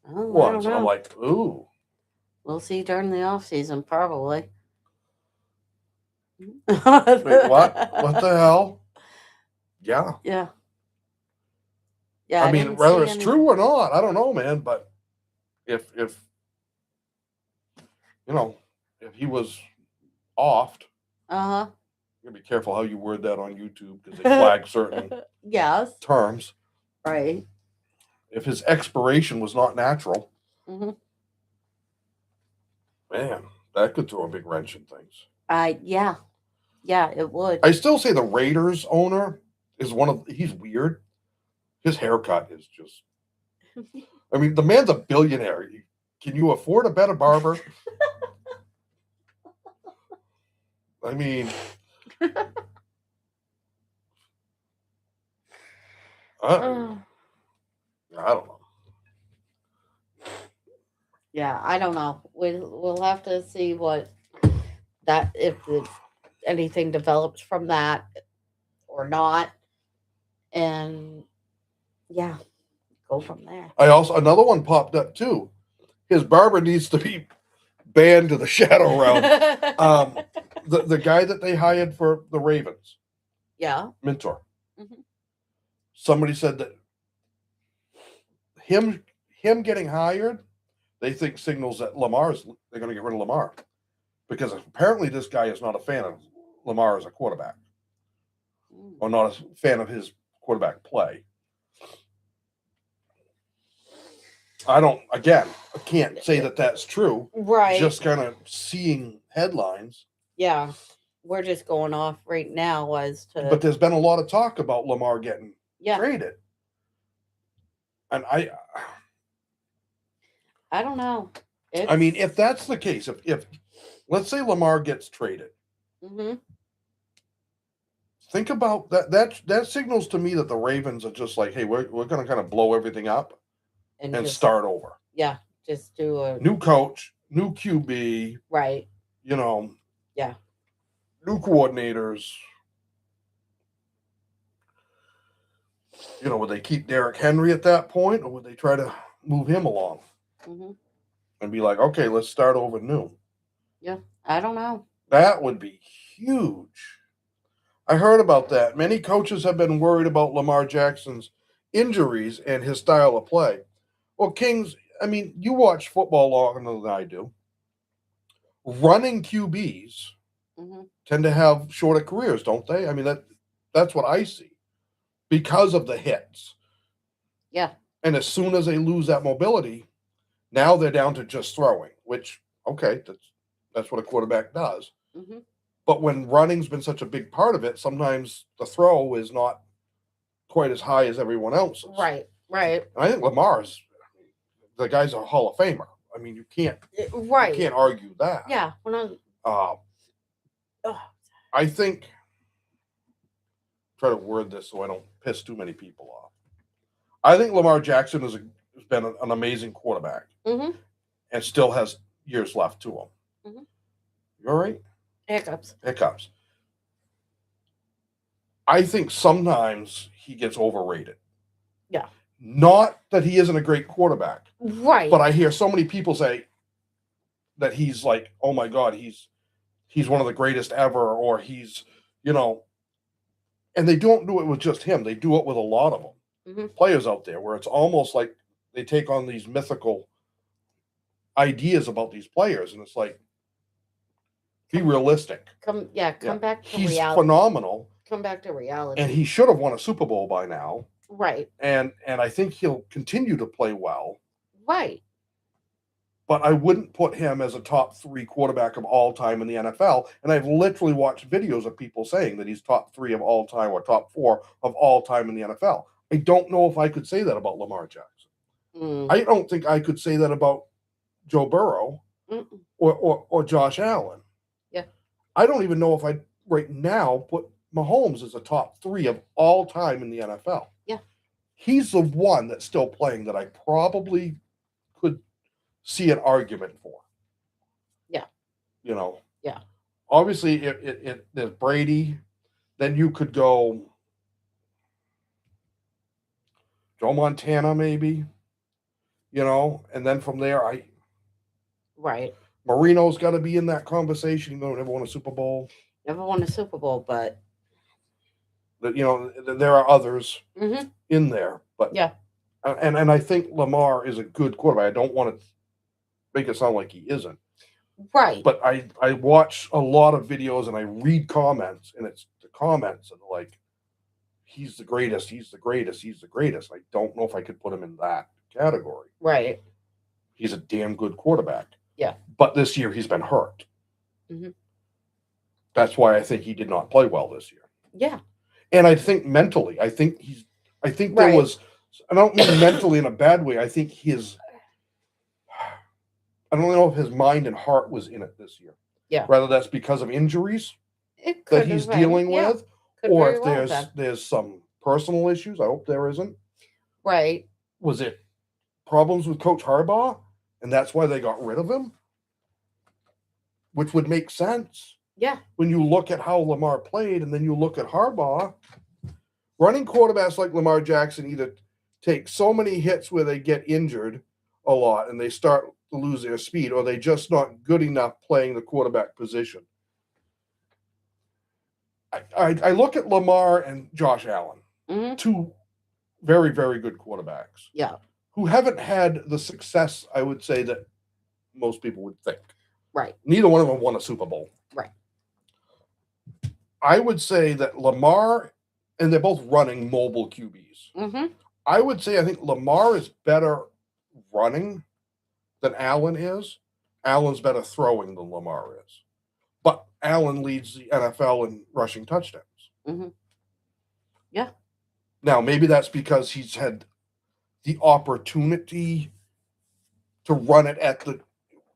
Oh, I don't ones. And I'm know. like, ooh, We'll see during the off season, probably. wait, what? What the hell? Yeah. Yeah. Yeah. I mean, didn't whether see it's any- true or not, I don't know, man. But if you know, if he was offed, Uh-huh. you gotta be careful how you word that on YouTube because they flag certain Yes. terms. Right. If his expiration was not natural, Mm-hmm. man, that could throw a big wrench in things. Yeah. Yeah, it would. I still say the Raiders owner is he's weird. His haircut is just, I mean, the man's a billionaire. Can you afford a better barber? I mean, Oh. I don't know. Yeah, I don't know. We'll have to see what that if anything develops from that or not, and yeah, go from there. Another one popped up too. His barber needs to be banned to the shadow realm. The guy that they hired for the Ravens, Yeah. mentor. Mhm. Somebody said that him getting hired, they think signals that they're going to get rid of Lamar, because apparently this guy is not a fan of Lamar as a quarterback, Mm. or not a fan of his quarterback play. I can't say that that's true. Right. Just kind of seeing headlines. Yeah. We're just going off right now as to. But there's been a lot of talk about Lamar getting traded. And I don't know. I mean, if that's the case, if let's say Lamar gets traded, think about that. That signals to me that the Ravens are just like, hey, we're going to kind of blow everything up and just start over. Yeah, just do a new coach, new QB, right. You know, yeah, new coordinators. You know, would they keep Derrick Henry at that point, or would they try to move him along and be like, okay, let's start over new? Yeah, I don't know. That would be huge. I heard about that. Many coaches have been worried about Lamar Jackson's injuries and his style of play. Well, Kings, I mean, you watch football longer than I do. Running QBs tend to have shorter careers, don't they? I mean, that's what I see because of the hits. Yeah. And as soon as they lose that mobility, now they're down to just throwing, which, okay, that's what a quarterback does. But when running's been such a big part of it, sometimes the throw is not quite as high as everyone else's. Right. And I think Lamar's, the guy's a Hall of Famer. I mean, you can't argue that. Yeah. I think, try to word this so I don't piss too many people off. I think Lamar Jackson has been an amazing quarterback and still has years left to him. You all right? Hiccups. I think sometimes he gets overrated. Yeah. Not that he isn't a great quarterback. Right. But I hear so many people say that he's like, oh my God, he's one of the greatest ever, or he's, you know, and they don't do it with just him. They do it with a lot of them. Players out there where it's almost like they take on these mythical ideas about these players. And it's like, be realistic. Come back to reality. He's phenomenal. Come back to reality. And he should have won a Super Bowl by now. Right. And I think he'll continue to play well. Right. But I wouldn't put him as a top 3 quarterback of all time in the NFL. And I've literally watched videos of people saying that he's top 3 of all time or top 4 of all time in the NFL. I don't know if I could say that about Lamar Jackson. I don't think I could say that about Joe Burrow or Josh Allen. Yeah. I don't even know if I'd right now put Mahomes as a top 3 of all time in the NFL. Yeah. He's the one that's still playing that I probably could see an argument for. Yeah. You know. Yeah. Obviously, there's Brady. Then you could go Joe Montana, maybe. You know, and then from there, Right. Marino's got to be in that conversation. Even though never won a Super Bowl. Never won a Super Bowl, but you know, there are others in there. But yeah. And I think Lamar is a good quarterback. I don't want to make it sound like he isn't. Right. But I watch a lot of videos and I read comments, and it's the comments and like, he's the greatest, he's the greatest, he's the greatest. I don't know if I could put him in that category. Right. He's a damn good quarterback. Yeah. But this year he's been hurt. That's why I think he did not play well this year. Yeah. And I think mentally, I think there was, I don't mean mentally in a bad way. I think I don't know if his mind and heart was in it this year. Yeah. Whether that's because of injuries that he's dealing with, or if there's some personal issues. I hope there isn't. Right. Was it problems with Coach Harbaugh, and that's why they got rid of him? Which would make sense. Yeah. When you look at how Lamar played, and then you look at Harbaugh, running quarterbacks like Lamar Jackson either take so many hits where they get injured a lot and they start to lose their speed, or they just not good enough playing the quarterback position. I look at Lamar and Josh Allen, two very, very good quarterbacks. Yeah. Who haven't had the success, I would say, that most people would think. Right. Neither one of them won a Super Bowl. Right. I would say that Lamar and they're both running mobile QBs. Mm-hmm. I would say I think Lamar is better running than Allen is. Allen's better throwing than Lamar is. But Allen leads the NFL in rushing touchdowns. Mhm. Yeah. Now, maybe that's because he's had the opportunity to run it at the,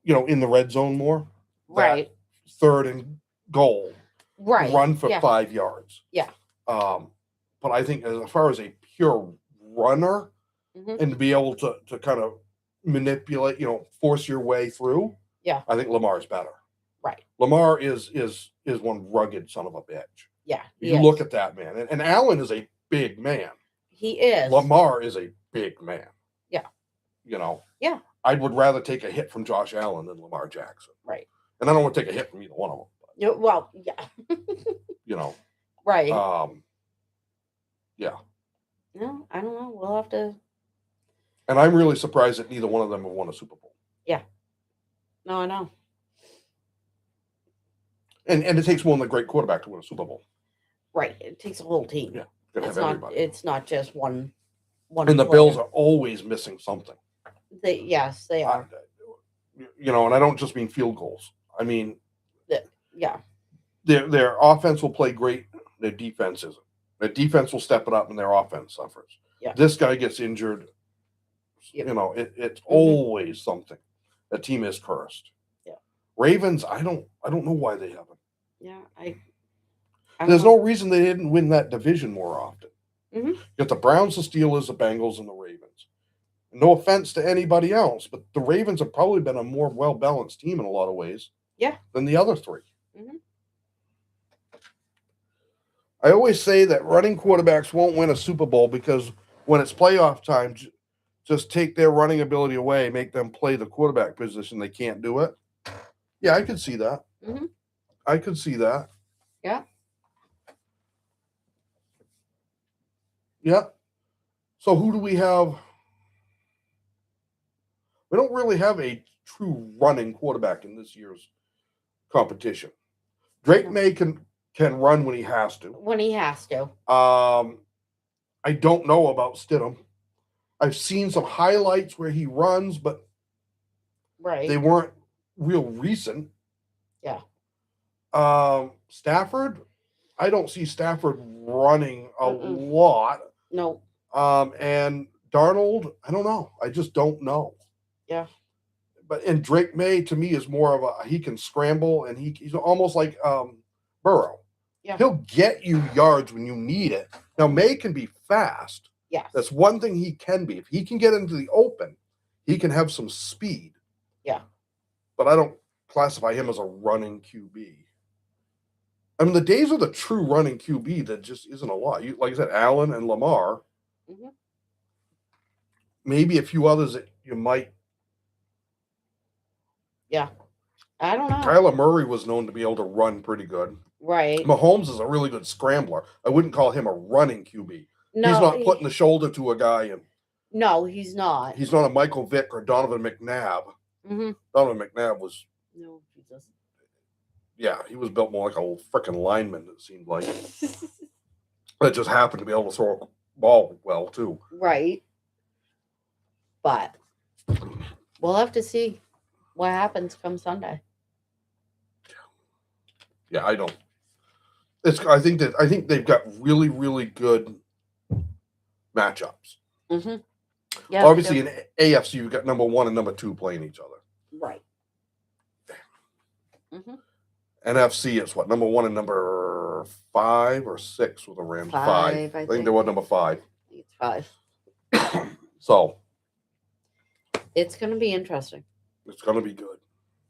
in the red zone more. Right. Third and goal. Right. Run for Yeah. 5 yards. Yeah. But I think as far as a pure runner Mhm. and to be able to kind of manipulate, force your way through. Yeah. I think Lamar's better. Right. Lamar is one rugged son of a bitch. Yeah. You look at that man, and Allen is a big man. He is. Lamar is a big man. Yeah. Yeah. I would rather take a hit from Josh Allen than Lamar Jackson. Right. And I don't want to take a hit from either one of them. Yeah, well, yeah. Right. Yeah. No, I don't know. We'll have to. And I'm really surprised that neither one of them have won a Super Bowl. No, I know. And it takes more than a great quarterback to win a Super Bowl. Right. It takes a whole team. Yeah. Gotta It's have not. everybody. It's not just one. One. And the player. Bills are always missing something. Yes, they are. And I don't just mean field goals. I mean, Yeah. their offense will play great. Their defense isn't. Their defense will step it up, and their offense suffers. Yeah. This guy gets injured. Yep. It's always something. The team is cursed. Yeah. Ravens, I don't know why they haven't. Yeah. There's no reason they didn't win that division more often. Mhm. You got the Browns, the Steelers, the Bengals, and the Ravens. No offense to anybody else, but the Ravens have probably been a more well-balanced team in a lot of ways. Yeah. Than the other three. Mhm. I always say that running quarterbacks won't win a Super Bowl because when it's playoff time, just take their running ability away, make them play the quarterback position. They can't do it. Yeah, I could see that. Mhm. I could see that. Yeah. Yeah. So who do we have? We don't really have a true running quarterback in this year's competition. Drake May can run when he has to. When he has to. I don't know about Stidham. I've seen some highlights where he runs, but Right. they weren't real recent. Yeah. Stafford, I don't see Stafford running a Mm-mm. lot. No. And Darnold, I don't know. I just don't know. Yeah. And Drake May to me is more of he can scramble and he's almost like Burrow. Yeah. He'll get you yards when you need it. Now May can be fast. Yes. That's one thing he can be. If he can get into the open, he can have some speed. Yeah. But I don't classify him as a running QB. I mean, the days of the true running QB, that just isn't a lot. Like I said, Allen and Lamar. Mhm. Maybe a few others that you might. Yeah. I don't know. Kyler Murray was known to be able to run pretty good. Right. Mahomes is a really good scrambler. I wouldn't call him a running QB. No. He's not putting the shoulder to a guy, and No, he's not. he's not a Michael Vick or Donovan McNabb. Mm-hmm. Donovan McNabb was, No, he doesn't. yeah, he was built more like a freaking lineman, it seemed like. That just happened to be able to throw a ball well, too. Right. But we'll have to see what happens come Sunday. Yeah, I don't. I think they've got really, really good matchups. Mm-hmm. Yeah. Obviously, in AFC, you've got number 1 and number 2 playing each other. Right. Mm-hmm. NFC is what, number 1 and number 5 or 6 with the Rams? 5. I think they were number 5. It's 5. So It's going to be interesting. it's going to be good.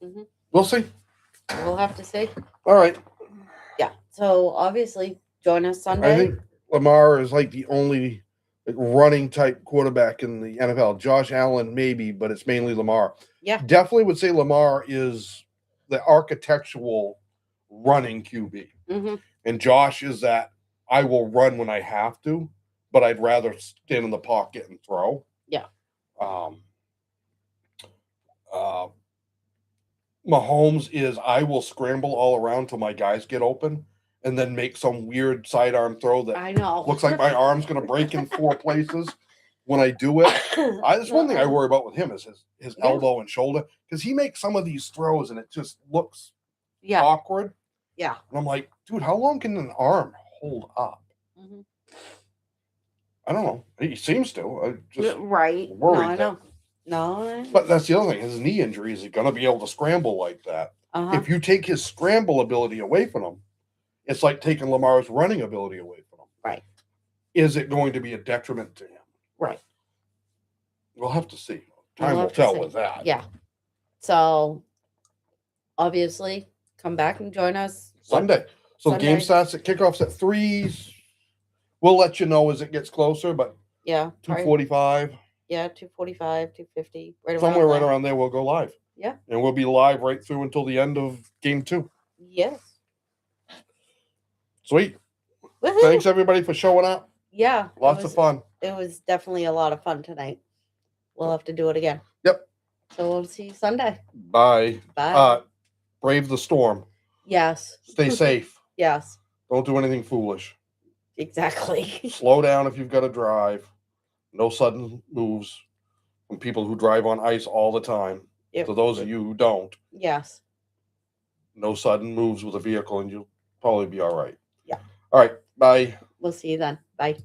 Mhm. We'll see. We'll have to see. All right. Yeah. So obviously, join us Sunday. I think Lamar is like the only running type quarterback in the NFL. Josh Allen, maybe, but it's mainly Lamar. Yeah. Definitely would say Lamar is the architectural running QB. Mm-hmm. And Josh is that I will run when I have to, but I'd rather stand in the pocket and throw. Yeah. Mahomes is I will scramble all around till my guys get open, and then make some weird sidearm throw that I know. looks like my arm's gonna break in 4 places when I do it. That's one thing I worry about with him is his Yeah. elbow and shoulder, because he makes some of these throws and it just looks Yeah. awkward. Yeah. And I'm like, dude, how long can an arm hold up? Mhm. I don't know. He seems to. I just Right. No, worried I that- know. No. But that's the other thing. His knee injury, is he going to be able to scramble like that? Uh-huh. If you take his scramble ability away from him, it's like taking Lamar's running ability away from him. Right. Is it going to be a detriment to him? Right. We'll have to see. We'll Time will have to tell see. with that. Yeah. So obviously come back and join us. Sunday. So the game Sunday. starts at kickoffs at 3. We'll let you know as it gets closer, but Yeah. probably- 2:45, Yeah, 2:45, 2:50, right somewhere right there. around there, we'll go live. Yeah. And we'll be live right through until the end of game 2. Yes. Sweet. Woohoo! Thanks everybody for showing up. Yeah. Lots of fun. It was definitely a lot of fun tonight. We'll have to do it again. Yep. So we'll see you Sunday. Bye. Bye. Brave the storm. Yes. Stay safe. Yes. Don't do anything foolish. Exactly. Slow down if you've got to drive. No sudden moves from people who drive on ice all the time. Yep. To those of you who don't, Yes. no sudden moves with a vehicle and you'll probably be all right. Yeah. All right. Bye. We'll see you then. Bye.